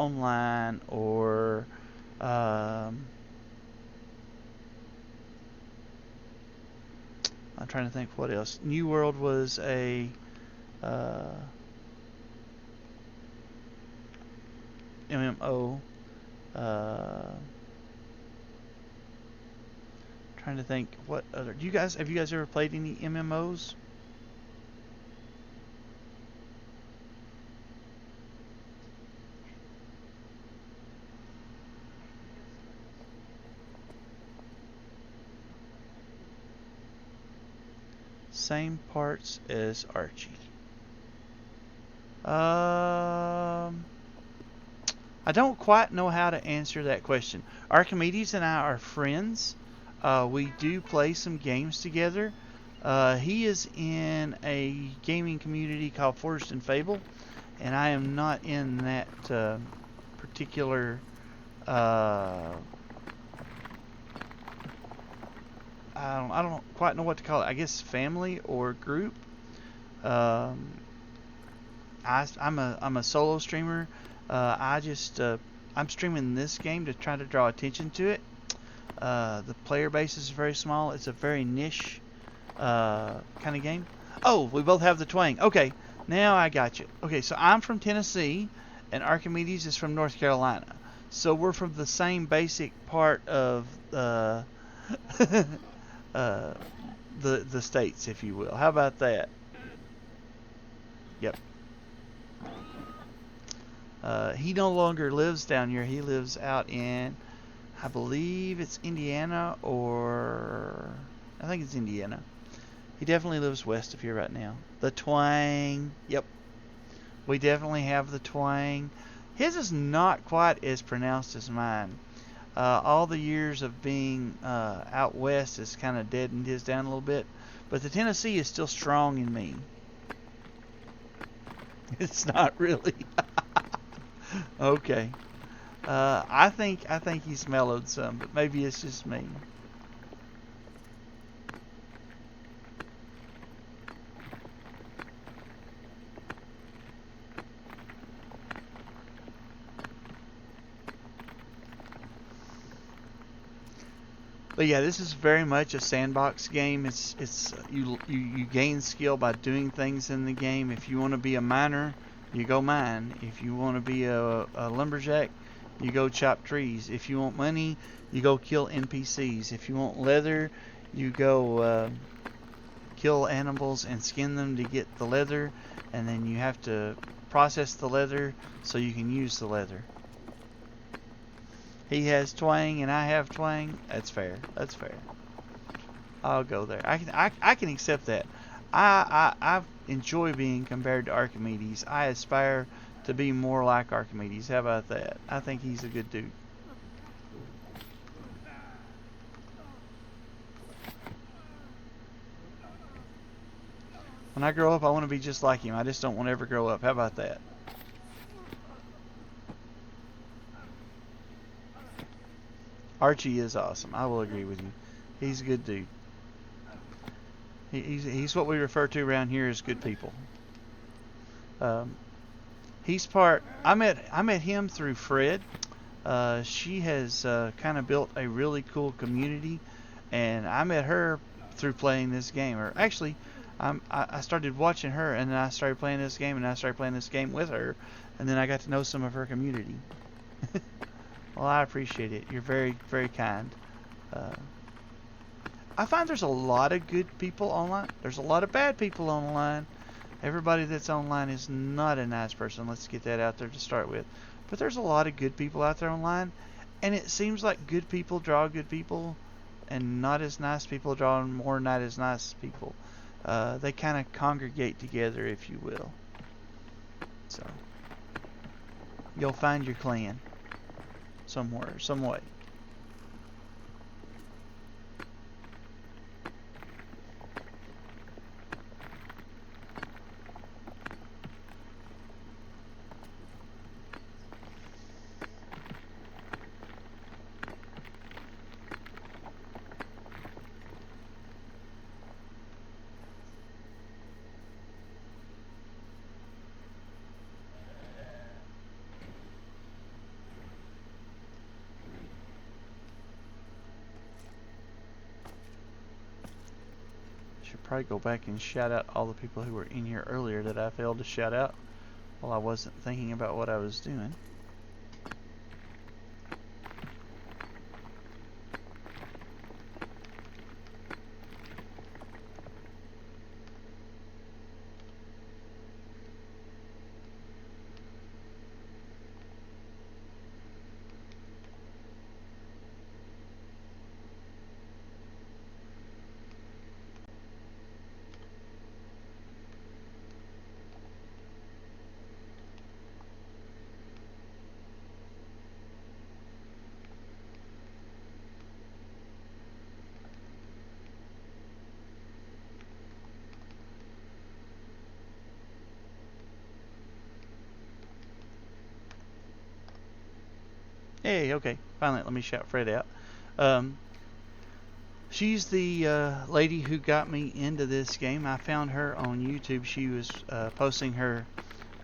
Online or I'm trying to think what else. New World was a MMO. Trying to think what other. Have you guys ever played any MMOs? Same parts as Archie. I don't quite know how to answer that question. Archimedes and I are friends. We do play some games together. He is in a gaming community called Forged and Fable, and I am not in that particular I don't quite know what to call it. I guess family or group. I'm a solo streamer. I'm streaming this game to try to draw attention to it. The player base is very small. It's a very niche kind of game. Oh, we both have the twang. Okay, now I got you. Okay, so I'm from Tennessee, and Archimedes is from North Carolina. So we're from the same basic part of the states, if you will. How about that? Yep. He no longer lives down here. He lives out in, I believe it's Indiana, or I think it's Indiana. He definitely lives west of here right now. The twang. Yep. We definitely have the twang. His is not quite as pronounced as mine. All the years of being out west has kind of deadened his down a little bit. But the Tennessee is still strong in me. It's not really. Okay. I think he's mellowed some, but maybe it's just me. But yeah, this is very much a sandbox game. You gain skill by doing things in the game. If you want to be a miner, you go mine. If you want to be a lumberjack, you go chop trees. If you want money, you go kill NPCs. If you want leather, you go kill animals and skin them to get the leather, and then you have to process the leather so you can use the leather. He has twang and I have twang. That's fair. That's fair. I'll go there. I can accept that. I enjoy being compared to Archimedes. I aspire to be more like Archimedes. How about that? I think he's a good dude. When I grow up, I want to be just like him. I just don't want to ever grow up. How about that? Archie is awesome. I will agree with you. He's a good dude. He's what we refer to around here as good people. He's part. I met him through Fred. She has kind of built a really cool community, and I met her through playing this game. Or actually, I started watching her, and then I started playing this game, and I started playing this game with her, and then I got to know some of her community. Well, I appreciate it. You're very, very kind. I find there's a lot of good people online. There's a lot of bad people online. Everybody that's online is not a nice person. Let's get that out there to start with. But there's a lot of good people out there online. And it seems like good people draw good people. And not as nice people draw more not as nice people. They kind of congregate together, if you will. So, you'll find your clan. Somewhere, some way. Should probably go back and shout out all the people who were in here earlier that I failed to shout out while I wasn't thinking about what I was doing. Hey, okay, finally let me shout Fred out. She's the lady who got me into this game. I found her on YouTube. She was posting her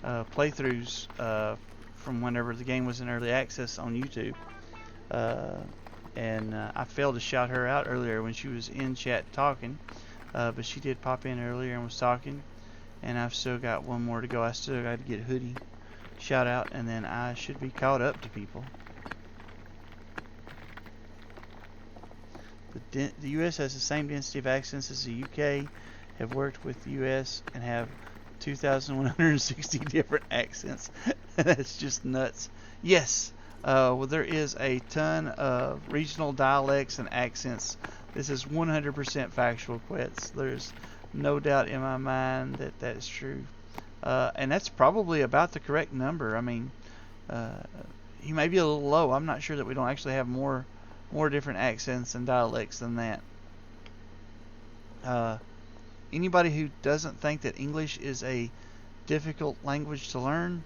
playthroughs from whenever the game was in early access on YouTube. And I failed to shout her out earlier when she was in chat talking. But she did pop in earlier and was talking. And I've still got one more to go. I still got to get Hoodie shout out, and then I should be caught up to people. The U.S. has the same density of accents as the U.K. Have worked with the U.S. and have 2,160 different accents. That's just nuts. Yes, well, there is a ton of regional dialects and accents. This is 100% factual, Quets. There's no doubt in my mind that that's true. And that's probably about the correct number. I mean, he may be a little low. I'm not sure that we don't actually have more different accents and dialects than that. Anybody who doesn't think that English is a difficult language to learn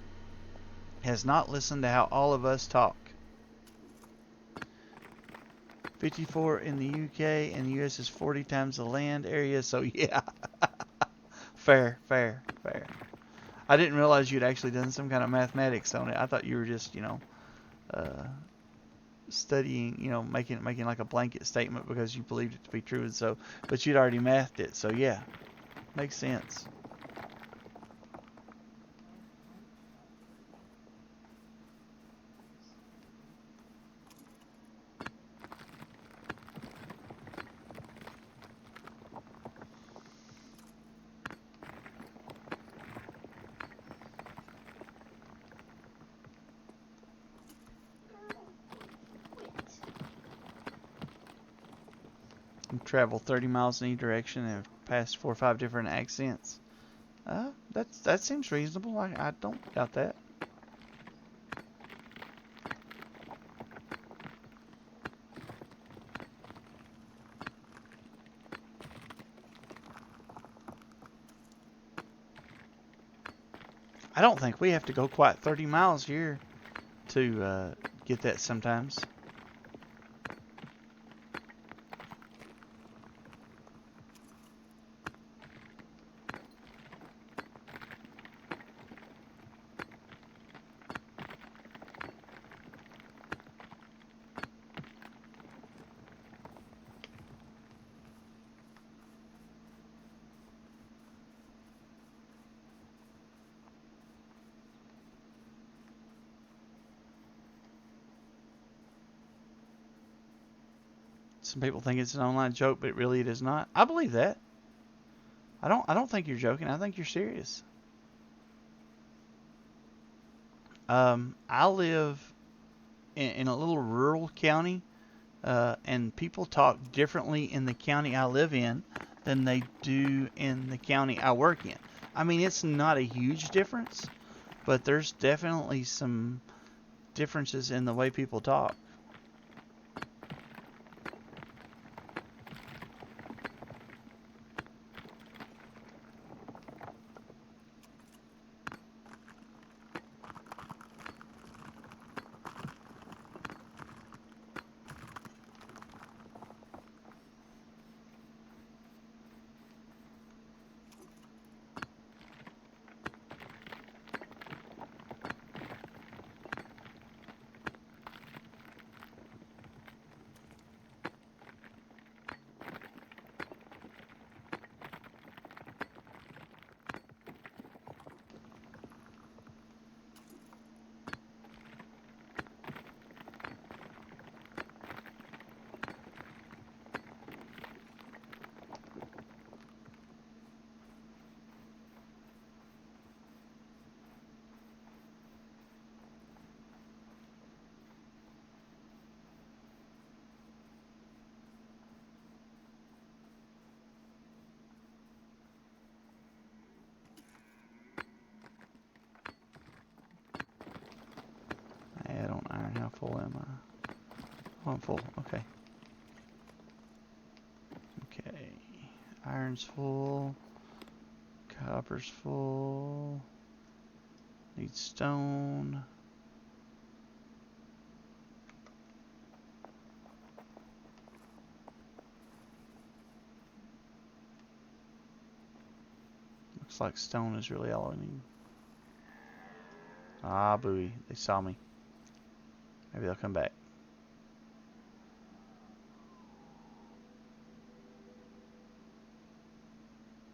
has not listened to how all of us talk. 54 in the UK, and the US is 40 times the land area, so yeah. Fair. I didn't realize you'd actually done some kind of mathematics on it. I thought you were just, studying, making like a blanket statement because you believed it to be true, and so, but you'd already mathed it, so yeah, makes sense. travel 30 miles in any direction and pass 4 or 5 different accents. That seems reasonable. I don't doubt that. I don't think we have to go quite 30 miles here to get that sometimes. Some people think it's an online joke, but really it is not. I believe that. I don't think you're joking. I think you're serious. I live in a little rural county, and people talk differently in the county I live in than they do in the county I work in. I mean, it's not a huge difference, but there's definitely some differences in the way people talk. Add on iron. How full am I? Oh, I'm full. Okay. Okay. Iron's full. Copper's full. Need stone. Looks like stone is really all I need. Ah, booey. They saw me. Maybe they'll come back.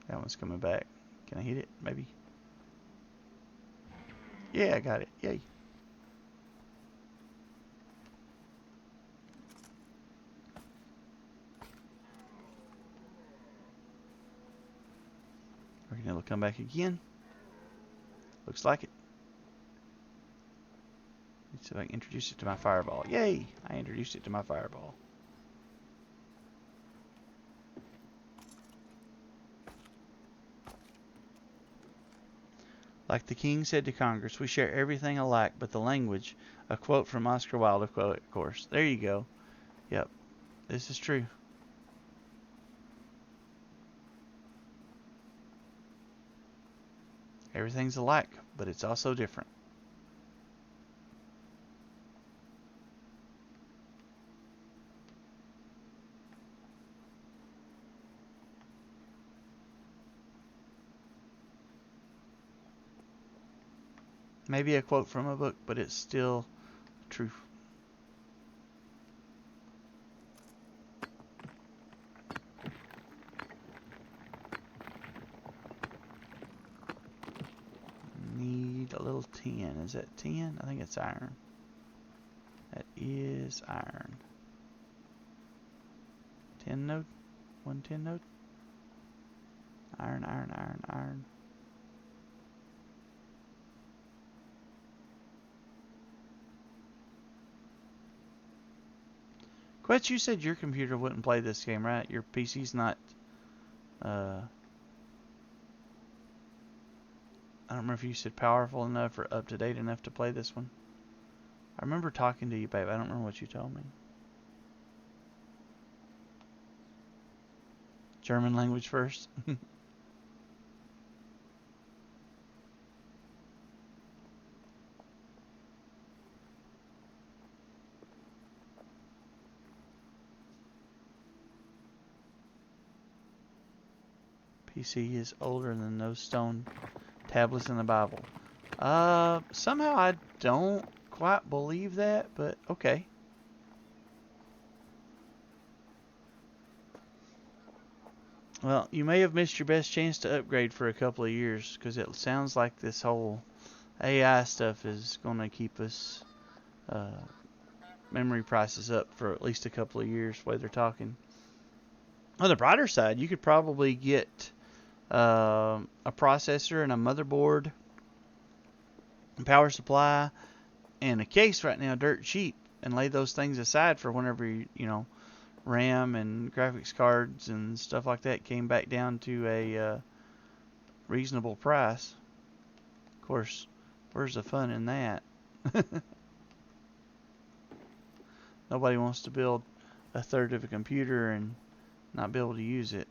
That one's coming back. Can I hit it? Maybe. Yeah, I got it. Yay. Reckon it'll come back again. Looks like it. Let's see if I can introduce it to my fireball. Yay! I introduced it to my fireball. Like the king said to Congress, we share everything alike but the language. A quote from Oscar Wilde, of course. There you go. Yep. This is true. Everything's alike, but it's also different. Maybe a quote from a book, but it's still true. Need a little tin. Is that tin? I think it's iron. That is iron. Tin node? One tin node? Iron, iron, iron, iron. Quetch, you said your computer wouldn't play this game, right? Your PC's not... I don't remember if you said powerful enough or up-to-date enough to play this one. I remember talking to you, babe. I don't remember what you told me. German language first. PC is older than those stone tablets in the Bible. Somehow I don't quite believe that, but okay. Well, you may have missed your best chance to upgrade for a couple of years, because it sounds like this whole AI stuff is going to keep us memory prices up for at least a couple of years, the way they're talking. On the brighter side, you could probably get a processor and a motherboard, and power supply, and a case right now dirt cheap, and lay those things aside for whenever RAM and graphics cards and stuff like that came back down to a reasonable price. Of course, where's the fun in that? Nobody wants to build a third of a computer and not be able to use it.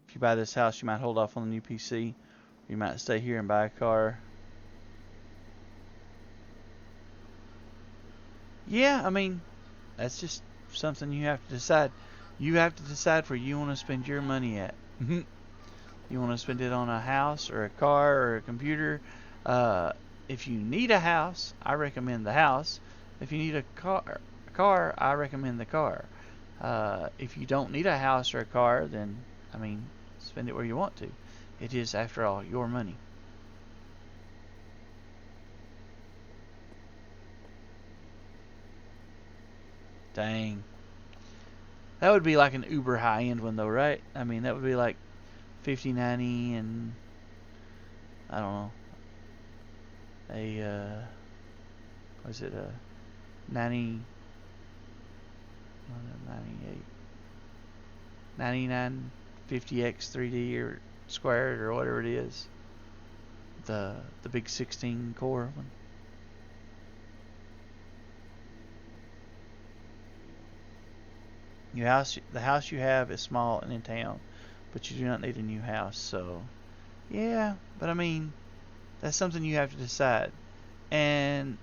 If you buy this house, you might hold off on the new PC. Or you might stay here and buy a car. Yeah, I mean, that's just something you have to decide. You have to decide where you want to spend your money at. You want to spend it on a house or a car or a computer. If you need a house, I recommend the house. If you need a car, I recommend the car. If you don't need a house or a car, then, I mean, spend it where you want to. It is, after all, your money. Dang. That would be like an uber high-end one, though, right? I mean, that would be like 5090 and, I don't know, was it a 90, 98, 9950X 3D or squared or whatever it is. The big 16 core one. The house you have is small and in town, but you do not need a new house. So, yeah, but I mean, that's something you have to decide. And,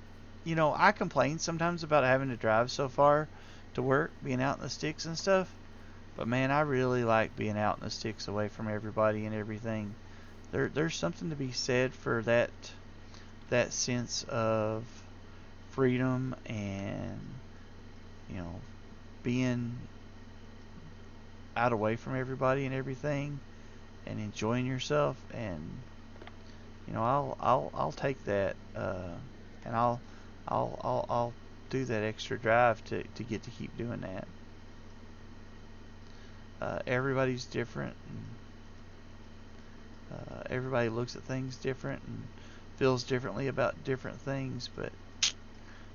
I complain sometimes about having to drive so far to work, being out in the sticks and stuff. But man, I really like being out in the sticks away from everybody and everything. There's something to be said for that sense of freedom and, being out away from everybody and everything and enjoying yourself. And I'll take that, and I'll do that extra drive to get to keep doing that. Everybody's different, and everybody looks at things different and feels differently about different things, but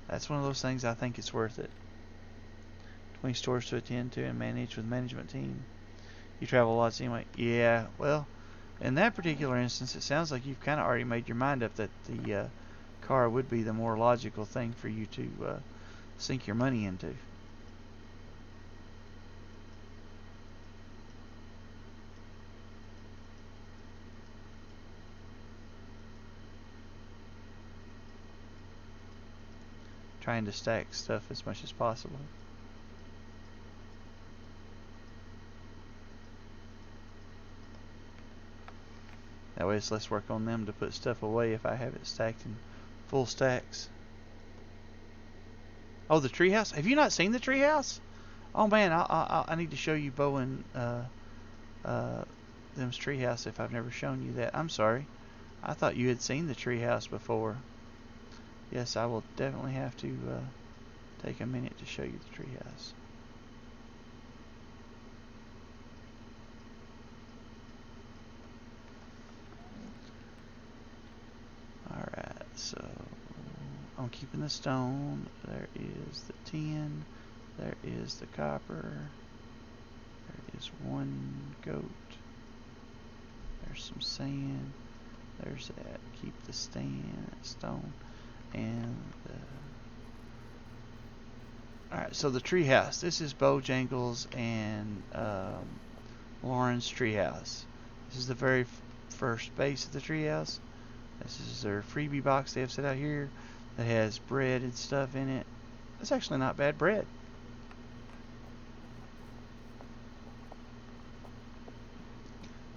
that's one of those things I think it's worth it. 20 stores to attend to and manage with management team. You travel lots anyway. Yeah, well, in that particular instance, it sounds like you've kind of already made your mind up that the car would be the more logical thing for you to sink your money into. Trying to stack stuff as much as possible. That way it's less work on them to put stuff away if I have it stacked in full stacks. Oh, the treehouse? Have you not seen the treehouse? Oh man, I need to show you Bo and them's treehouse if I've never shown you that. I'm sorry. I thought you had seen the treehouse before. Yes, I will definitely have to take a minute to show you the treehouse. Alright, so I'm keeping the stone. There is the tin. There is the copper. There is one goat. There's some sand. There's that. Keep the stone. And alright, so the treehouse. This is Bojangles and Lauren's treehouse. This is the very first base of the treehouse. This is their freebie box they have set out here that has bread and stuff in it. It's actually not bad bread.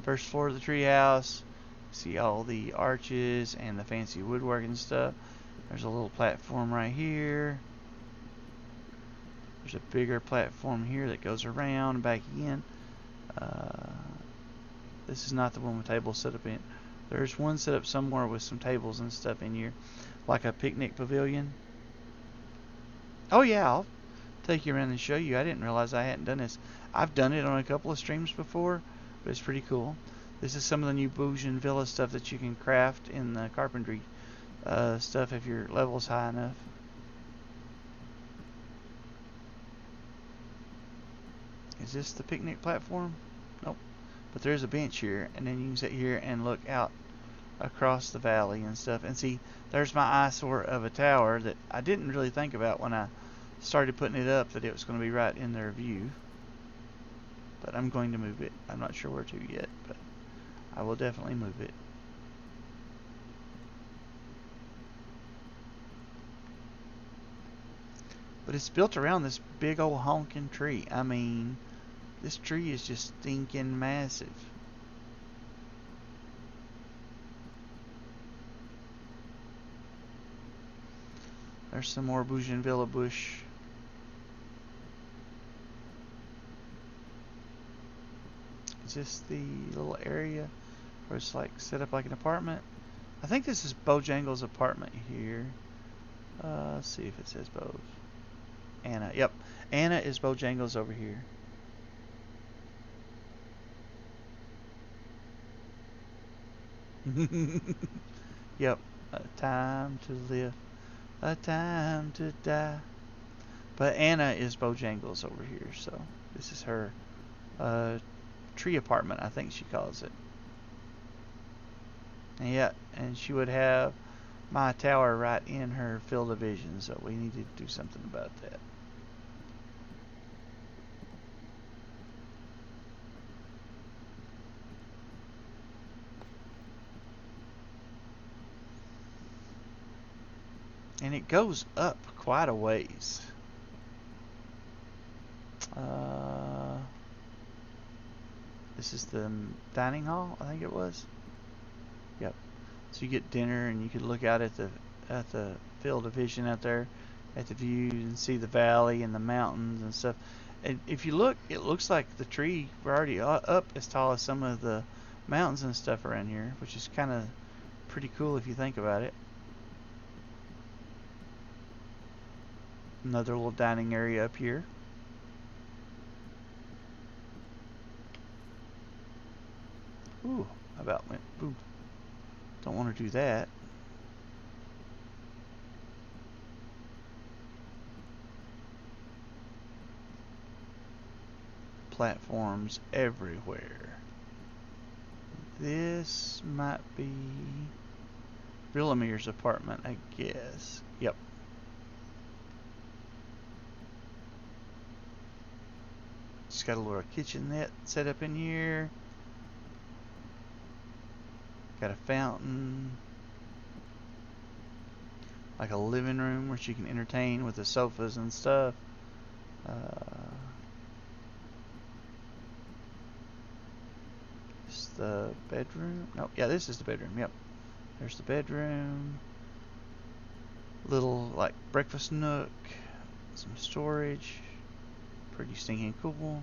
First floor of the treehouse. See all the arches and the fancy woodwork and stuff. There's a little platform right here. There's a bigger platform here that goes around and back in. This is not the one with tables set up in. There's one set up somewhere with some tables and stuff in here, like a picnic pavilion. Oh yeah, I'll take you around and show you. I didn't realize I hadn't done this. I've done it on a couple of streams before, but it's pretty cool. This is some of the new Bougie Villa stuff that you can craft in the carpentry stuff if your level's high enough. Is this the picnic platform? Nope. But there's a bench here, and then you can sit here and look out across the valley and stuff. And see, there's my eyesore of a tower that I didn't really think about when I started putting it up, that it was going to be right in their view. But I'm going to move it. I'm not sure where to yet, but I will definitely move it. But it's built around this big old honking tree. I mean, this tree is just stinking massive. There's some more Bougainvillea bush. Is this the little area where it's like set up like an apartment? I think this is Bojangles' apartment here. Let's see if it says Boj. Anna. Yep. Anna is Bojangles over here. Yep. A time to live. A time to die. But Anna is Bojangles over here, so this is her tree apartment, I think she calls it. And yeah, and she would have my tower right in her field of vision, so we need to do something about that. And it goes up quite a ways. This is the dining hall, I think it was. Yep. So you get dinner, and you could look out at the field of vision out there, at the view, and see the valley and the mountains and stuff. And if you look, it looks like the tree, we're already up as tall as some of the mountains and stuff around here, which is kind of pretty cool if you think about it. Another little dining area up here. Ooh, I about went. Ooh, don't want to do that. Platforms everywhere. This might be Rillamere's apartment, I guess. Yep. Just got a little kitchenette set up in here. Got a fountain. Like a living room where she can entertain with the sofas and stuff. Is the bedroom? No, yeah, this is the bedroom. Yep. There's the bedroom. Little like breakfast nook. Some storage. Pretty stinking cool.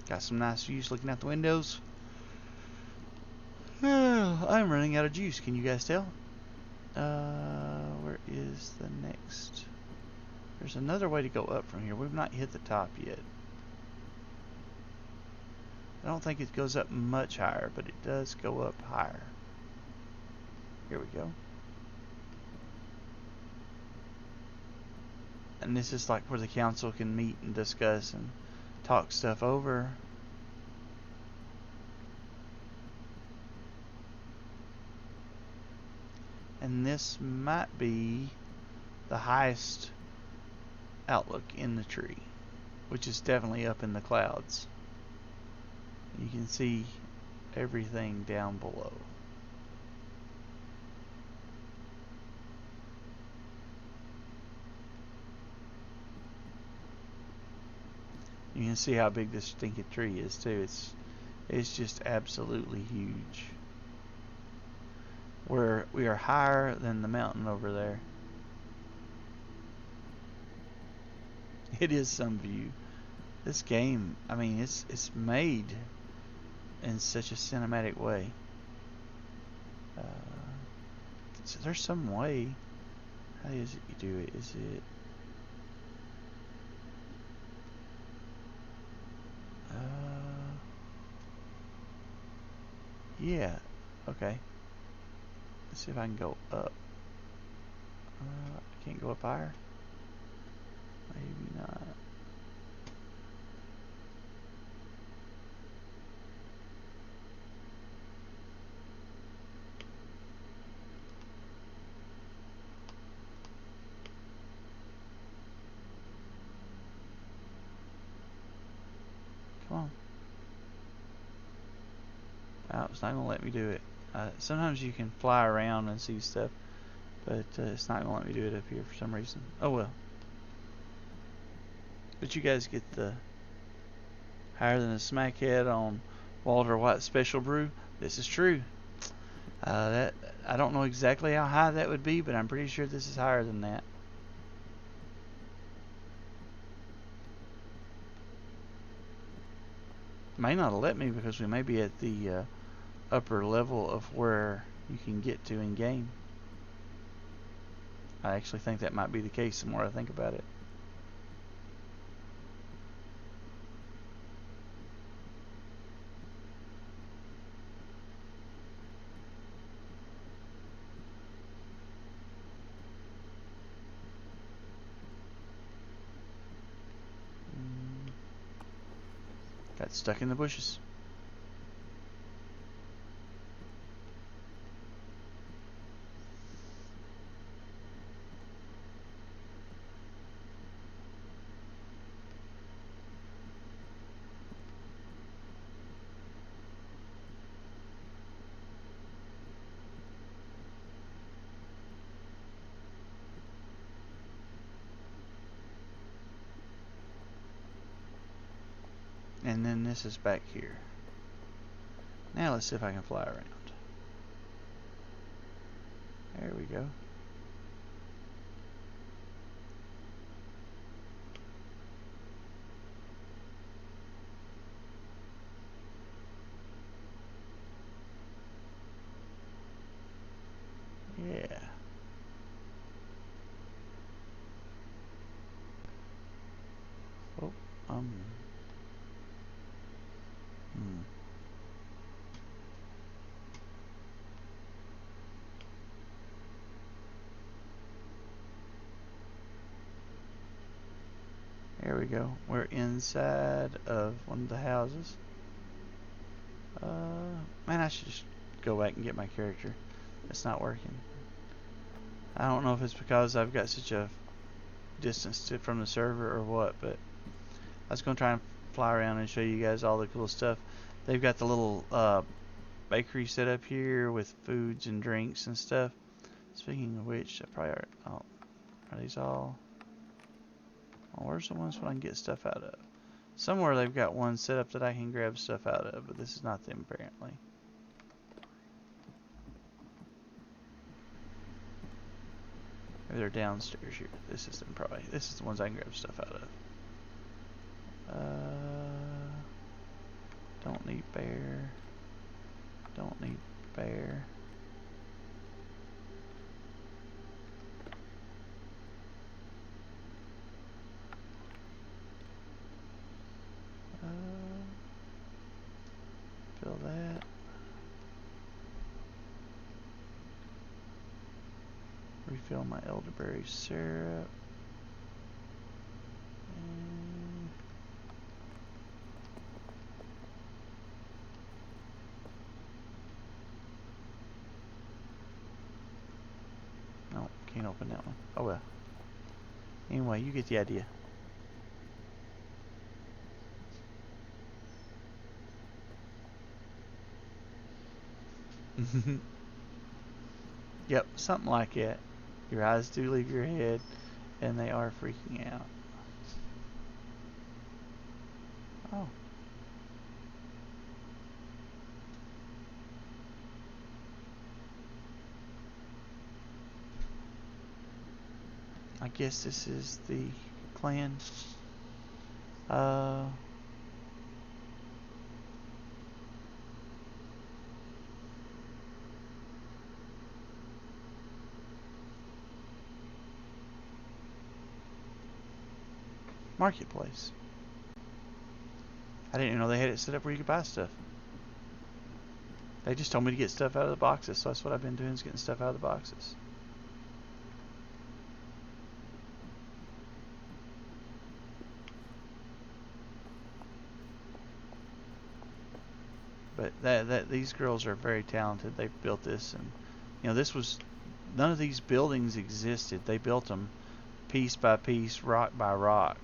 Got some nice views looking out the windows. I'm running out of juice. Can you guys tell? Where is the next? There's another way to go up from here. We've not hit the top yet. I don't think it goes up much higher, but it does go up higher. Here we go. And this is like where the council can meet and discuss and talk stuff over. And this might be the highest outlook in the tree, which is definitely up in the clouds. You can see everything down below. You can see how big this stinking tree is too. It's just absolutely huge. We are higher than the mountain over there. It is some view. This game, I mean, it's made in such a cinematic way. So there's some way. How is it you do it? Is it? Yeah. Okay. Let's see if I can go up. I can't go up higher. Maybe not. Come on. Oh, it's not going to let me do it. Sometimes you can fly around and see stuff, but it's not going to let me do it up here for some reason. Oh well. But you guys get the higher than a smackhead on Walter White Special Brew. This is true. That I don't know exactly how high that would be, but I'm pretty sure this is higher than that. May not have let me because we may be at the upper level of where you can get to in game. I actually think that might be the case the more I think about it. Got stuck in the bushes. And then this is back here. Now let's see if I can fly around. There we go. Yeah. Oh, There we go. We're inside of one of the houses. Man, I should just go back and get my character. It's not working. I don't know if it's because I've got such a distance from the server or what, but I was going to try and fly around and show you guys all the cool stuff. They've got the little bakery set up here with foods and drinks and stuff. Speaking of which, I probably are these all? Well, where's the ones when I can get stuff out of? Somewhere they've got one set up that I can grab stuff out of, but this is not them apparently. Maybe they're downstairs here. This is them probably. This is the ones I can grab stuff out of. Don't need bear. Don't need fair. Fill that. Refill my elderberry syrup. And no, can't open that one. Oh well. Anyway, you get the idea. Yep, something like that. Your eyes do leave your head, and they are freaking out. Oh. I guess this is the clan. Marketplace. I didn't even know they had it set up where you could buy stuff. They just told me to get stuff out of the boxes, so that's what I've been doing, is getting stuff out of the boxes. But these girls are very talented. They've built this, and this was, none of these buildings existed. They built them piece by piece, rock by rock.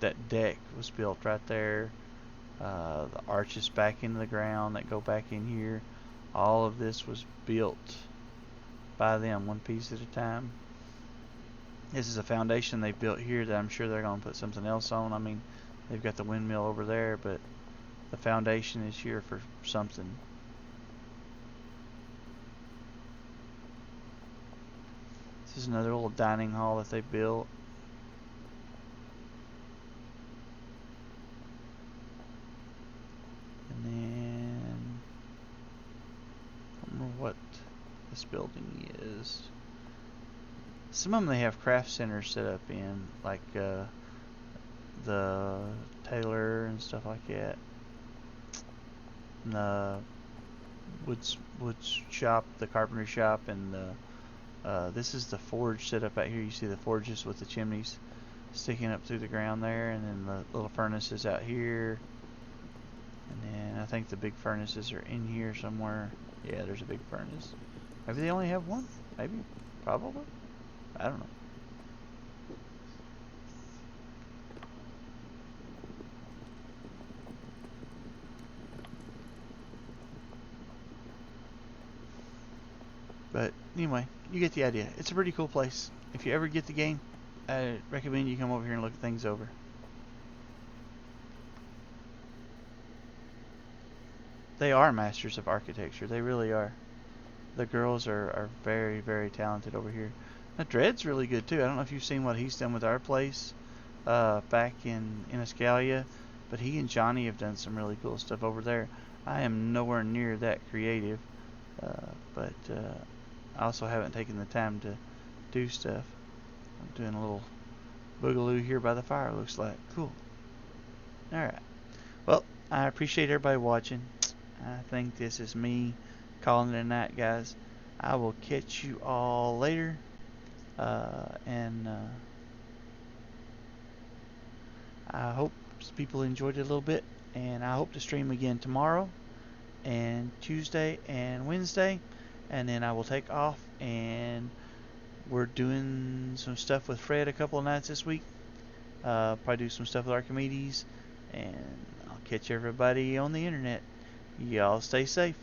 That deck was built right there. The arches back into the ground that go back in here. All of this was built by them, one piece at a time. This is a foundation they built here that I'm sure they're going to put something else on. I mean, they've got the windmill over there, but the foundation is here for something. This is another little dining hall that they built. And then, I don't remember what this building is. Some of them they have craft centers set up in, like the tailor and stuff like that. And the wood shop, the carpentry shop, and this is the forge set up out here. You see the forges with the chimneys sticking up through the ground there, and then the little furnaces out here. And then I think the big furnaces are in here somewhere. Yeah, there's a big furnace. Maybe they only have one? Maybe? Probably? I don't know. But anyway, you get the idea. It's a pretty cool place. If you ever get the game, I recommend you come over here and look things over. They are masters of architecture. They really are. The girls are very, very talented over here. Now, Dred's really good too. I don't know if you've seen what he's done with our place back in Escalia, but he and Johnny have done some really cool stuff over there. I am nowhere near that creative, but I also haven't taken the time to do stuff. I'm doing a little boogaloo here by the fire, looks like. Cool. Alright. Well, I appreciate everybody watching. I think this is me calling it a night, guys. I will catch you all later. I hope people enjoyed it a little bit. And I hope to stream again tomorrow and Tuesday and Wednesday. And then I will take off, and we're doing some stuff with Fred a couple of nights this week. Probably do some stuff with Archimedes. And I'll catch everybody on the internet. Y'all stay safe.